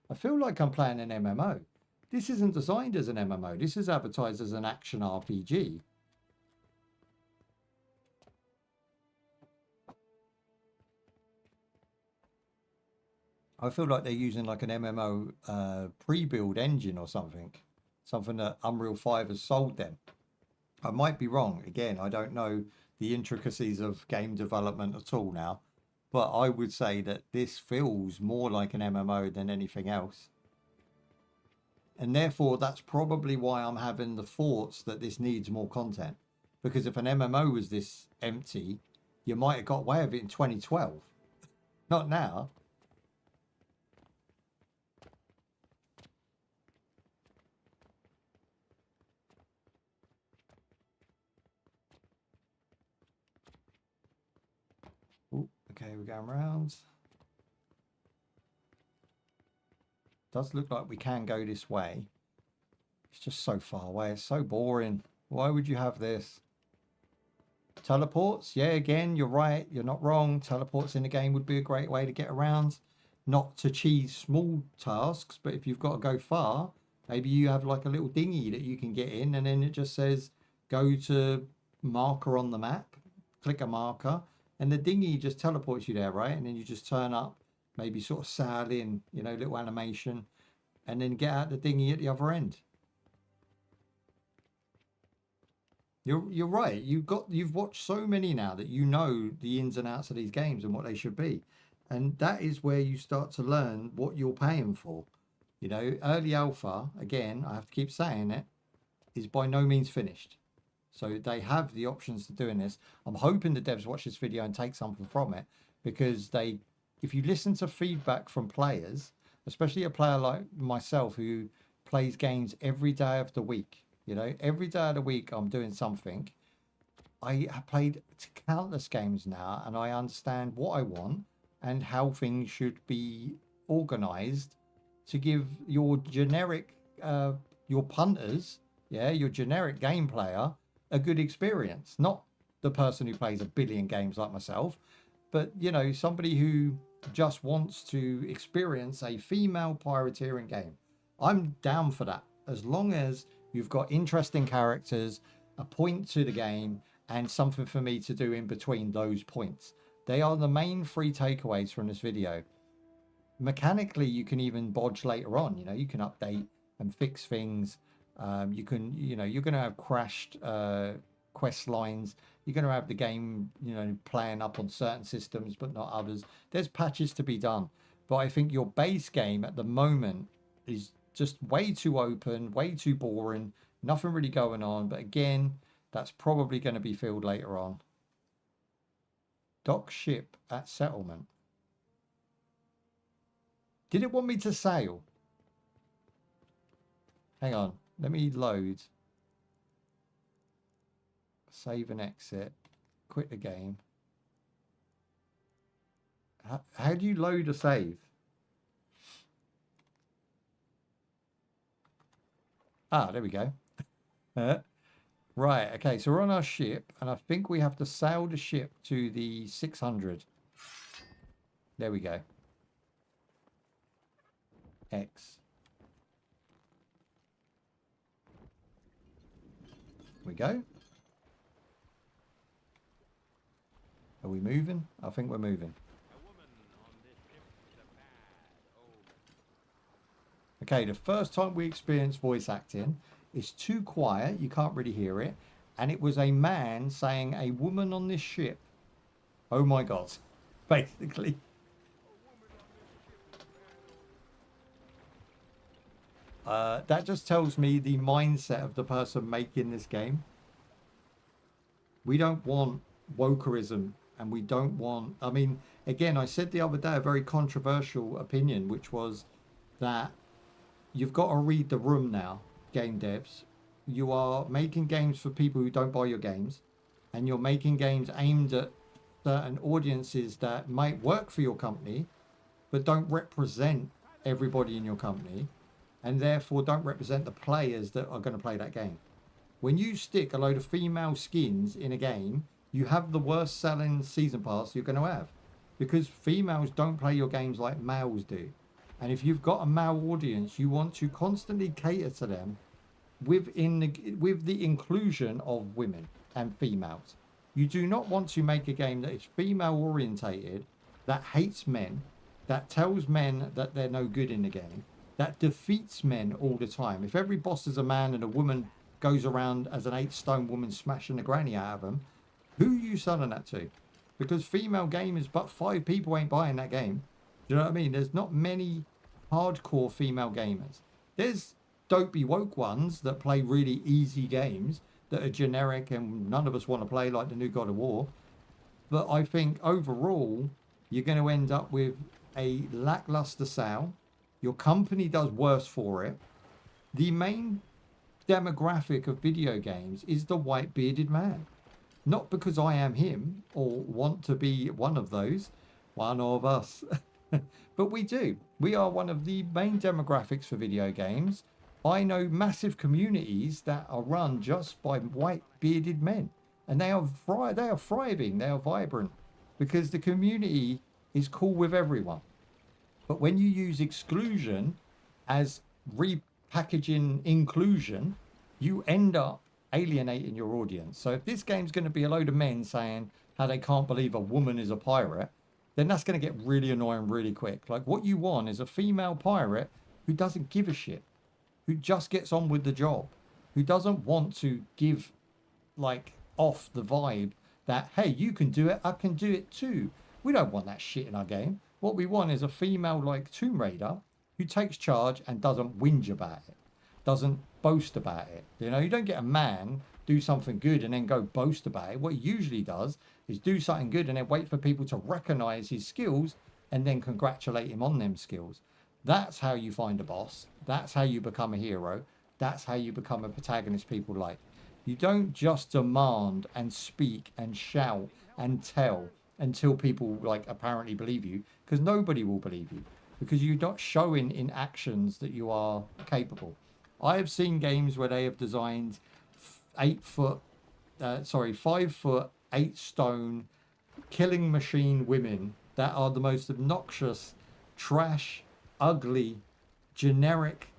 I feel like I'm playing an MMO. This isn't designed as an MMO. This is advertised as an action RPG. I feel like they're using like an MMO pre-build engine or something. Something that Unreal 5 has sold them. I might be wrong. Again, I don't know the intricacies of game development at all now. But I would say that this feels more like an MMO than anything else. And therefore, that's probably why I'm having the thoughts that this needs more content. Because if an MMO was this empty, you might have got away with it in 2012. Not now. Okay, we're going round. Does look like we can go this way. It's just so far away. It's so boring. Why would you have this? Teleports? Yeah, again, you're right. You're not wrong. Teleports in the game would be a great way to get around. Not to cheese small tasks, but if you've got to go far, maybe you have like a little dinghy that you can get in, and then it just says, go to marker on the map. Click a marker. And the dinghy just teleports you there, right? And then you just turn up, maybe sort of sailing, you know, little animation, and then get out the dinghy at the other end. You're right. You've watched so many now that you know the ins and outs of these games and what they should be. And that is where you start to learn what you're paying for. You know, early alpha, again, I have to keep saying it. is by no means finished. So they have the options to doing this. I'm hoping the devs watch this video and take something from it, because if you listen to feedback from players, especially a player like myself who plays games every day of the week, you know, every day of the week I'm doing something. I have played countless games now, and I understand what I want and how things should be organized to give your generic, your punters, yeah, your generic game player a good experience. Not the person who plays a billion games like myself, but, you know, somebody who just wants to experience a female pirateering game. I'm down for that, as long as you've got interesting characters, a point to the game, and something for me to do in between those points. They are the main 3 takeaways from this video. Mechanically, you can even bodge later on. You know, you can update and fix things. You can, you know, you're going to have crashed quest lines. You're going to have the game, you know, playing up on certain systems but not others. There's patches to be done. But I think your base game at the moment is just way too open, way too boring. Nothing really going on. But again, that's probably going to be filled later on. Dock ship at settlement. Did it want me to sail? Hang on. Let me load. Save and exit. Quit the game. How do you load a save? Ah, there we go. Right, okay, so we're on our ship, and I think we have to sail the ship to the 600. There we go. X. We go. Are we moving? I think we're moving. Okay, the first time we experienced voice acting, it's too quiet, you can't really hear it, and it was a man saying a woman on this ship. Oh my god, basically. That just tells me the mindset of the person making this game. We don't want wokerism, and we don't want, I mean, again, I said the other day a very controversial opinion, which was that you've got to read the room now, game devs. You are making games for people who don't buy your games, and you're making games aimed at certain audiences that might work for your company, but don't represent everybody in your company, and therefore don't represent the players that are going to play that game. When you stick a load of female skins in a game, you have the worst selling season pass you're going to have, because females don't play your games like males do. And if you've got a male audience, you want to constantly cater to them with the inclusion of women and females. You do not want to make a game that is female orientated, that hates men, that tells men that they're no good in the game, that defeats men all the time. If every boss is a man and a woman goes around as an 8-stone woman smashing the granny out of them, who are you selling that to? Because female gamers, but 5 people ain't buying that game. Do you know what I mean? There's not many hardcore female gamers. There's dopey woke ones that play really easy games that are generic and none of us want to play, like the new God of War. But I think overall, you're going to end up with a lackluster sale. Your company does worse for it. The main demographic of video games is the white bearded man. Not because I am him or want to be one of those, one of us. But we do. We are one of the main demographics for video games. I know massive communities that are run just by white bearded men, and they are thriving, they are vibrant, because the community is cool with everyone. But when you use exclusion as repackaging inclusion, you end up alienating your audience. So if this game's going to be a load of men saying how they can't believe a woman is a pirate, then that's going to get really annoying really quick. Like, what you want is a female pirate who doesn't give a shit, who just gets on with the job, who doesn't want to give, like, off the vibe that, hey, you can do it, I can do it too. We don't want that shit in our game. What we want is a female like Tomb Raider who takes charge and doesn't whinge about it. doesn't boast about it. You know, you don't get a man do something good and then go boast about it. What he usually does is do something good and then wait for people to recognize his skills and then congratulate him on them skills. That's how you find a boss. That's how you become a hero. That's how you become a protagonist people like. You don't just demand and speak and shout and tell until people like apparently believe you, because nobody will believe you, because you're not showing in actions that you are capable. I have seen games where they have designed 5 foot, 8 stone killing machine women that are the most obnoxious, trash, ugly, generic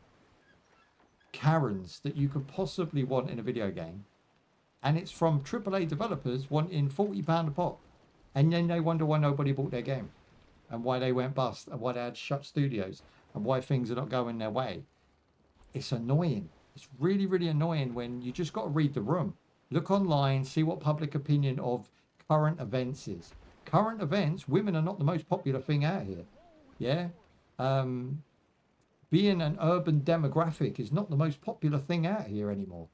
Karens that you could possibly want in a video game. And it's from AAA developers wanting £40 a pop. And then they wonder why nobody bought their game. And why they went bust. And why they had shut studios. And why things are not going their way. It's annoying. It's really, really annoying when you just got to read the room. Look online, see what public opinion of current events is. Current events, women are not the most popular thing out here. Yeah? Being an urban demographic is not the most popular thing out here anymore.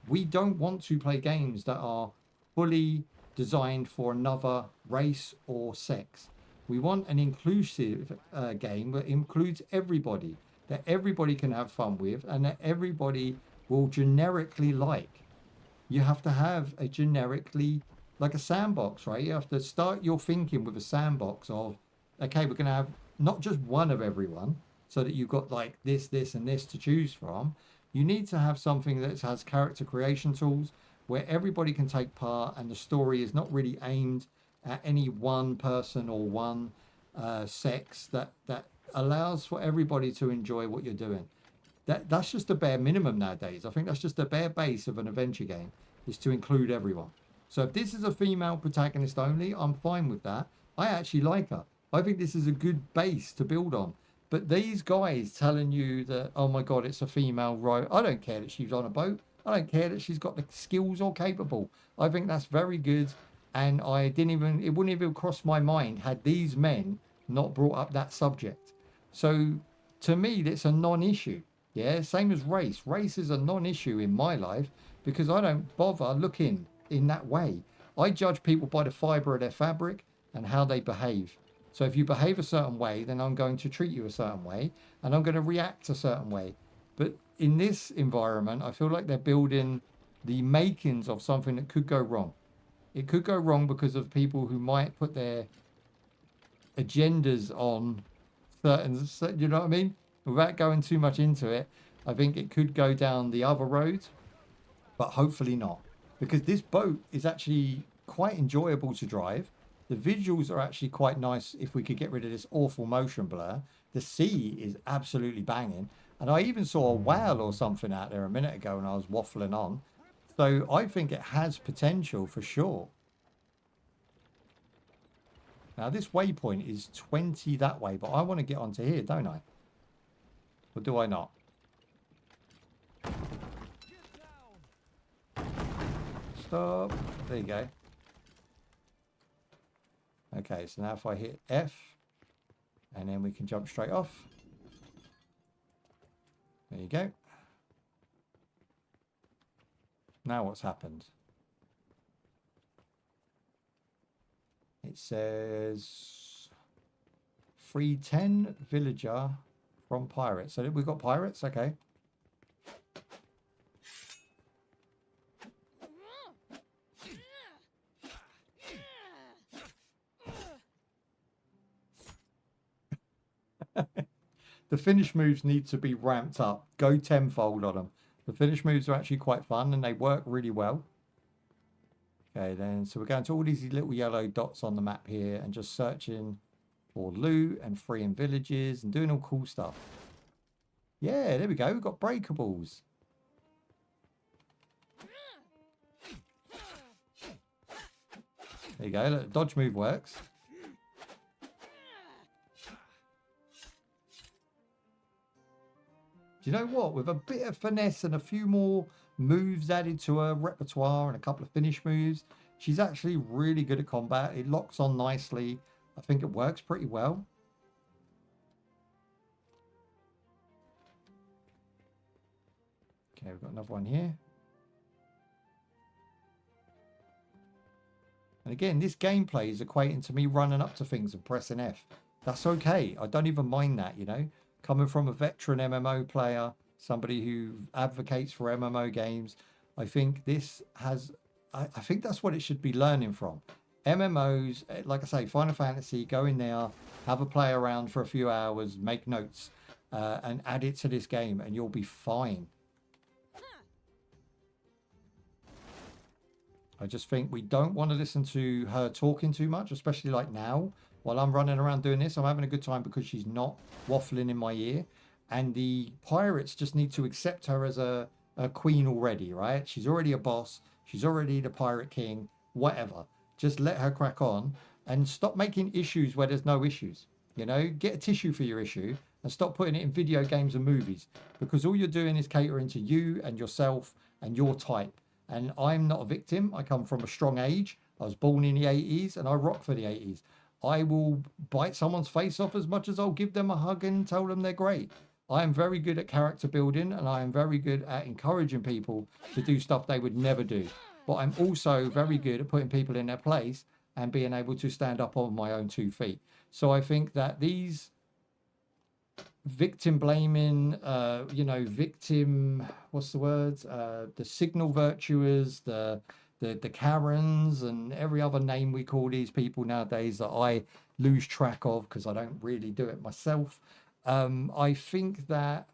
We don't want to play games that are fully designed for another race or sex. We want an inclusive game that includes everybody, that everybody can have fun with, and that everybody will generically like. You have to have a generically, like a sandbox, right? You have to start your thinking with a sandbox of, okay, we're going to have not just one of everyone, so that you've got like this, this, and this to choose from. You need to have something that has character creation tools where everybody can take part, and the story is not really aimed at any one person or one sex, that allows for everybody to enjoy what you're doing. That's just the bare minimum nowadays. I think that's just the bare base of an adventure game, is to include everyone. So if this is a female protagonist only, I'm fine with that. I actually like her. I think this is a good base to build on. But these guys telling you that, oh my God, it's a female, right? I don't care that she's on a boat. I don't care that she's got the skills or capable. I think that's very good. And it wouldn't even cross my mind had these men not brought up that subject. So to me, that's a non-issue. Yeah, same as race. Race is a non-issue in my life because I don't bother looking in that way. I judge people by the fiber of their fabric and how they behave. So if you behave a certain way, then I'm going to treat you a certain way and I'm going to react a certain way. But in this environment, I feel like they're building the makings of something that could go wrong. It could go wrong because of people who might put their agendas on certain, you know what I mean? Without going too much into it, I think it could go down the other road, but hopefully not. Because this boat is actually quite enjoyable to drive. The visuals are actually quite nice if we could get rid of this awful motion blur. The sea is absolutely banging. And I even saw a whale or something out there a minute ago when I was waffling on. So I think it has potential for sure. Now this waypoint is 20 that way, but I want to get onto here, don't I? Or do I not? Stop. There you go. Okay, so now if I hit F, and then we can jump straight off. There you go. Now what's happened? It says free 10 villager from pirates. So we've got pirates, okay. The finish moves need to be ramped up. Go tenfold on them. The finish moves are actually quite fun and they work really well. Okay, then, so we're going to all these little yellow dots on the map here and just searching for loot and freeing villages and doing all cool stuff. Yeah, there we go. We've got breakables. There you go. Look, dodge move works. Do you know what? With a bit of finesse and a few more moves added to her repertoire and a couple of finish moves, she's actually really good at combat. It locks on nicely. I think it works pretty well. Okay, we've got another one here. And again, this gameplay is equating to me running up to things and pressing F. That's okay. I don't even mind that, you know. Coming from a veteran MMO player, somebody who advocates for MMO games, I think this has... I think that's what it should be learning from. MMOs, like I say, Final Fantasy, go in there, have a play around for a few hours, make notes, and add it to this game, and you'll be fine. I just think we don't want to listen to her talking too much, especially like now. While I'm running around doing this, I'm having a good time because she's not waffling in my ear. And the pirates just need to accept her as a queen already, right? She's already a boss. She's already the pirate king, whatever. Just let her crack on and stop making issues where there's no issues. You know, get a tissue for your issue and stop putting it in video games and movies, because all you're doing is catering to you and yourself and your type. And I'm not a victim. I come from a strong age. I was born in the 80s and I rock for the 80s. I will bite someone's face off as much as I'll give them a hug and tell them they're great. I am very good at character building, and I am very good at encouraging people to do stuff they would never do. But I'm also very good at putting people in their place and being able to stand up on my own 2 feet. So I think that these victim blaming, you know, victim, what's the words? The signal virtuers, the Karens, and every other name we call these people nowadays that I lose track of because I don't really do it myself. I think that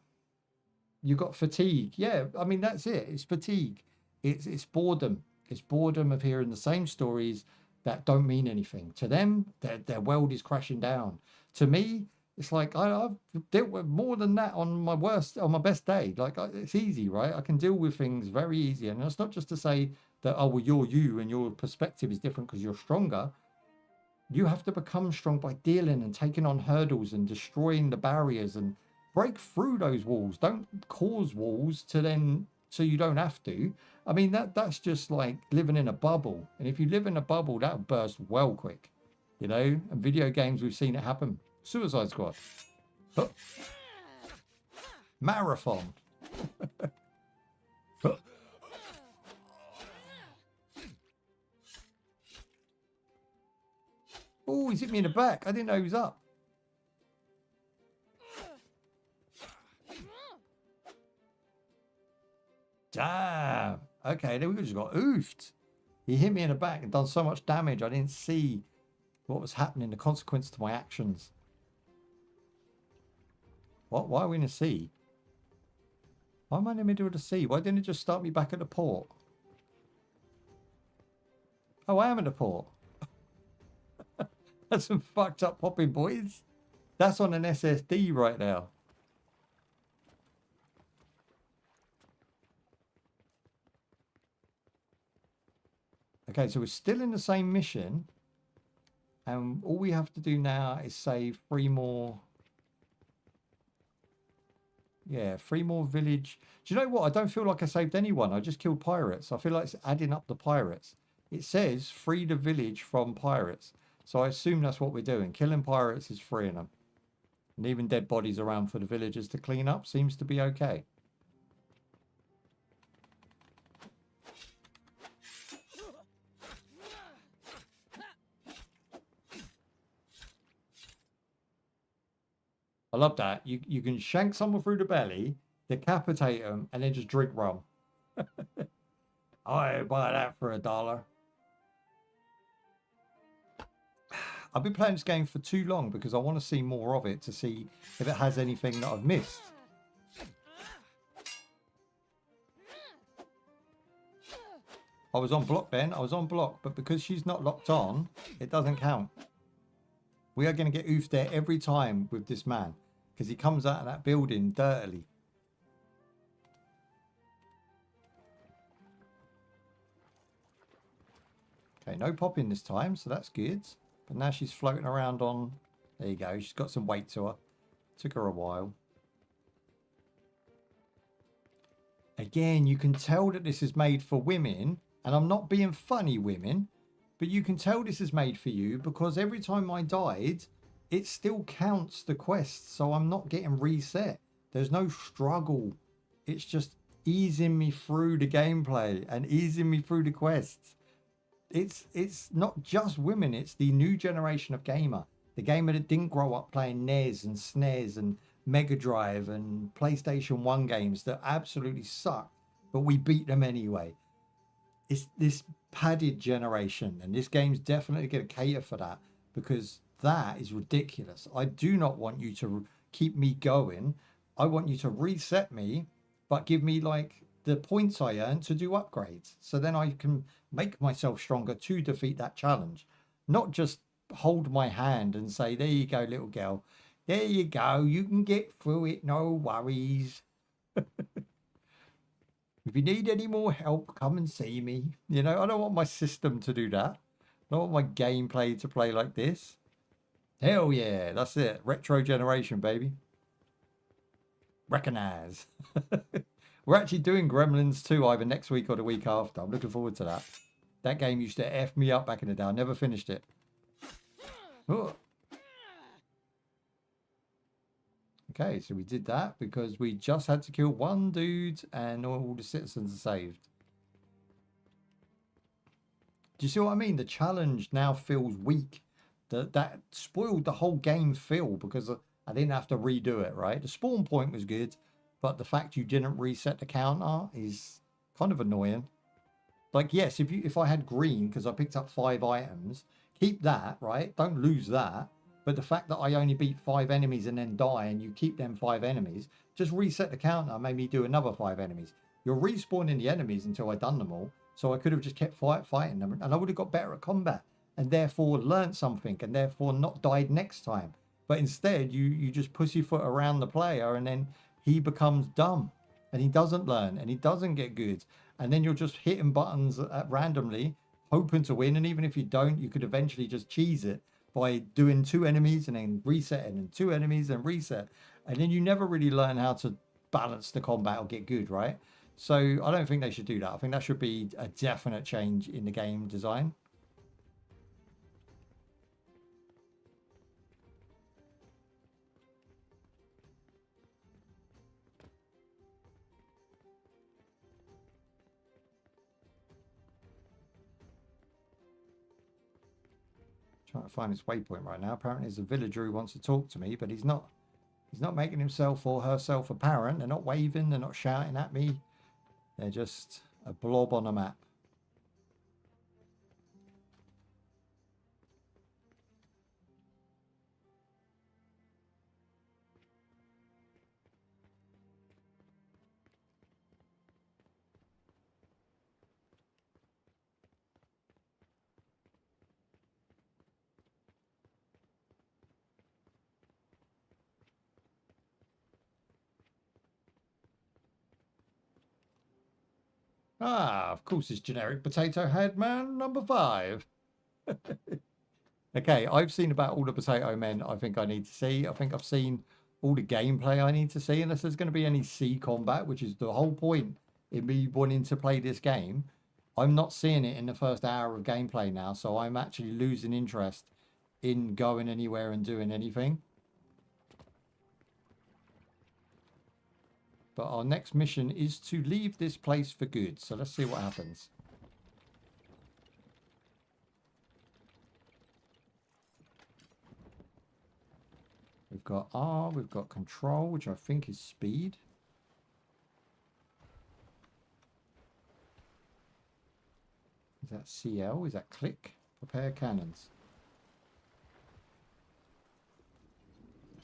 you got fatigue. Yeah, I mean, that's it. It's fatigue. It's boredom. It's boredom of hearing the same stories that don't mean anything. To them, their world is crashing down. To me, it's like I've dealt with more than that on my best day. Like, it's easy, right? I can deal with things very easy. And it's not just to say that, oh, well, you're you and your perspective is different because you're stronger. You have to become strong by dealing and taking on hurdles and destroying the barriers and break through those walls. Don't cause walls so you don't have to. I mean, that's just like living in a bubble. And if you live in a bubble, that'll burst well quick. You know, and video games, we've seen it happen. Suicide Squad. Oh. Marathon. Oh. Oh, he's hit me in the back. I didn't know he was up. Damn. Okay, then we just got oofed. He hit me in the back and done so much damage. I didn't see what was happening, the consequence to my actions. What? Why are we in the sea? Why am I in the middle of the sea? Why didn't it just start me back at the port? Oh, I am at the port. That's some fucked up popping, boys. That's on an SSD right now. Okay, so we're still in the same mission. And all we have to do now is save 3 more. Yeah, 3 more village. Do you know what? I don't feel like I saved anyone. I just killed pirates. I feel like it's adding up the pirates. It says free the village from pirates. So I assume that's what we're doing. Killing pirates is freeing them. And even dead bodies around for the villagers to clean up seems to be okay. I love that. You can shank someone through the belly, decapitate them, and then just drink rum. I buy that for $1. I've been playing this game for too long because I want to see more of it to see if it has anything that I've missed. I was on block then. I was on block, but because she's not locked on, it doesn't count. We are going to get oofed there every time with this man because he comes out of that building dirtily. Okay, no popping this time, so that's good. But now she's floating around on... There you go. She's got some weight to her. Took her a while. Again, you can tell that this is made for women. And I'm not being funny, women. But you can tell this is made for you because every time I died, it still counts the quest. So I'm not getting reset. There's no struggle. It's just easing me through the gameplay and easing me through the quests. It's not just women, it's the new generation of gamer. The gamer that didn't grow up playing NES and SNES and Mega Drive and PlayStation 1 games that absolutely suck, but we beat them anyway. It's this padded generation, and this game's definitely going to cater for that, because that is ridiculous. I do not want you to keep me going. I want you to reset me, but give me like the points I earn to do upgrades, so then I can make myself stronger to defeat that challenge. Not just hold my hand and say, there you go, little girl. There you go. You can get through it. No worries. If you need any more help, come and see me. You know, I don't want my system to do that. I don't want my gameplay to play like this. Hell yeah, that's it. Retro generation, baby. Recognize. We're actually doing Gremlins 2 either next week or the week after. I'm looking forward to that. That game used to F me up back in the day. I never finished it. Oh. Okay, so we did that because we just had to kill one dude and all the citizens are saved. Do you see what I mean? The challenge now feels weak. That spoiled the whole game feel because I didn't have to redo it, right? The spawn point was good, but the fact you didn't reset the counter is kind of annoying. Like, yes, if I had green because I picked up 5 items, keep that, right? Don't lose that. But the fact that I only beat 5 enemies and then die and you keep them 5 enemies, just reset the counter, made me do another 5 enemies. You're respawning the enemies until I'd done them all. So I could have just kept fighting them and I would have got better at combat and therefore learned something and therefore not died next time. But instead, you just pussyfoot around the player and then he becomes dumb and he doesn't learn and he doesn't get good. And then you're just hitting buttons randomly, hoping to win. And even if you don't, you could eventually just cheese it by doing 2 enemies and then resetting and 2 enemies and reset. And then you never really learn how to balance the combat or get good, right? So I don't think they should do that. I think that should be a definite change in the game design. Trying to find his waypoint right now. Apparently there's a villager who wants to talk to me, but he's not making himself or herself apparent. They're not waving, they're not shouting at me. They're just a blob on a map. Ah, of course it's generic potato head man number 5. Okay, I've seen about all the potato men I think I need to see. I think I've seen all the gameplay I need to see, unless there's going to be any sea combat, which is the whole point in me wanting to play this game. I'm not seeing it in the first hour of gameplay now, so I'm actually losing interest in going anywhere and doing anything. But our next mission is to leave this place for good. So let's see what happens. We've got R, we've got control, which I think is speed. Is that CL? Is that click? Prepare cannons.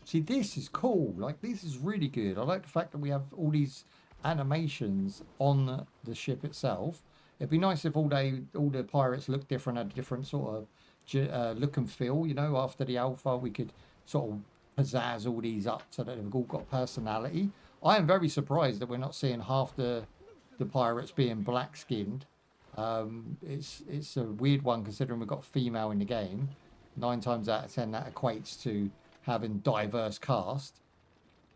See, this is cool. Like, this is really good. I like the fact that we have all these animations on the ship itself. It'd be nice if all the pirates look different, had a different sort of look and feel. You know, after the alpha, we could sort of pizzazz all these up so that they've all got personality. I am very surprised that we're not seeing half the pirates being black-skinned. It's a weird one considering we've got female in the game. 9 times out of 10, that equates to having diverse cast.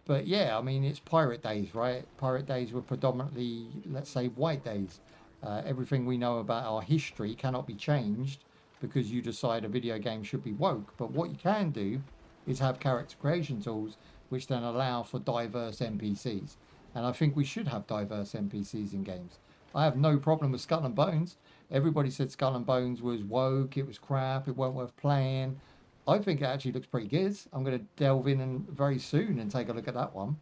But yeah, I mean, it's pirate days, right? Pirate days were predominantly, let's say, white days. Everything we know about our history cannot be changed because you decide a video game should be woke. But what you can do is have character creation tools which then allow for diverse NPCs. And I think we should have diverse NPCs in games. I have no problem with Skull and Bones. Everybody said Skull and Bones was woke, it was crap, it weren't worth playing. I think it actually looks pretty good. I'm going to delve in and very soon and take a look at that one.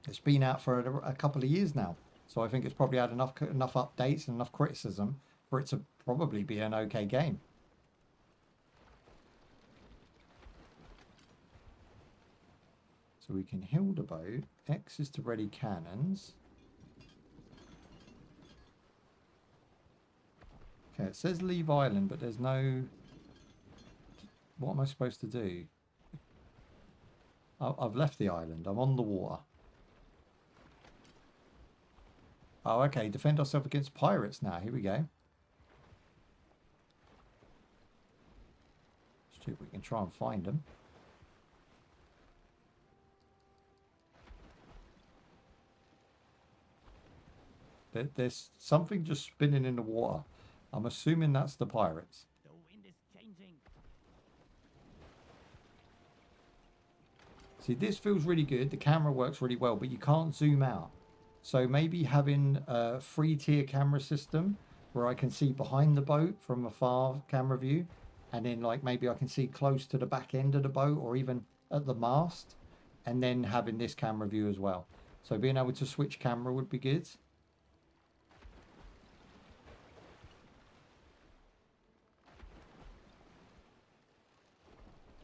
It's been out for a couple of years now. So I think it's probably had enough updates and enough criticism for it to probably be an okay game. So we can heal the boat. X is to ready cannons. Okay, it says leave island, but there's no... What am I supposed to do? I've left the island. I'm on the water. Oh, okay. Defend ourselves against pirates now. Here we go. Let's see if we can try and find them. There's something just spinning in the water. I'm assuming that's the pirates. The wind is changing. See, this feels really good. The camera works really well, but you can't zoom out. So maybe having a free tier camera system where I can see behind the boat from a far camera view, and then like maybe I can see close to the back end of the boat or even at the mast, and then having this camera view as well. So being able to switch camera would be good.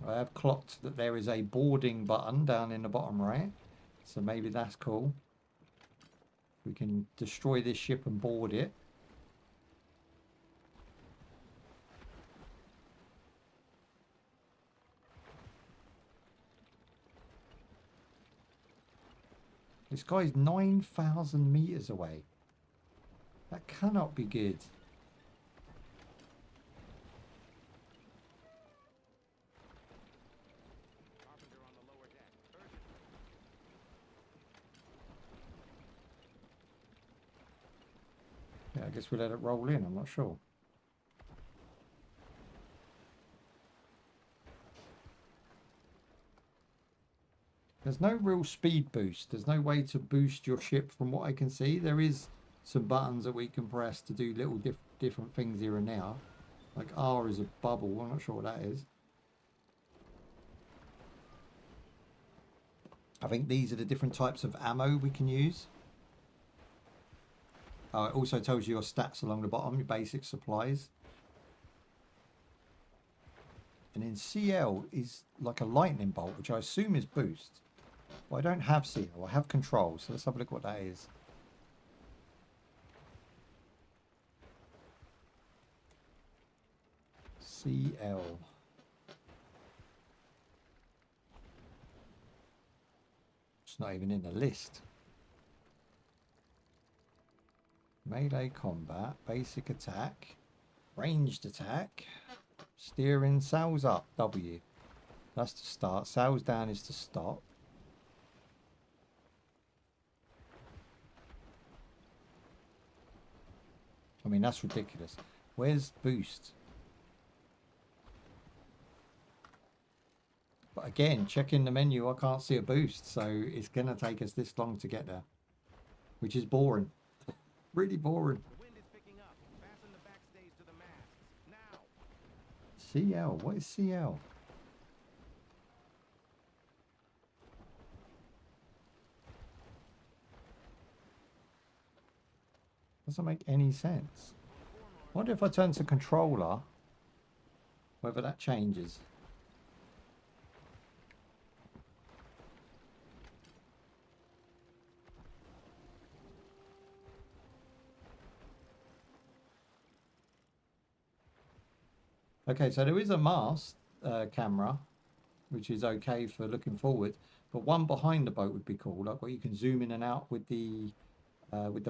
I have clocked that there is a boarding button down in the bottom right, so maybe that's cool. We can destroy this ship and board it. This guy's 9,000 meters away. That cannot be good. Yeah, I guess we let it roll in, I'm not sure. There's no real speed boost. There's no way to boost your ship from what I can see. There is some buttons that we can press to do little different things here and now. Like R is a bubble, I'm not sure what that is. I think these are the different types of ammo we can use. It also tells you your stats along the bottom, your basic supplies. And then CL is like a lightning bolt, which I assume is boost. But I don't have CL, I have control, so let's have a look what that is. CL. It's not even in the list. Melee combat, basic attack, ranged attack, steering, sails up, W. That's to start. Sails down is to stop. I mean, that's ridiculous. Where's boost? But again, checking the menu, I can't see a boost, so it's going to take us this long to get there, which is boring. Really boring. The wind is picking up. Fasten the backstays to the masts. Now. CL. What is CL? Doesn't make any sense. I wonder if I turn to controller, whether that changes. Okay, so there is a mast camera, which is okay for looking forward, but one behind the boat would be cool, like where you can zoom in and out with the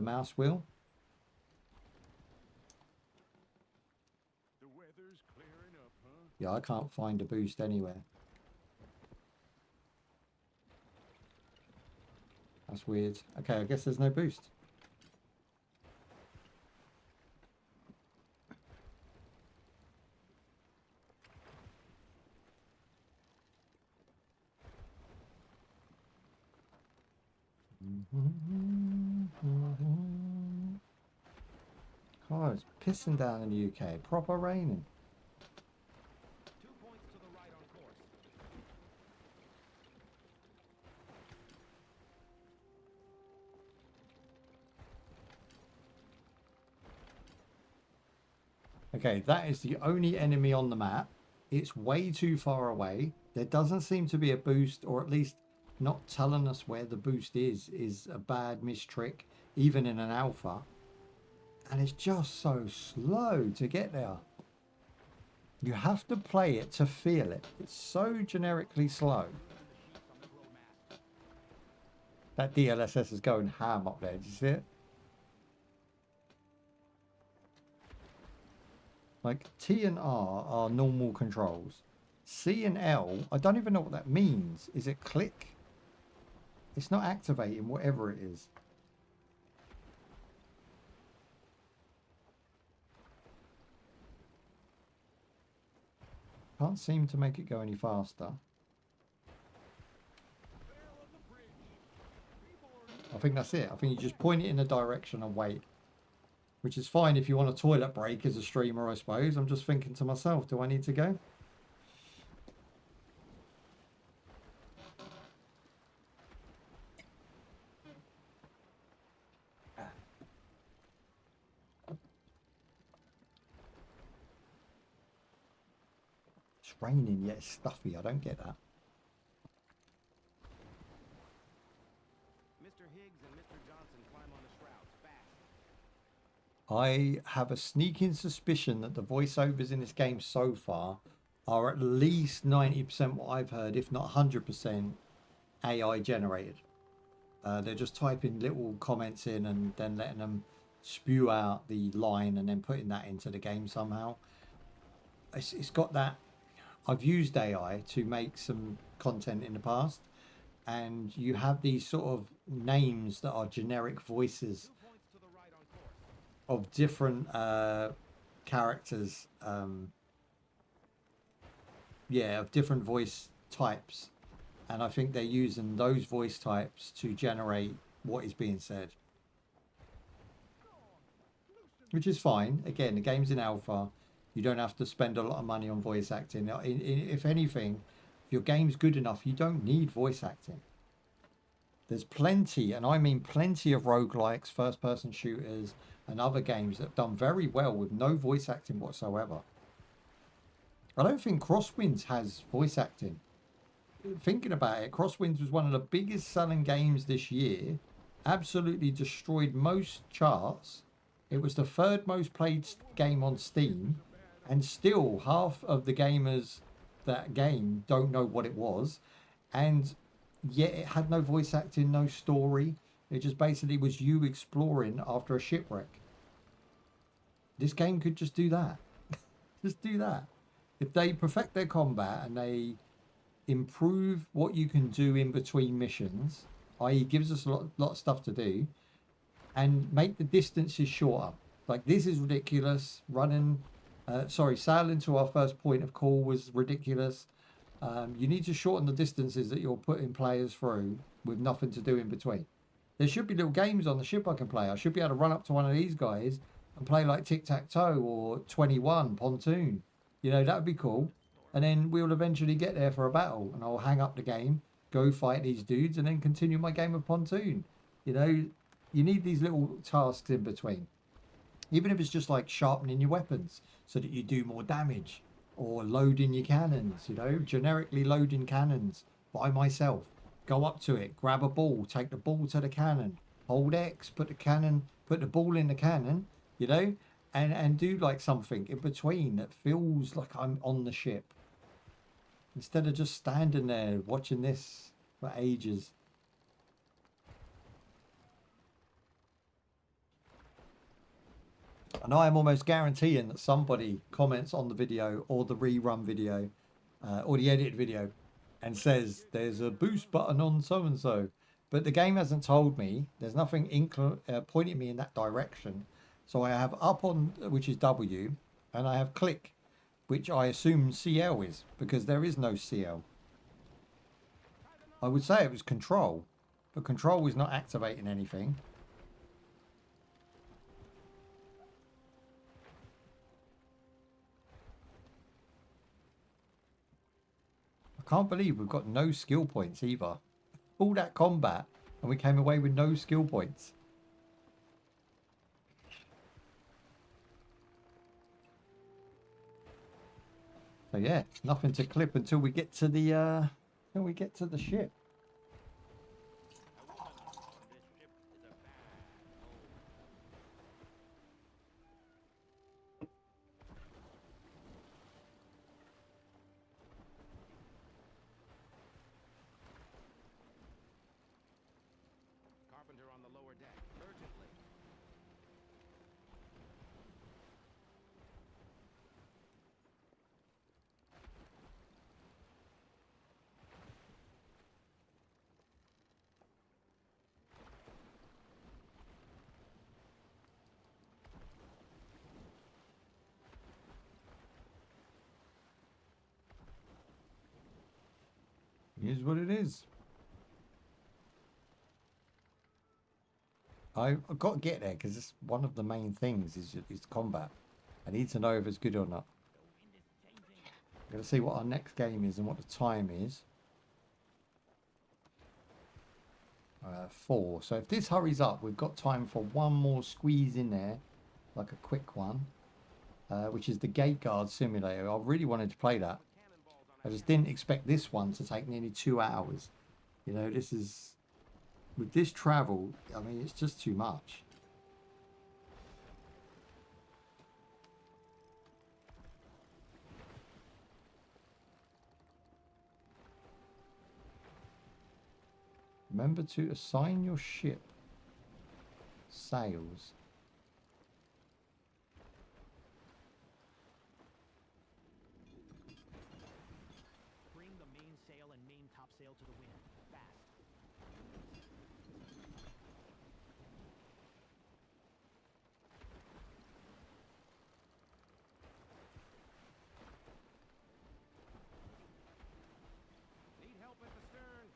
mouse wheel. The weather's clearing up, huh? Yeah, I can't find a boost anywhere. That's weird. Okay, I guess there's no boost. Oh, it's pissing down in the UK. Proper raining. 2 points to the right on course. Okay, that is the only enemy on the map. It's way too far away. There doesn't seem to be a boost, or at least not telling us where the boost is a bad mistrick, even in an alpha. And it's just so slow to get there. You have to play it to feel it. It's so generically slow. That DLSS is going ham up there. Did you see it? Like T and R are normal controls. C and L, I don't even know what that means. Is it click? It's not activating, whatever it is. Can't seem to make it go any faster. I think that's it. I think you just point it in a direction and wait. Which is fine if you want a toilet break as a streamer, I suppose. I'm just thinking to myself, do I need to go? It's raining, yet it's stuffy. I don't get that. Mr. Higgs and Mr. Johnson climb on the shrouds fast. I have a sneaking suspicion that the voiceovers in this game so far are at least 90% what I've heard, if not 100% AI generated. They're just typing little comments in and then letting them spew out the line and then putting that into the game somehow. It's got that. I've used AI to make some content in the past, and you have these sort of names that are generic voices 2 points to the right on course. of different characters, yeah, of different voice types, and I think they're using those voice types to generate what is being said, which is fine. Again, the game's in alpha. You don't have to spend a lot of money on voice acting. If anything, if your game's good enough, you don't need voice acting. There's plenty, and I mean plenty, of roguelikes, first-person shooters, and other games that have done very well with no voice acting whatsoever. I don't think Crosswinds has voice acting. Thinking about it, Crosswinds was one of the biggest selling games this year. Absolutely destroyed most charts. It was the 3rd most played game on Steam. And still, half of the gamers that game don't know what it was. And yet it had no voice acting, no story. It just basically was you exploring after a shipwreck. This game could just do that. Just do that. If they perfect their combat and they improve what you can do in between missions, i.e. gives us a lot of stuff to do, and make the distances shorter. Like, this is ridiculous. Sailing to our first point of call was ridiculous. You need to shorten the distances that you're putting players through with nothing to do in between. There should be little games on the ship I can play. I should be able to run up to one of these guys and play like tic-tac-toe or 21 pontoon. You know, that would be cool. And then we'll eventually get there for a battle, and I'll hang up the game, go fight these dudes, and then continue my game of pontoon. You know, you need these little tasks in between. Even if it's just like sharpening your weapons so that you do more damage, or loading your cannons, you know, generically loading cannons by myself. Go up to it, grab a ball, take the ball to the cannon, hold X, put the ball in the cannon, you know, and do like something in between that feels like I'm on the ship. Instead of just standing there watching this for ages. And I am almost guaranteeing that somebody comments on the video or the rerun video or the edited video and says there's a boost button on so-and-so. But the game hasn't told me. There's nothing pointing me in that direction. So I have up on, which is W, and I have click, which I assume CL is, because there is no CL. I would say it was control. But control is not activating anything. I can't believe we've got no skill points either. All that combat and we came away with no skill points. So yeah, nothing to clip until we get to the ship. Carpenter on the lower deck, urgently. Here's what it is. I've got to get there because it's one of the main things is combat. I need to know if it's good or not. I'm going to see what our next game is and what the time is. 4. So if this hurries up, we've got time for one more squeeze in there, like a quick one, which is the Gate Guard Simulator. I really wanted to play that. I just didn't expect this one to take nearly 2 hours. You know, this is... With this travel, I mean, it's just too much. Remember to assign your ship sails. Bring the mainsail and main topsail to the wind. Fast. Need help at the stern.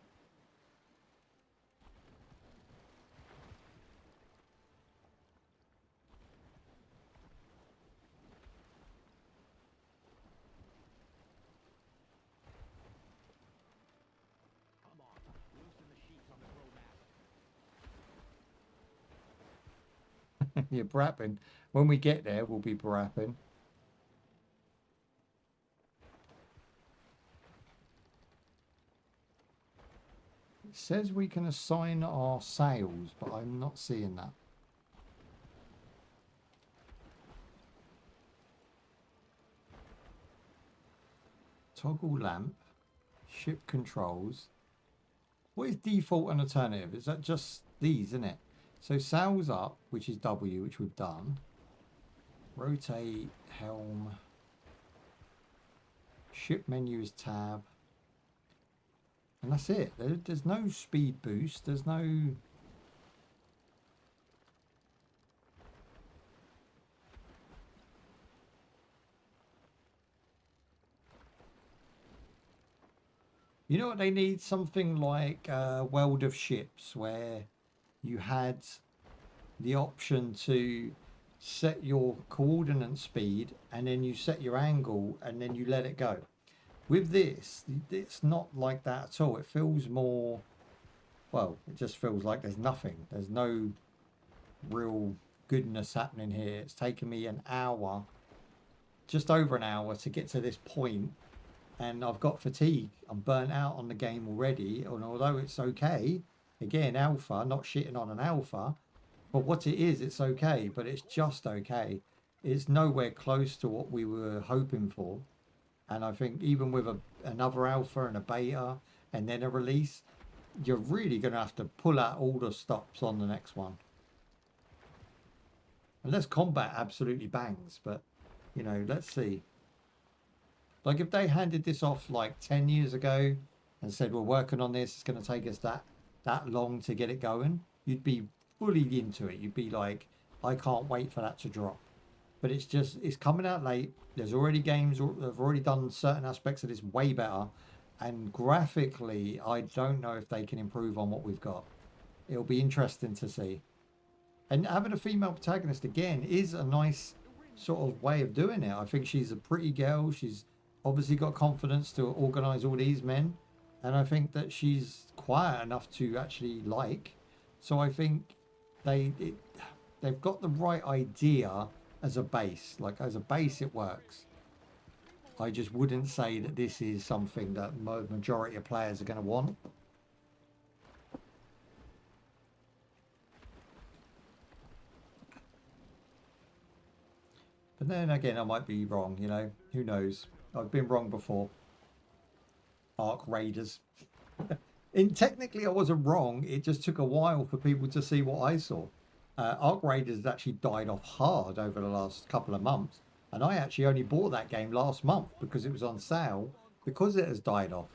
Come on, loosen the sheets on the grow mast. You're brapping. When we get there, we'll be brapping. It says we can assign our sails, but I'm not seeing that. Toggle lamp, ship controls. What is default and alternative? Is that just these, isn't it? So sails up, which is W, which we've done. Rotate, helm. Ship menu is tab. And that's it. There's no speed boost. There's no... You know what they need? Something like World of Ships, where you had the option to set your coordinate speed and then you set your angle and then you let it go. With this, it's not like that at all. It feels more, well, it just feels like there's nothing. There's no real goodness happening here. It's taken me an hour, just over an hour to get to this point. And I've got fatigue. I'm burnt out on the game already. And although it's okay, again, alpha, not shitting on an alpha, but what it is, it's okay. But it's just okay. It's nowhere close to what we were hoping for. And I think even with another alpha and a beta and then a release, you're really going to have to pull out all the stops on the next one. Unless combat absolutely bangs. But, you know, let's see. Like if they handed this off like 10 years ago and said, we're working on this, it's going to take us that long to get it going, you'd be fully into it. You'd be like, I can't wait for that to drop. But it's just, it's coming out late. There's already games that have already done certain aspects of this way better. And graphically, I don't know if they can improve on what we've got. It'll be interesting to see. And having a female protagonist again is a nice sort of way of doing it. I think she's a pretty girl. She's obviously got confidence to organize all these men, and I think that she's quiet enough to actually like. So I think they've got the right idea as a base. Like as a base, it works. I just wouldn't say that this is something that majority of players are going to want. But then again, I might be wrong, you know. Who knows? I've been wrong before. Arc Raiders. Technically, I wasn't wrong. It just took a while for people to see what I saw. Arc Raiders actually died off hard over the last couple of months. And I actually only bought that game last month because it was on sale, because it has died off.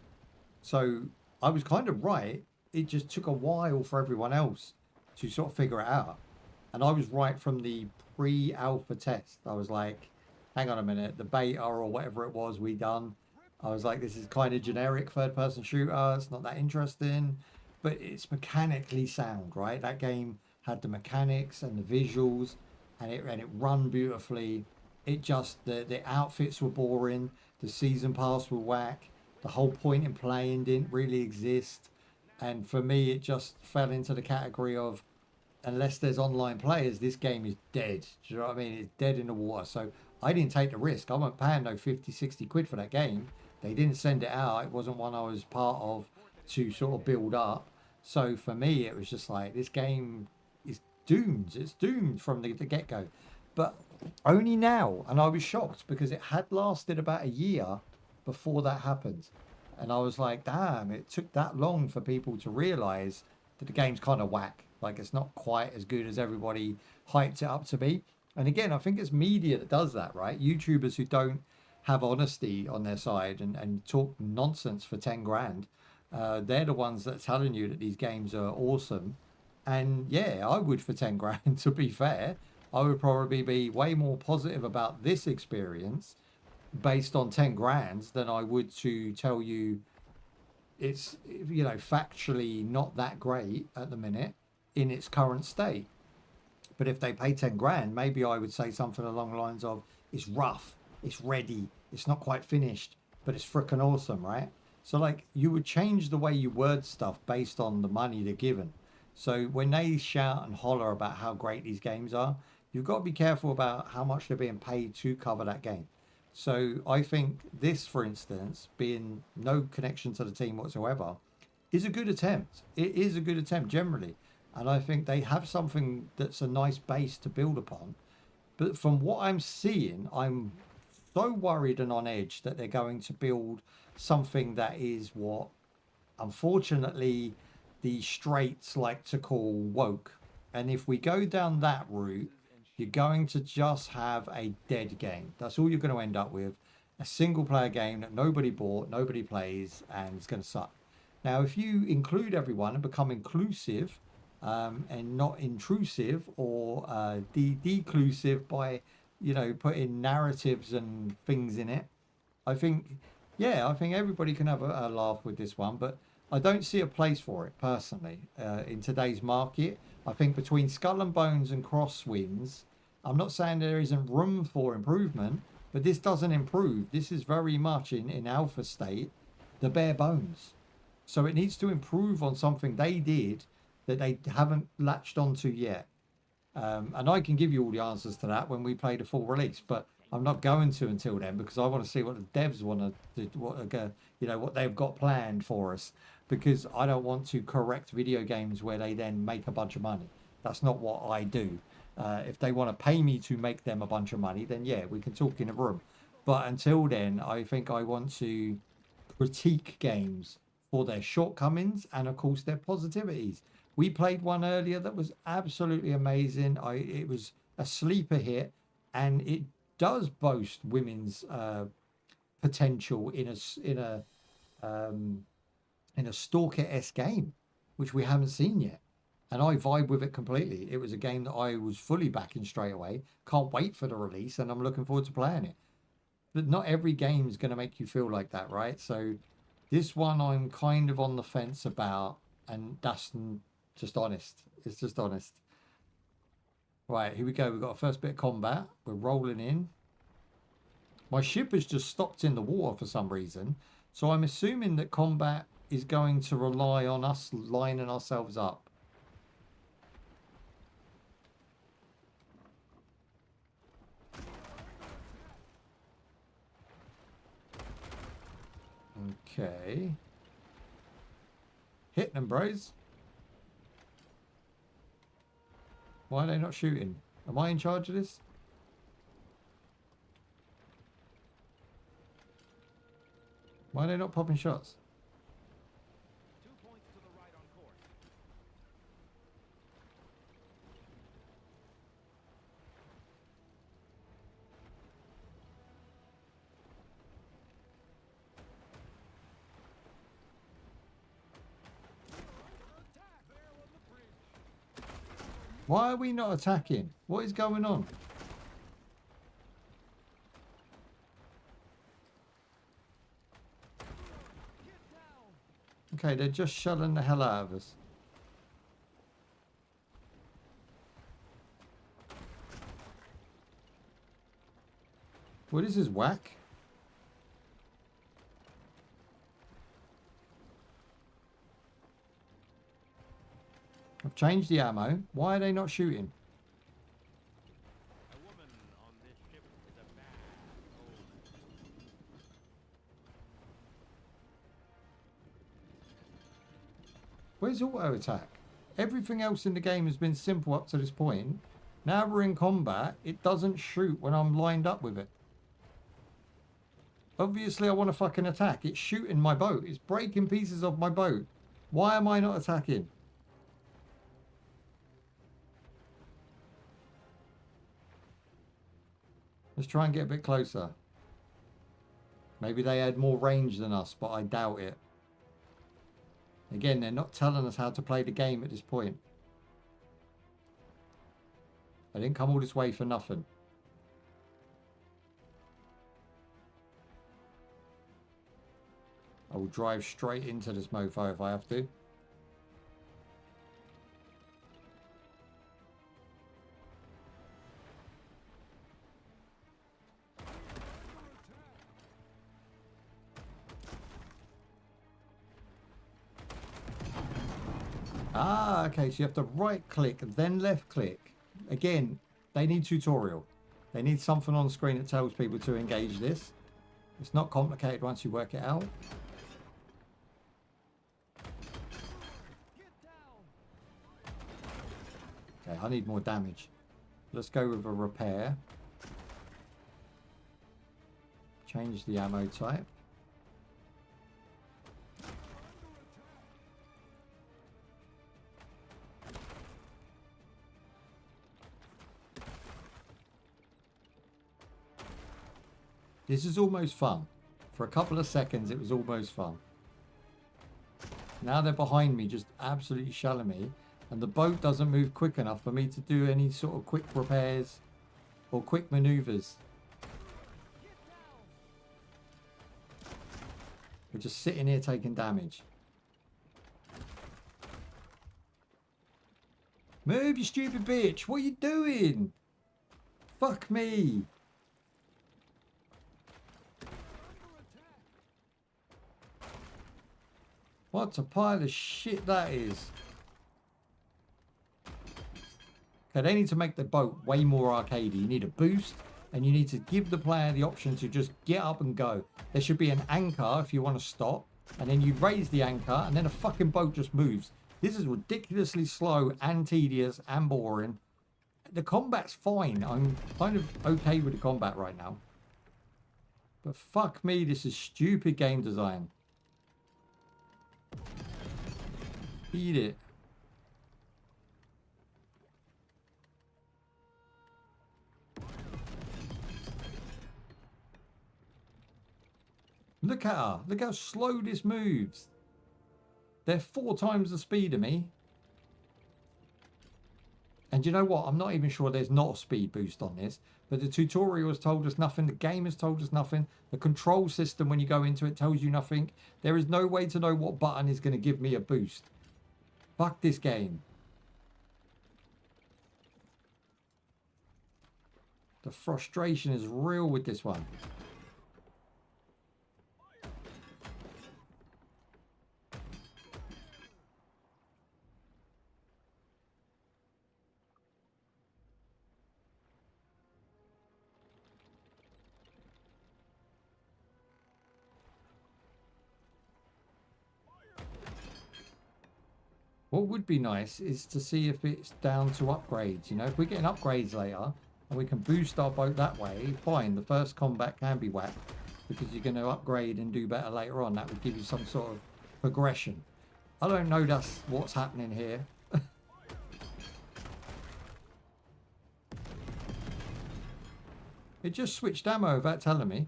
So I was kind of right. It just took a while for everyone else to sort of figure it out. And I was right from the pre-alpha test. I was like, hang on a minute, the beta or whatever it was we done. I was like, this is kind of generic third-person shooter. It's not that interesting, but it's mechanically sound, right? That game had the mechanics and the visuals, and it run beautifully. It just, the outfits were boring. The season pass were whack. The whole point in playing didn't really exist. And for me, it just fell into the category of, unless there's online players, this game is dead. Do you know what I mean? It's dead in the water. So I didn't take the risk. I wasn't paying no 50, 60 quid for that game. They didn't send it out. It wasn't one I was part of to sort of build up. So for me, it was just like, this game is doomed. It's doomed from the get-go. But only now, and I was shocked because it had lasted about a year before that happened. And I was like, damn, it took that long for people to realise that the game's kind of whack. Like, it's not quite as good as everybody hyped it up to be. And again, I think it's media that does that, right? YouTubers who don't have honesty on their side and talk nonsense for 10 grand. They're the ones that are telling you that these games are awesome. And yeah, I would for 10 grand, to be fair. I would probably be way more positive about this experience based on 10 grand than I would to tell you it's, you know, factually not that great at the minute in its current state. But if they pay 10 grand, maybe I would say something along the lines of, it's rough, it's ready, it's not quite finished, but it's freaking awesome, right? So like, you would change the way you word stuff based on the money they're given. So when they shout and holler about how great these games are, you've got to be careful about how much they're being paid to cover that game. So I think this, for instance, being no connection to the team whatsoever, is a good attempt. It is a good attempt generally. And I think they have something that's a nice base to build upon. But from what I'm seeing, I'm so worried and on edge that they're going to build something that is what, unfortunately, the straights like to call woke. And if we go down that route, you're going to just have a dead game. That's all you're going to end up with. A single player game that nobody bought, nobody plays, and it's going to suck. Now, if you include everyone and become inclusive and not intrusive or declusive by, you know, putting narratives and things in it, I think, yeah, I think everybody can have a laugh with this one. But I don't see a place for it, personally, in today's market. I think between Skull and Bones and Crosswinds, I'm not saying there isn't room for improvement, but this doesn't improve. This is very much in alpha state, the bare bones. So it needs to improve on something they did that they haven't latched onto yet. And I can give you all the answers to that when we play the full release, but I'm not going to until then because I want to see what the devs want to do, what they've got planned for us. Because I don't want to correct video games where they then make a bunch of money. That's not what I do. If they want to pay me to make them a bunch of money, then yeah, we can talk in a room. But until then, I think I want to critique games for their shortcomings and, of course, their positivities. We played one earlier that was absolutely amazing. It was a sleeper hit, and it does boast women's potential in a Stalker-esque game, which we haven't seen yet. And I vibe with it completely. It was a game that I was fully backing straight away. Can't wait for the release, and I'm looking forward to playing it. But not every game is going to make you feel like that, right? So this one I'm kind of on the fence about, and that's Just honest. It's just honest. Right, here we go. We've got our first bit of combat. We're rolling in. My ship has just stopped in the water for some reason. So I'm assuming that combat is going to rely on us lining ourselves up. Okay. Hit them, bros. Why are they not shooting? Am I in charge of this? Why are they not popping shots? 2 points to the right on course. Why are we not attacking? What is going on? Okay, they're just shelling the hell out of us. Well, this is whack. I've changed the ammo. Why are they not shooting? A woman on this ship is a bad omen. Where's auto attack? Everything else in the game has been simple up to this point. Now we're in combat. It doesn't shoot when I'm lined up with it. Obviously, I want to fucking attack. It's shooting my boat. It's breaking pieces of my boat. Why am I not attacking? Let's try and get a bit closer. Maybe they had more range than us, but I doubt it. Again, they're not telling us how to play the game at this point. I didn't come all this way for nothing. I will drive straight into this mofo if I have to. Ah, okay, so you have to right click, then left click. Again, they need tutorial. They need something on screen that tells people to engage this. It's not complicated once you work it out. Okay, I need more damage. Let's go with a repair. Change the ammo type. This is almost fun. For a couple of seconds, it was almost fun. Now they're behind me, just absolutely shelling me. And the boat doesn't move quick enough for me to do any sort of quick repairs or quick maneuvers. We're just sitting here taking damage. Move, you stupid bitch. What are you doing? Fuck me. What a pile of shit that is. Okay, they need to make the boat way more arcadey. You need a boost, and you need to give the player the option to just get up and go. There should be an anchor if you want to stop, and then you raise the anchor, and then a fucking boat just moves. This is ridiculously slow and tedious and boring. The combat's fine. I'm kind of okay with the combat right now. But fuck me, this is stupid game design. Eat it. Look at her. Look how slow this moves. They're 4 times the speed of me. And you know what? I'm not even sure there's not a speed boost on this. But the tutorial has told us nothing. The game has told us nothing. The control system, when you go into it, tells you nothing. There is no way to know what button is going to give me a boost. Fuck this game. The frustration is real with this one. What would be nice is to see if it's down to upgrades. You know, if we're getting upgrades later and we can boost our boat that way, fine. The first combat can be whacked because you're going to upgrade and do better later on. That would give you some sort of progression. I don't know that's what's happening here. It just switched ammo without telling me.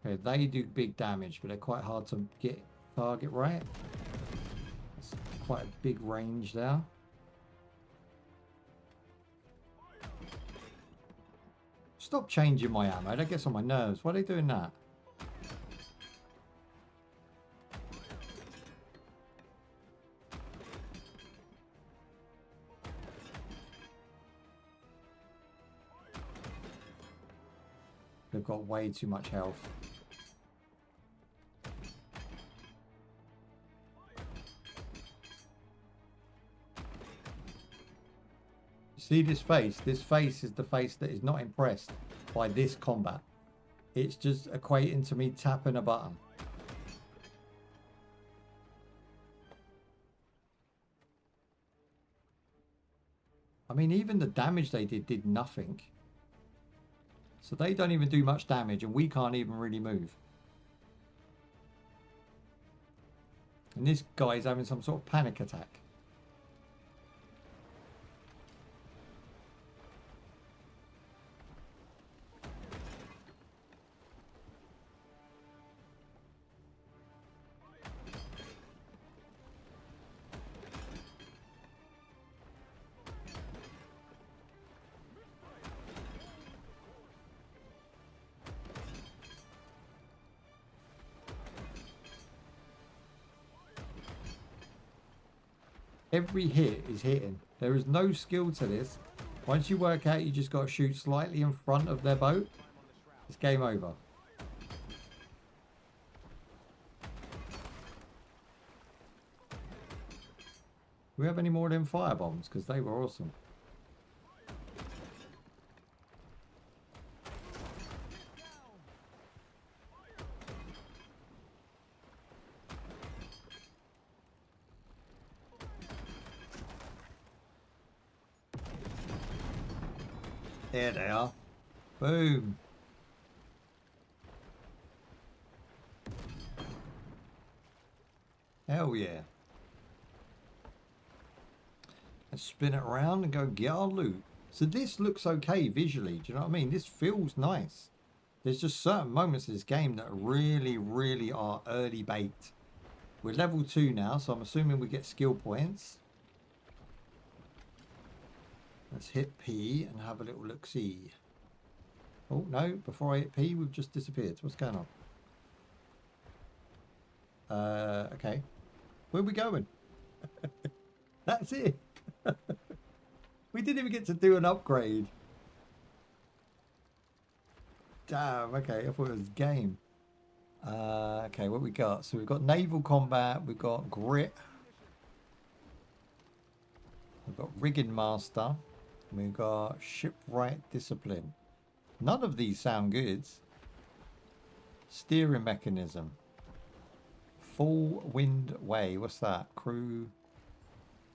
Okay, they do big damage, but they're quite hard to get target right. It's quite a big range there. Stop changing my ammo. That gets on my nerves. Why are they doing that? They've got way too much health. See this face? This face is the face that is not impressed by this combat. It's just equating to me tapping a button. I mean, even the damage they did nothing. So they don't even do much damage and we can't even really move. And this guy's having some sort of panic attack. Every hit is hitting. There is no skill to this. Once you work out you just got to shoot slightly in front of their boat, it's game over. Do we have any more of them fire bombs? Because they were awesome. There they are. Boom. Hell yeah. Let's spin it around and go get our loot. So this looks okay visually. Do you know what I mean? This feels nice. There's just certain moments in this game that really, really are early baked. We're level 2 now, so I'm assuming we get skill points. Let's hit P and have a little look-see. Oh, no. Before I hit P, we've just disappeared. What's going on? Okay. Where are we going? That's it. We didn't even get to do an upgrade. Damn, okay. I thought it was game. Okay, what we got? So we've got naval combat. We've got grit. We've got rigging master. We've got shipwright discipline. None of these sound good. Steering mechanism. Full wind way. What's that? Crew.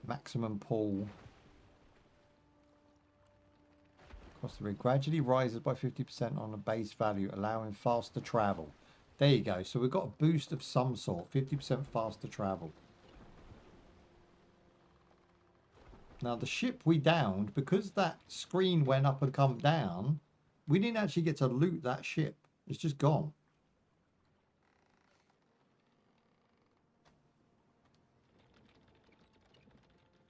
Maximum pull. Across the rig. Gradually rises by 50% on the base value, allowing faster travel. There you go. So we've got a boost of some sort. 50% faster travel. Now the ship we downed, because that screen went up and come down, we didn't actually get to loot that ship. It's just gone.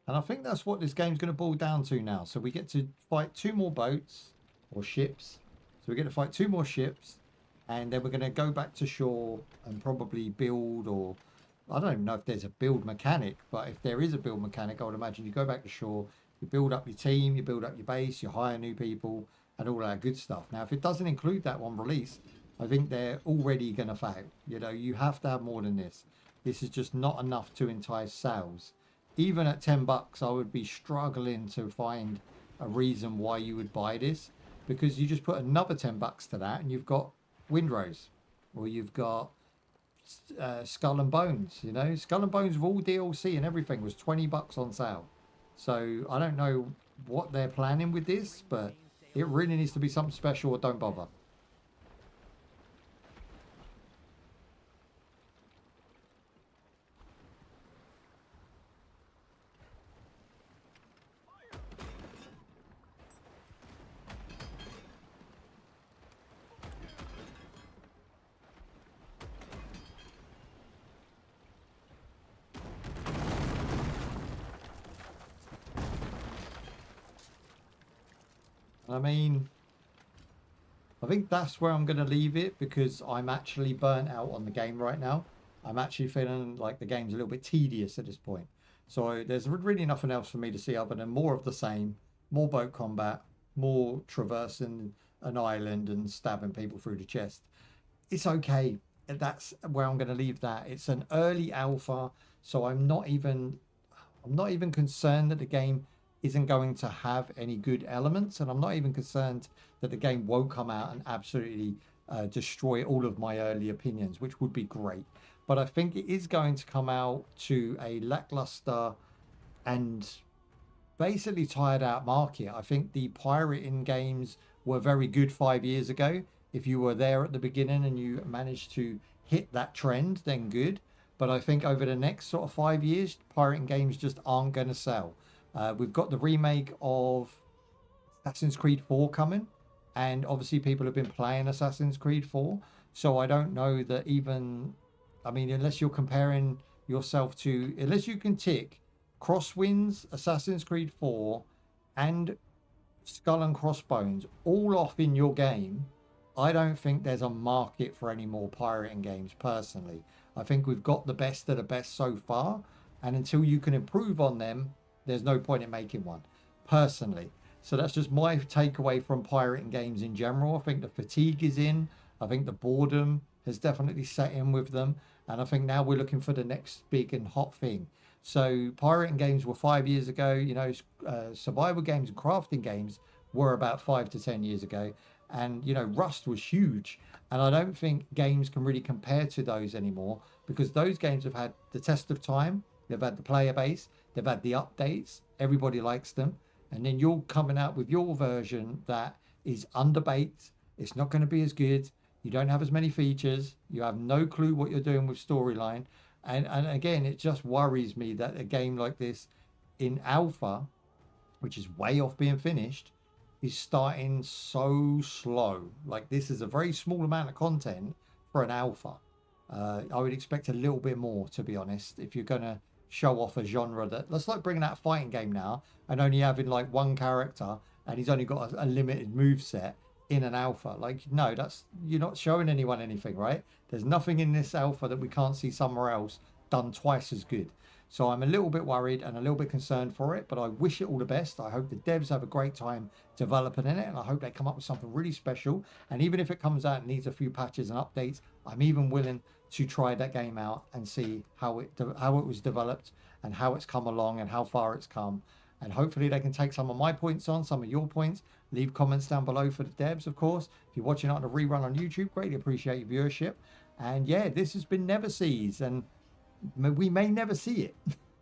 And I think that's what this game's going to boil down to now. So we get to fight 2 more boats or ships. So we get to fight 2 more ships. And then we're going to go back to shore and probably build, or I don't even know if there's a build mechanic. But if there is a build mechanic, I would imagine you go back to shore, you build up your team, you build up your base, you hire new people and all that good stuff. Now, if it doesn't include that one release, I think they're already going to fail. You know, you have to have more than this. This is just not enough to entice sales. Even at $10, I would be struggling to find a reason why you would buy this, because you just put another $10 to that and you've got Windrose, or you've got Skull and Bones. You know, Skull and Bones with all DLC and everything was $20 on sale. So I don't know what they're planning with this, but it really needs to be something special, or don't bother. I mean, I think that's where I'm going to leave it, because I'm actually burnt out on the game right now. I'm actually feeling like the game's a little bit tedious at this point. So there's really nothing else for me to see other than more of the same, more boat combat, more traversing an island and stabbing people through the chest. It's okay. That's where I'm going to leave that. It's an early alpha, so I'm not even concerned that the game isn't going to have any good elements, and I'm not even concerned that the game won't come out and absolutely destroy all of my early opinions, which would be great. But I think it is going to come out to a lackluster and basically tired out market. I think the pirating games were very good 5 years ago. If you were there at the beginning and you managed to hit that trend, then good. But I think over the next sort of 5 years, pirating games just aren't going to sell. We've got the remake of Assassin's Creed 4 coming, and obviously people have been playing Assassin's Creed 4, so I don't know that even, I mean, unless you're comparing yourself to, unless you can tick Crosswinds, Assassin's Creed 4, and Skull and Crossbones all off in your game, I don't think there's a market for any more pirating games personally. I think we've got the best of the best so far, and until you can improve on them, there's no point in making one, personally. So that's just my takeaway from pirating games in general. I think the fatigue is in. I think the boredom has definitely set in with them. And I think now we're looking for the next big and hot thing. So pirating games were 5 years ago. You know, survival games and crafting games were about 5 to 10 years ago. And, you know, Rust was huge. And I don't think games can really compare to those anymore, because those games have had the test of time. They've had the player base. They've had the updates. Everybody likes them. And then you're coming out with your version that is underbaked. It's not going to be as good. You don't have as many features. You have no clue what you're doing with storyline. And again, it just worries me that a game like this in alpha, which is way off being finished, is starting so slow. Like, this is a very small amount of content for an alpha. I would expect a little bit more, to be honest, if you're going to show off a genre that, that's like bringing out a fighting game now and only having like one character and he's only got a limited move set in an alpha. Like, no, that's, you're not showing anyone anything, right? There's nothing in this alpha that we can't see somewhere else done twice as good. So I'm a little bit worried and a little bit concerned for it, but I wish it all the best. I hope the devs have a great time developing in it, and I hope they come up with something really special. And even if it comes out and needs a few patches and updates, I'm even willing to try that game out and see how it was developed and how it's come along and how far it's come. And hopefully they can take some of my points on, some of your points. Leave comments down below for the devs, of course. If you're watching it on a rerun on YouTube, greatly appreciate your viewership. And yeah, this has been Never Seas, and we may never see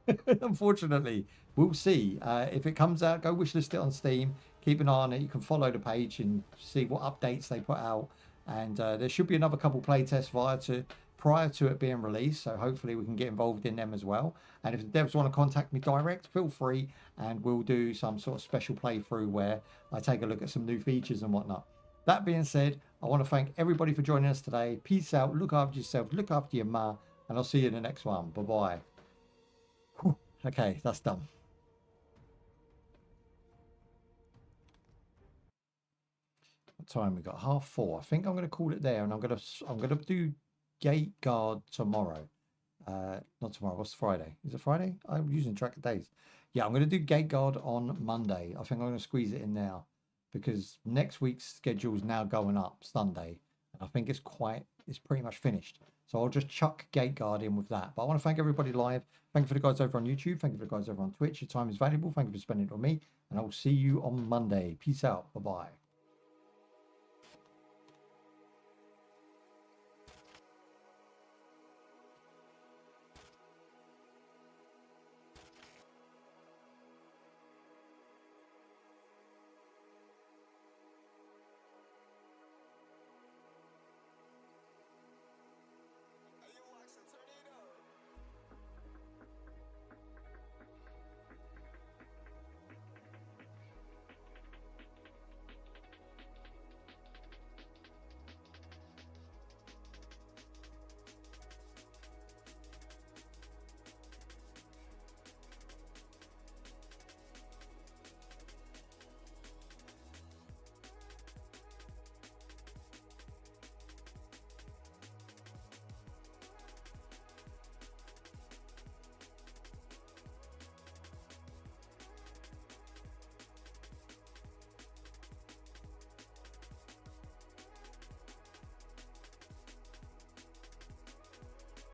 it. Unfortunately, we'll see. If it comes out, go wishlist it on Steam. Keep an eye on it. You can follow the page and see what updates they put out. And there should be another couple playtests prior to it being released, so hopefully we can get involved in them as well. And if the devs want to contact me direct, feel free, and we'll do some sort of special playthrough where I take a look at some new features and whatnot. That being said, I want to thank everybody for joining us today. Peace out, look after yourself, look after your ma, and I'll see you in the next one. Bye bye. Okay, that's done. What time we got? 4:30. I think I'm gonna call it there, and I'm gonna do gate guard tomorrow. Not tomorrow. What's Friday? Is it Friday? I'm using track of days. Yeah, I'm gonna do gate guard on Monday. I think I'm gonna squeeze it in now because next week's schedule is now going up Sunday, and I think it's pretty much finished. So I'll just chuck gate guard in with that. But I want to thank everybody live. Thank you for the guys over on YouTube. Thank you for the guys over on Twitch. Your time is valuable. Thank you for spending it with me, and I will see you on Monday. Peace out. Bye bye.